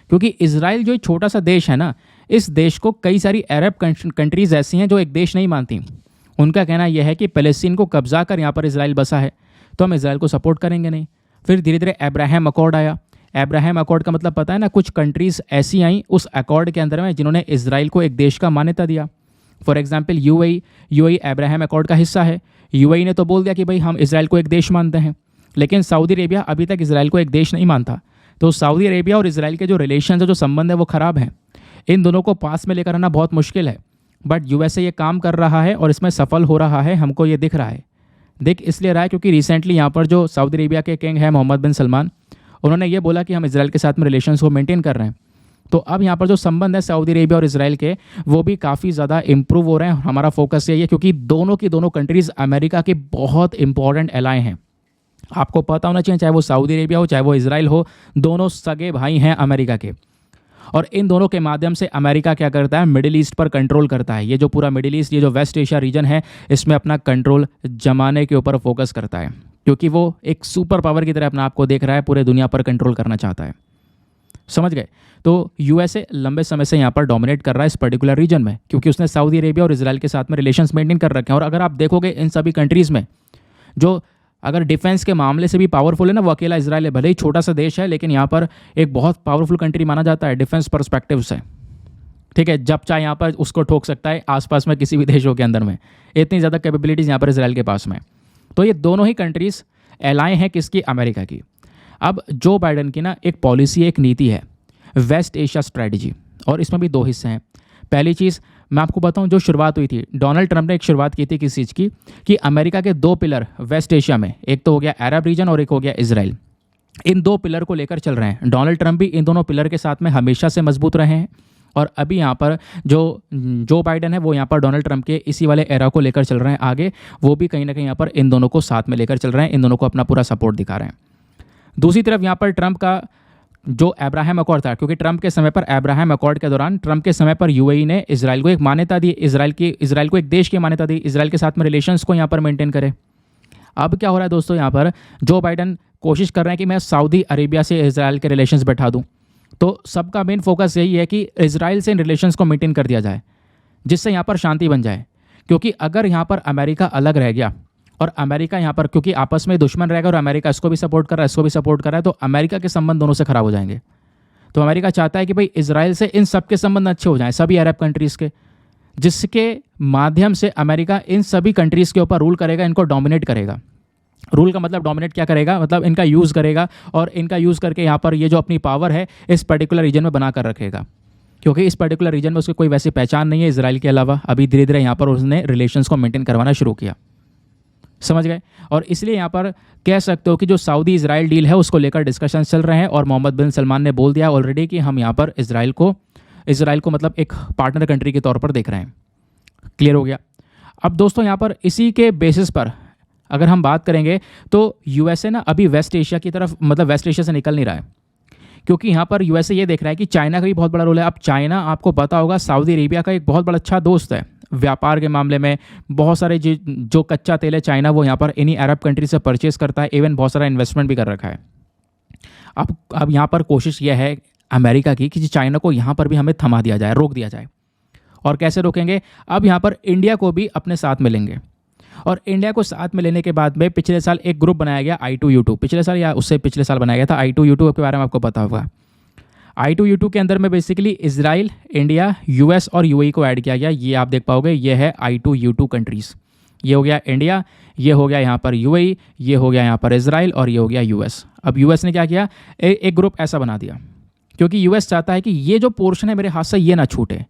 क्योंकि इजराइल जो एक छोटा सा देश है ना, इस देश को कई सारी अरब कंट्रीज़ ऐसी हैं जो एक देश नहीं मानती। उनका कहना यह है कि फ़लस्तीन को कब्जा कर यहाँ पर इजराइल बसा है, तो हम इजराइल को सपोर्ट करेंगे नहीं। फिर धीरे धीरे अब्राहम अकॉर्ड आया। अब्राहम अकॉर्ड का मतलब पता है ना, कुछ कंट्रीज़ ऐसी आई उस अकॉर्ड के अंदर में जिन्होंने इजराइल को एक देश का मान्यता दिया। For example UAE Abraham accord का हिस्सा है। UAE ने तो बोल दिया कि भाई हम इजराइल को एक देश मानते हैं, लेकिन सऊदी अरेबिया अभी तक इजराइल को एक देश नहीं मानता। तो सऊदी अरेबिया और इजराइल के जो रिलेशन है, जो संबंध है, वो ख़राब हैं। इन दोनों को पास में लेकर आना बहुत मुश्किल है, बट USA ये काम कर रहा है और इसमें सफल हो रहा है। हमको ये दिख रहा है। दिख इसलिए रहा है क्योंकि रिसेंटली यहाँ पर जो सऊदी अरेबिया के किंग हैं मोहम्मद बिन सलमान, उन्होंने ये बोला कि हम इजराइल के साथ में रिलेशंस को मेंटेन कर रहे हैं। तो अब यहाँ पर जो संबंध है सऊदी अरेबिया और इजराइल के, वो भी काफ़ी ज़्यादा इंप्रूव हो रहे हैं। हमारा फोकस यही है क्योंकि दोनों की दोनों कंट्रीज़ अमेरिका के बहुत इंपॉर्टेंट एलाय हैं। आपको पता होना चाहिए, चाहे वो सऊदी अरेबिया हो चाहे वो इजराइल हो, दोनों सगे भाई हैं अमेरिका के। और इन दोनों के माध्यम से अमेरिका क्या करता है, मिडिल ईस्ट पर कंट्रोल करता है। ये जो पूरा मिडिल ईस्ट, ये जो वेस्ट एशिया रीजन है, इसमें अपना कंट्रोल जमाने के ऊपर फोकस करता है, क्योंकि वो एक सुपर पावर की तरह अपने आप को देख रहा है, पूरे दुनिया पर कंट्रोल करना चाहता है। समझ गए? तो यूएसए लंबे समय से यहाँ पर डोमिनेट कर रहा है इस पर्टिकुलर रीजन में, क्योंकि उसने सऊदी अरेबिया और इजराइल के साथ में रिलेशंस मेंटेन कर रखे हैं। और अगर आप देखोगे इन सभी कंट्रीज़ में जो अगर डिफेंस के मामले से भी पावरफुल है ना, वो अकेला इजराइल है। भले ही छोटा सा देश है, लेकिन यहाँ पर एक बहुत पावरफुल कंट्री माना जाता है डिफेंस परस्पेक्टिव से। ठीक है, जब चाहे यहाँ पर उसको ठोक सकता है आसपास में किसी भी देशों के अंदर में। इतनी ज़्यादा कैपेबिलिटीज़ यहाँ पर इजराइल के पास में। तो ये दोनों ही कंट्रीज़ एलाय हैं किसकी, अमेरिका की। अब जो बाइडन की ना एक पॉलिसी, एक नीति है वेस्ट एशिया स्ट्रैटेजी, और इसमें भी दो हिस्से हैं। पहली चीज़ मैं आपको बताऊं, जो शुरुआत हुई थी, डोनाल्ड ट्रंप ने एक शुरुआत की थी किस चीज़ की, कि अमेरिका के दो पिलर वेस्ट एशिया में, एक तो हो गया अरब रीजन और एक हो गया इजराइल। इन दो पिलर को लेकर चल रहे हैं। डोनाल्ड ट्रंप भी इन दोनों पिलर के साथ में हमेशा से मजबूत रहे हैं, और अभी यहाँ पर जो बाइडन है वो यहाँ पर डोनाल्ड ट्रंप के इसी वाले एरा को लेकर चल रहे हैं आगे। वो भी कहीं ना कहीं यहाँ पर इन दोनों को साथ में लेकर चल रहे हैं, इन दोनों को अपना पूरा सपोर्ट दिखा रहे हैं। दूसरी तरफ यहाँ पर ट्रंप का जो अब्राहम अकॉर्ड था, क्योंकि ट्रंप के समय पर, अब्राहम अकॉर्ड के दौरान ट्रंप के समय पर यूएई ने इजराइल को एक मान्यता दी, इजराइल को एक देश की मान्यता दी, इजराइल के साथ में रिलेशंस को यहाँ पर मेंटेन करे। अब क्या हो रहा है दोस्तों, यहाँ पर जो बाइडन कोशिश कर रहे हैं कि मैं सऊदी अरेबिया से इजराइल के रिलेशंस बैठा दूँ। तो सबका मेन फोकस यही है कि इजराइल से इन रिलेशंस को मेंटेन कर दिया जाए, जिससे यहाँ पर शांति बन जाए। क्योंकि अगर यहाँ पर अमेरिका अलग रह गया और अमेरिका यहाँ पर, क्योंकि आपस में दुश्मन रहेगा और अमेरिका इसको भी सपोर्ट कर रहा है, इसको भी सपोर्ट कर रहा है, तो अमेरिका के संबंध दोनों से खराब हो जाएंगे। तो अमेरिका चाहता है कि भाई इजराइल से इन सब के संबंध अच्छे हो जाएं, सभी अरब कंट्रीज़ के, जिसके माध्यम से अमेरिका इन सभी कंट्रीज़ के ऊपर रूल करेगा, इनको डोमिनेट करेगा। रूल का मतलब डोमिनेट क्या करेगा, मतलब इनका यूज़ करेगा, और इनका यूज़ करके यहाँ पर ये जो अपनी पावर है इस पर्टिकुलर रीजन में बना कर रखेगा। क्योंकि इस पर्टिकुलर रीजन में उसकी कोई वैसी पहचान नहीं है इजराइल के अलावा। अभी धीरे धीरे यहाँ पर उसने रिलेशंस को मेंटेन करवाना शुरू किया। समझ गए? और इसलिए यहाँ पर कह सकते हो कि जो सऊदी इजराइल डील है उसको लेकर डिस्कशन चल रहे हैं, और मोहम्मद बिन सलमान ने बोल दिया ऑलरेडी कि हम यहाँ पर इजराइल को मतलब एक पार्टनर कंट्री के तौर पर देख रहे हैं। क्लियर हो गया? अब दोस्तों यहाँ पर इसी के बेसिस पर अगर हम बात करेंगे तो यूएसए ना अभी वेस्ट एशिया की तरफ, मतलब वेस्ट एशिया से निकल नहीं रहा है, क्योंकि यहाँ पर यूएसए ये देख रहा है कि चाइना का भी बहुत बड़ा रोल है। अब चाइना, आपको पता होगा, सऊदी अरेबिया का एक बहुत बड़ा अच्छा दोस्त है व्यापार के मामले में। बहुत सारे जो कच्चा तेल है चाइना वो यहाँ पर इन्हीं अरब कंट्री से परचेज करता है, इवन बहुत सारा इन्वेस्टमेंट भी कर रखा है। अब यहाँ पर कोशिश यह है अमेरिका की कि चाइना को यहाँ पर भी हमें थमा दिया जाए, रोक दिया जाए। और कैसे रोकेंगे? अब यहाँ पर इंडिया को भी अपने साथ में लेंगे, और इंडिया को साथ में लेने के बाद में पिछले साल एक ग्रुप बनाया गया I2U2, पिछले साल या उससे पिछले साल बनाया गया था। I2U2 के बारे में आपको पता होगा। I2U2 के अंदर में बेसिकली इजराइल, इंडिया, यूएस और यूएई को ऐड किया गया। ये आप देख पाओगे, ये है I2U2 कंट्रीज़। ये हो गया इंडिया, ये हो गया यहाँ पर यूएई, ये हो गया यहाँ पर इजराइल, और ये हो गया यूएस। अब यूएस ने क्या किया, एक ग्रुप ऐसा बना दिया, क्योंकि यूएस चाहता है कि ये जो पोर्शन है मेरे हाथ से ये ना छूटे।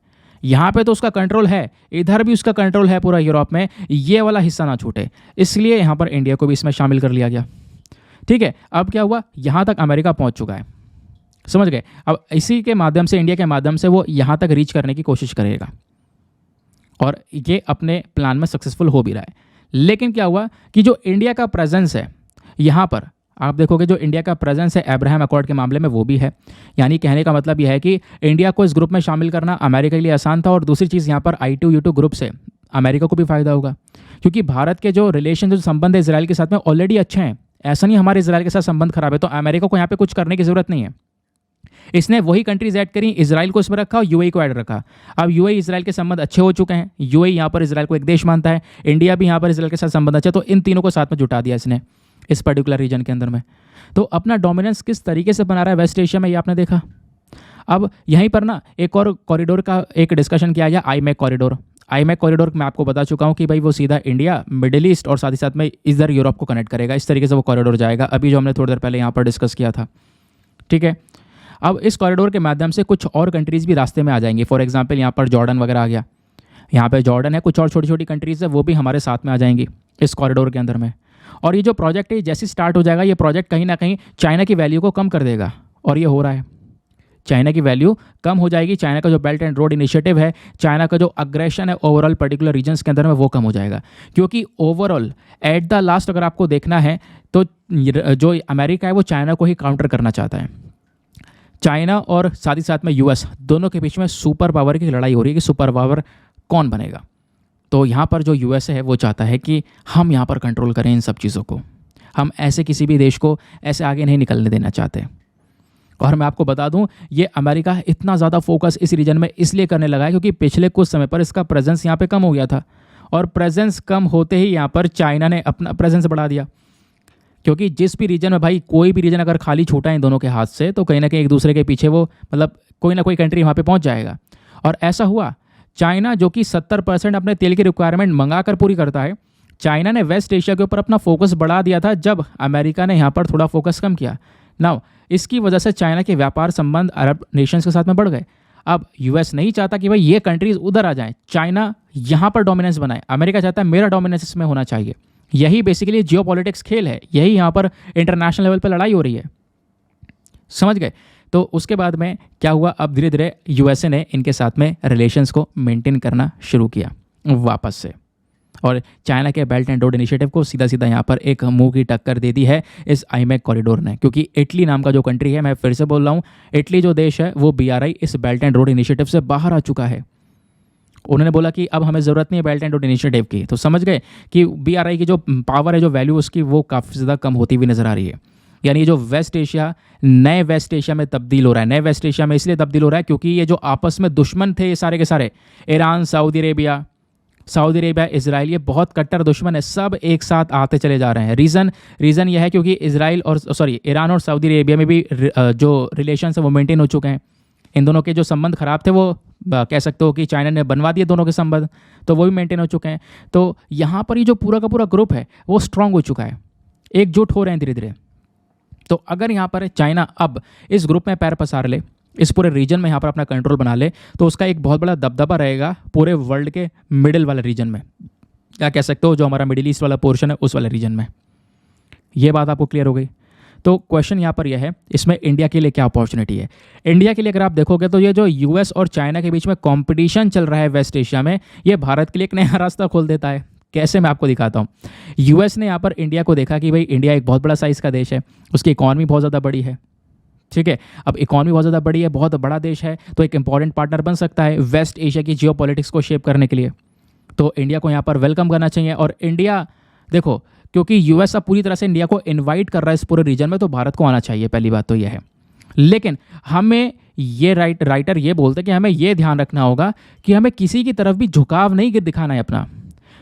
यहाँ पे तो उसका कंट्रोल है, इधर भी उसका कंट्रोल है पूरा यूरोप में, ये वाला हिस्सा ना छूटे, इसलिए यहाँ पर इंडिया को भी इसमें शामिल कर लिया गया। ठीक है, अब क्या हुआ, यहाँ तक अमेरिका पहुँच चुका है। समझ गए? अब इसी के माध्यम से, इंडिया के माध्यम से वो यहाँ तक रीच करने की कोशिश करेगा, और ये अपने प्लान में सक्सेसफुल हो भी रहा है। लेकिन क्या हुआ कि जो इंडिया का प्रेजेंस है यहाँ पर, आप देखोगे जो इंडिया का प्रेजेंस है अब्राहम अकॉर्ड के मामले में वो भी है। यानी कहने का मतलब यह है कि इंडिया को इस ग्रुप में शामिल करना अमेरिका के लिए आसान था। और दूसरी चीज़, यहाँ पर I2U2 ग्रुप से अमेरिका को भी फ़ायदा होगा, क्योंकि भारत के जो रिलेशन, जो संबंध है इसराइल के साथ में ऑलरेडी अच्छे हैं। ऐसा नहीं हमारे इसराइल के साथ संबंध खराब है, तो अमेरिका को यहाँ पर कुछ करने की ज़रूरत नहीं है। इसने वही कंट्रीज ऐड करी, इसराइल को इसमें रखा और यूएई को ऐड रखा। अब यूएई इसराइल के संबंध अच्छे हो चुके हैं, यूएई यहाँ पर इसराइल को एक देश मानता है, इंडिया भी यहाँ पर इसराइल के साथ संबंध अच्छे, तो इन तीनों को साथ में जुटा दिया इसने इस पर्टिकुलर रीजन के अंदर में। तो अपना डोमिनेंस किस तरीके से बना रहा है वेस्ट एशिया में, ये आपने देखा। अब यहीं पर ना एक और कॉरिडोर का एक डिस्कशन किया गया, IMEC कॉरिडोर। IMEC कॉरिडोर मैं आपको बता चुका हूँ कि भाई वो सीधा इंडिया, मिडिल ईस्ट और साथ ही साथ में इधर यूरोप को कनेक्ट करेगा। इस तरीके से वो कॉरिडोर जाएगा, अभी जो हमने थोड़ी देर पहले यहाँ पर डिस्कस किया था। ठीक है, अब इस कॉरिडोर के माध्यम से कुछ और कंट्रीज़ भी रास्ते में आ जाएंगी। फॉर एग्जांपल यहाँ पर जॉर्डन वगैरह आ गया, यहाँ पे जॉर्डन है, कुछ और छोटी छोटी कंट्रीज़ है, वो भी हमारे साथ में आ जाएंगी इस कॉरिडोर के अंदर में। और ये जो प्रोजेक्ट है जैसे स्टार्ट हो जाएगा, ये प्रोजेक्ट कहीं ना कहीं चाइना की वैल्यू को कम कर देगा, और ये हो रहा है। चाइना की वैल्यू कम हो जाएगी, चाइना का जो बेल्ट एंड रोड इनिशिएटिव है, चाइना का जो अग्रेशन है ओवरऑल पर्टिकुलर रीजन्स के अंदर में, वो कम हो जाएगा। क्योंकि ओवरऑल एट द लास्ट अगर आपको देखना है तो जो अमेरिका है वो चाइना को ही काउंटर करना चाहता है। चाइना और साथ ही साथ में यूएस दोनों के बीच में सुपर पावर की लड़ाई हो रही है कि सुपर पावर कौन बनेगा। तो यहाँ पर जो यूएस है वो चाहता है कि हम यहाँ पर कंट्रोल करें इन सब चीज़ों को, हम ऐसे किसी भी देश को ऐसे आगे नहीं निकलने देना चाहते। और मैं आपको बता दूं, ये अमेरिका इतना ज़्यादा फोकस इस रीजन में इसलिए करने लगा है क्योंकि पिछले कुछ समय पर इसका प्रेजेंस यहाँ पे कम हो गया था, और प्रेजेंस कम होते ही यहाँ पर चाइना ने अपना प्रेजेंस बढ़ा दिया। क्योंकि जिस भी रीजन में भाई कोई भी रीजन अगर खाली छूटा है इन दोनों के हाथ से, तो कहीं ना कहीं एक दूसरे के पीछे वो मतलब कोई ना कोई कंट्री वहाँ पे पहुँच जाएगा। और ऐसा हुआ, चाइना जो कि 70% अपने तेल की रिक्वायरमेंट मंगा कर पूरी करता है, चाइना ने वेस्ट एशिया के ऊपर अपना फोकस बढ़ा दिया था जब अमेरिका ने यहाँ पर थोड़ा फोकस कम किया। नाउ इसकी वजह से चाइना के व्यापार संबंध अरब नेशंस के साथ में बढ़ गए। अब यूएस नहीं चाहता कि भाई ये कंट्रीज उधर आ जाएं, चाइना यहाँ पर डोमिनेंस बनाए, अमेरिका चाहता है मेरा डोमिनेंस इसमें होना चाहिए। यही बेसिकली जियोपॉलिटिक्स खेल है, यही यहाँ पर इंटरनेशनल लेवल पर लड़ाई हो रही है, समझ गए। तो उसके बाद में क्या हुआ, अब धीरे धीरे यूएसए ने इनके साथ में रिलेशंस को मेंटेन करना शुरू किया वापस से, और चाइना के बेल्ट एंड रोड इनिशिएटिव को सीधा सीधा यहाँ पर एक मुंह की टक्कर दे दी है इस आईमेक कॉरिडोर ने। क्योंकि इटली नाम का जो कंट्री है, मैं फिर से बोल रहा हूँ, इटली जो देश है वो बीआरआई इस बेल्ट एंड रोड इनिशिएटिव से बाहर आ चुका है। उन्होंने बोला कि अब हमें ज़रूरत नहीं है बेल्ट एंड रोड इनिशिएटिव की, तो समझ गए कि बीआरआई की जो पावर है, जो वैल्यू उसकी, वो काफ़ी ज़्यादा कम होती हुई नज़र आ रही है। यानी जो वेस्ट एशिया नए वेस्ट एशिया में तब्दील हो रहा है, नए वेस्ट एशिया में इसलिए तब्दील हो रहा है क्योंकि ये जो आपस में दुश्मन थे ये सारे के सारे, ईरान, सऊदी अरेबिया, इजराइल, ये बहुत कट्टर दुश्मन है, सब एक साथ आते चले जा रहे हैं। रीज़न यह है क्योंकि ईरान और सऊदी अरेबिया में भी जो रिलेशन है वो मेंटेन हो चुके हैं। इन दोनों के जो संबंध खराब थे वो कह सकते हो कि चाइना ने बनवा दिए दोनों के संबंध, तो वो भी मेंटेन हो चुके हैं। तो यहाँ पर ये जो पूरा का पूरा ग्रुप है वो स्ट्रांग हो चुका है, एकजुट हो रहे हैं धीरे धीरे। तो अगर यहाँ पर चाइना अब इस ग्रुप में पैर पसार ले, इस पूरे रीजन में यहाँ पर अपना कंट्रोल बना ले, तो उसका एक बहुत बड़ा दबदबा रहेगा पूरे वर्ल्ड के मिडिल वाले रीजन में, क्या कह सकते हो, जो हमारा मिडिल ईस्ट वाला पोर्शन है उस वाले रीजन में। ये बात आपको क्लियर हो गई। तो क्वेश्चन यहाँ पर यह है, इसमें इंडिया के लिए क्या अपॉर्चुनिटी है। इंडिया के लिए अगर आप देखोगे तो ये जो यूएस और चाइना के बीच में कंपटीशन चल रहा है वेस्ट एशिया में, ये भारत के लिए एक नया रास्ता खोल देता है। कैसे, मैं आपको दिखाता हूँ। यूएस ने यहाँ पर इंडिया को देखा कि भाई इंडिया एक बहुत बड़ा साइज़ का देश है, उसकी इकॉनमी बहुत ज़्यादा बड़ी है, ठीक है। अब इकॉनमी बहुत ज़्यादा बड़ी है, बहुत बड़ा देश है, तो एक इंपॉर्टेंट पार्टनर बन सकता है वेस्ट एशिया की जियोपॉलिटिक्स को शेप करने के लिए। तो इंडिया को यहाँ पर वेलकम करना चाहिए। और इंडिया देखो, क्योंकि यूएस अब पूरी तरह से इंडिया को इनवाइट कर रहा है इस पूरे रीजन में, तो भारत को आना चाहिए, पहली बात तो यह है। लेकिन हमें ये राइटर ये बोलते हैं कि हमें ये ध्यान रखना होगा कि हमें किसी की तरफ भी झुकाव नहीं दिखाना है अपना।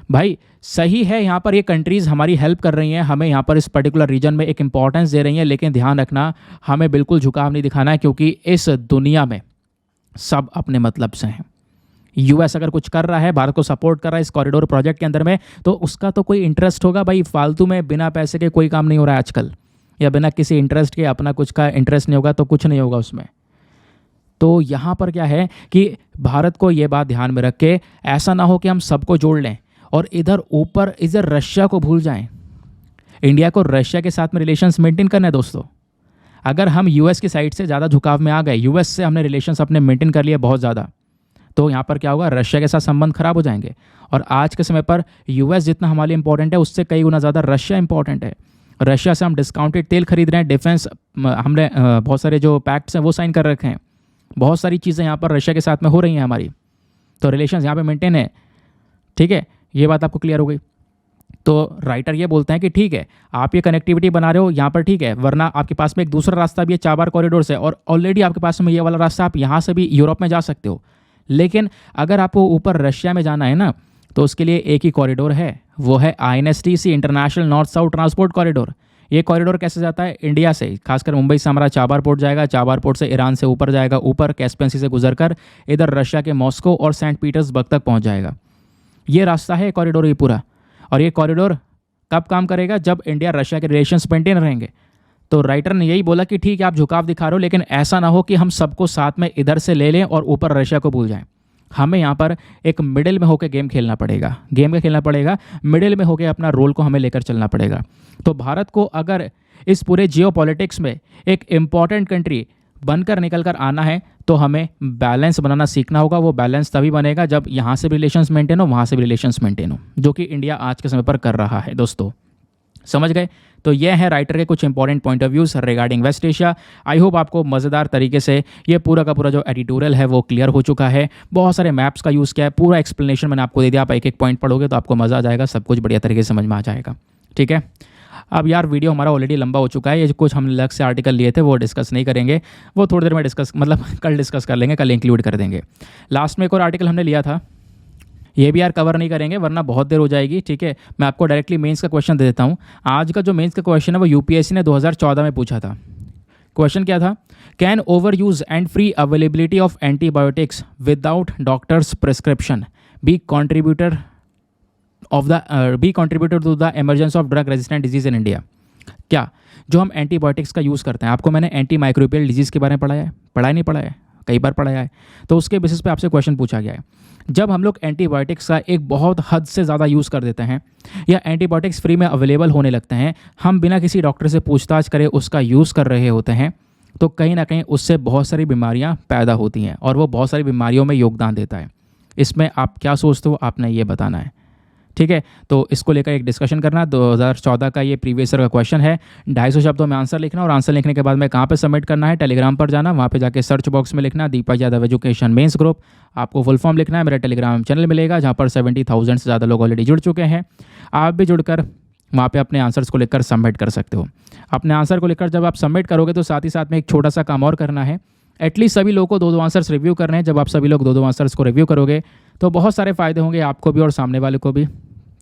भाई सही है, यहाँ पर ये कंट्रीज़ हमारी हेल्प कर रही हैं, हमें यहाँ पर इस पर्टिकुलर रीजन में एक इंपॉर्टेंस दे रही हैं, लेकिन ध्यान रखना हमें बिल्कुल झुकाव नहीं दिखाना है, क्योंकि इस दुनिया में सब अपने मतलब से हैं। यूएस अगर कुछ कर रहा है, भारत को सपोर्ट कर रहा है इस कॉरिडोर प्रोजेक्ट के अंदर में, तो उसका तो कोई इंटरेस्ट होगा। भाई फालतू में बिना पैसे के कोई काम नहीं हो रहा है आजकल, या बिना किसी इंटरेस्ट के अपना कुछ का इंटरेस्ट नहीं होगा तो कुछ नहीं होगा उसमें। तो यहाँ पर क्या है कि भारत को ये बात ध्यान में रख के ऐसा ना हो कि हम सबको जोड़ लें और इधर रशिया को भूल जाएं। इंडिया को रशिया के साथ में रिलेशंस मेंटेन करना है दोस्तों। अगर हम यूएस की साइड से ज़्यादा झुकाव में आ गए, यूएस से हमने रिलेशंस अपने मेंटेन कर लिए बहुत ज़्यादा, तो यहाँ पर क्या होगा, रशिया के साथ संबंध खराब हो जाएंगे। और आज के समय पर यूएस जितना हमारे लिए इंपॉर्टेंट है, उससे कई गुना ज़्यादा रशिया इंपॉर्टेंट है। रशिया से हम डिस्काउंटेड तेल खरीद रहे हैं, डिफेंस हमने बहुत सारे जो पैक्ट्स हैं वो साइन कर रखे हैं, बहुत सारी चीज़ें यहाँ पर रशिया के साथ में हो रही हैं हमारी, तो रिलेशंस यहाँ पे मेंटेन है, ठीक है। ये बात आपको क्लियर हो गई। तो राइटर ये बोलते हैं कि ठीक है, आप ये कनेक्टिविटी बना रहे हो यहाँ पर, ठीक है, वरना आपके पास में एक दूसरा रास्ता भी है चाबार कॉरिडोर से, और ऑलरेडी आपके पास में ये वाला रास्ता, आप यहाँ से भी यूरोप में जा सकते हो। लेकिन अगर आपको ऊपर रशिया में जाना है ना, तो उसके लिए एक ही कॉरिडोर है, वो है INSTC, international north south transport corridor. ये कॉरिडोर कैसे जाता है, इंडिया से, खासकर मुंबई से हमारा चाबार पोर्ट जाएगा, चाबार पोर्ट से ईरान से ऊपर जाएगा, ऊपर कैस्पियन सी से गुजरकर इधर रशिया के मॉस्को और सेंट पीटर्सबर्ग तक पहुंच जाएगा। ये रास्ता है कॉरिडोर ये पूरा। और ये कॉरिडोर कब काम करेगा, जब इंडिया रशिया के रिलेशंस मेंटेन रहेंगे। तो राइटर ने यही बोला कि ठीक है, आप झुकाव दिखा रहे हो, लेकिन ऐसा ना हो कि हम सबको साथ में इधर से ले लें और ऊपर रशिया को भूल जाएं। हमें यहाँ पर एक मिडिल में होकर गेम खेलना पड़ेगा, मिडिल में होकर अपना रोल को हमें लेकर चलना पड़ेगा। तो भारत को अगर इस पूरे जियोपॉलिटिक्स में एक इम्पॉर्टेंट कंट्री बनकर निकल कर आना है, तो हमें बैलेंस बनाना सीखना होगा। वो बैलेंस तभी बनेगा जब यहाँ से भी रिलेशंस मेंटेन हो, वहाँ से भी रिलेशंस मेंटेन हो, जो कि इंडिया आज के समय पर कर रहा है दोस्तों। समझ गए। तो ये है राइटर के कुछ important point of views regarding West Asia. I hope आपको मज़ेदार तरीके से ये पूरा का पूरा जो एडिटोरियल है वो क्लियर हो चुका है। बहुत सारे मैप्स का यूज़ किया है, पूरा एक्सप्लेनेशन मैंने आपको दे दिया। आप एक एक पॉइंट पढ़ोगे तो आपको मज़ा आ जाएगा, सब कुछ बढ़िया तरीके से समझ में आ जाएगा। ठीक है, अब यार वीडियो हमारा ऑलरेडी लंबा हो चुका है। ये कुछ हम अलग से आर्टिकल लिए थे वो डिस्कस नहीं करेंगे, वो थोड़ी देर में डिस्कस मतलब कल डिस्कस कर लेंगे, कल इंक्लूड कर देंगे। लास्ट में एक और आर्टिकल हमने लिया था, ये भी यार कवर नहीं करेंगे वरना बहुत देर हो जाएगी। ठीक है, मैं आपको डायरेक्टली मेंस का क्वेश्चन दे देता हूँ। आज का जो मेंस का क्वेश्चन है वो यूपीएससी ने 2014 में पूछा था। क्वेश्चन क्या था? Can over use and free availability of antibiotics without doctors prescription be contributor to the emergency of drug resistant disease in India. क्या जो हम एंटीबायोटिक्स का यूज़ करते हैं, आपको मैंने एंटी माइक्रोबियल डिजीज़ के बारे में पढ़ाया नहीं पढ़ाया है, कई बार पढ़ाया है, तो उसके बेसिस पे आपसे क्वेश्चन पूछा गया है। जब हम लोग एंटीबायोटिक्स का एक बहुत हद से ज़्यादा यूज़ कर देते हैं या एंटीबायोटिक्स फ्री में अवेलेबल होने लगते हैं, हम बिना किसी डॉक्टर से पूछताछ करे उसका यूज़ कर रहे होते हैं, तो कहीं ना कहीं उससे बहुत सारी बीमारियां पैदा होती हैं और वो बहुत सारी बीमारियों में योगदान देता है। इसमें आप क्या सोचते हो, आपने ये बताना है। ठीक है, तो इसको लेकर एक डिस्कशन करना। 2014 का ये प्रीवियस ईयर का क्वेश्चन है। 250 शब्दों में आंसर लिखना और आंसर लिखने के बाद में कहाँ पे सबमिट करना है, टेलीग्राम पर जाना, वहाँ पे जाके सर्च बॉक्स में लिखना Deepak Yadav education mains group. आपको फुल फॉर्म लिखना है, मेरा टेलीग्राम चैनल मिलेगा जहाँ पर 70,000 से ज़्यादा लोग ऑलरेडी जुड़ चुके हैं। आप भी जुड़कर वहाँ पे अपने आंसर्स को लिखकर सबमिट कर सकते हो। अपने आंसर को लिखकर जब आप सबमिट करोगे तो साथ ही साथ में एक छोटा सा काम और करना है। एटलीस्ट सभी लोगों को 2-2 आंसर्स रिव्यू करने हैं। जब आप सभी लोग 2-2 आंसर्स को रिव्यू करोगे तो बहुत सारे फ़ायदे होंगे आपको भी और सामने वाले को भी।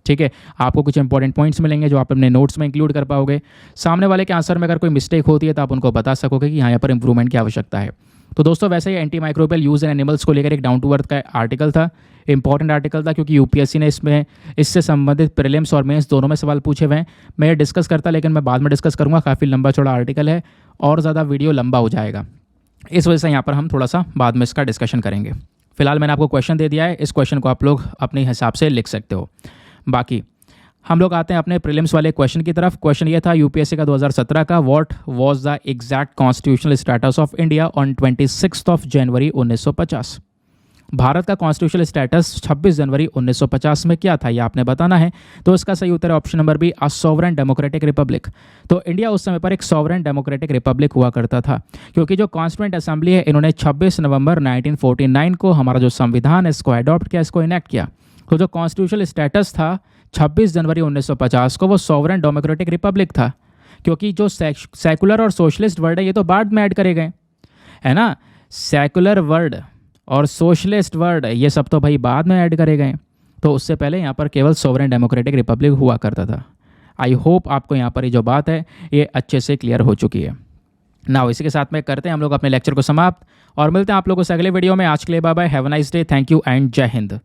ठीक है, आपको कुछ इंपॉर्टेंट पॉइंट्स मिलेंगे जो आप अपने नोट्स में इंक्लूड कर पाओगे। सामने वाले के आंसर में अगर कोई मिस्टेक होती है तो आप उनको बता सकोगे कि यहाँ पर इंप्रूवमेंट की आवश्यकता है। तो दोस्तों वैसे ही anti microbial use in animals को लेकर एक डाउन टू अर्थ का आर्टिकल था, इंपॉर्टेंट आर्टिकल था, क्योंकि यूपीएससी ने इससे संबंधित प्रीलिम्स और मेंस दोनों में सवाल पूछे हुए हैं। मैं ये डिस्कस करता लेकिन मैं बाद में डिस्कस करूँगा, काफ़ी लंबा चौड़ा आर्टिकल है और ज़्यादा वीडियो लंबा हो जाएगा, इस वजह से यहाँ पर हम थोड़ा सा बाद में इसका डिस्कशन करेंगे। फिलहाल मैंने आपको क्वेश्चन दे दिया है, इस क्वेश्चन को आप लोग अपने हिसाब से लिख सकते हो। बाकी हम लोग आते हैं अपने प्रीलिम्स वाले क्वेश्चन की तरफ। क्वेश्चन ये था यूपीएससी का 2017 का, what was the exact constitutional status of India on 26 जनवरी 1950। भारत का कॉन्स्टिट्यूशनल स्टेटस 26 जनवरी 1950 में क्या था, ये आपने बताना है। तो इसका सही उत्तर है option number B, a sovereign democratic republic. तो इंडिया उस समय पर एक सॉवरेन डेमोक्रेटिक रिपब्लिक हुआ करता था, क्योंकि जो कॉन्स्टिट्यूएंट असेंबली है इन्होंने 26 नवंबर 1949 को हमारा जो संविधान है इसको अडॉप्ट किया, इसको इनेक्ट किया। तो जो कॉन्स्टिट्यूशनल स्टेटस था 26 जनवरी 1950 को वो सॉवरेन डेमोक्रेटिक रिपब्लिक था, क्योंकि जो सेकुलर और सोशलिस्ट वर्ड है ये तो बाद में ऐड करे गए, है ना। सेकुलर वर्ड और सोशलिस्ट वर्ड ये सब तो भाई बाद में ऐड करे गए, तो उससे पहले यहाँ पर केवल सॉवरेन डेमोक्रेटिक रिपब्लिक हुआ करता था। आई होप आपको यहाँ पर ये जो बात है ये अच्छे से क्लियर हो चुकी है ना। इसी के साथ में करते हैं हम लोग अपने लेक्चर को समाप्त और मिलते हैं आप लोगों से अगले वीडियो में। आज के लिए bye bye, have a nice day, thank you and जय हिंद।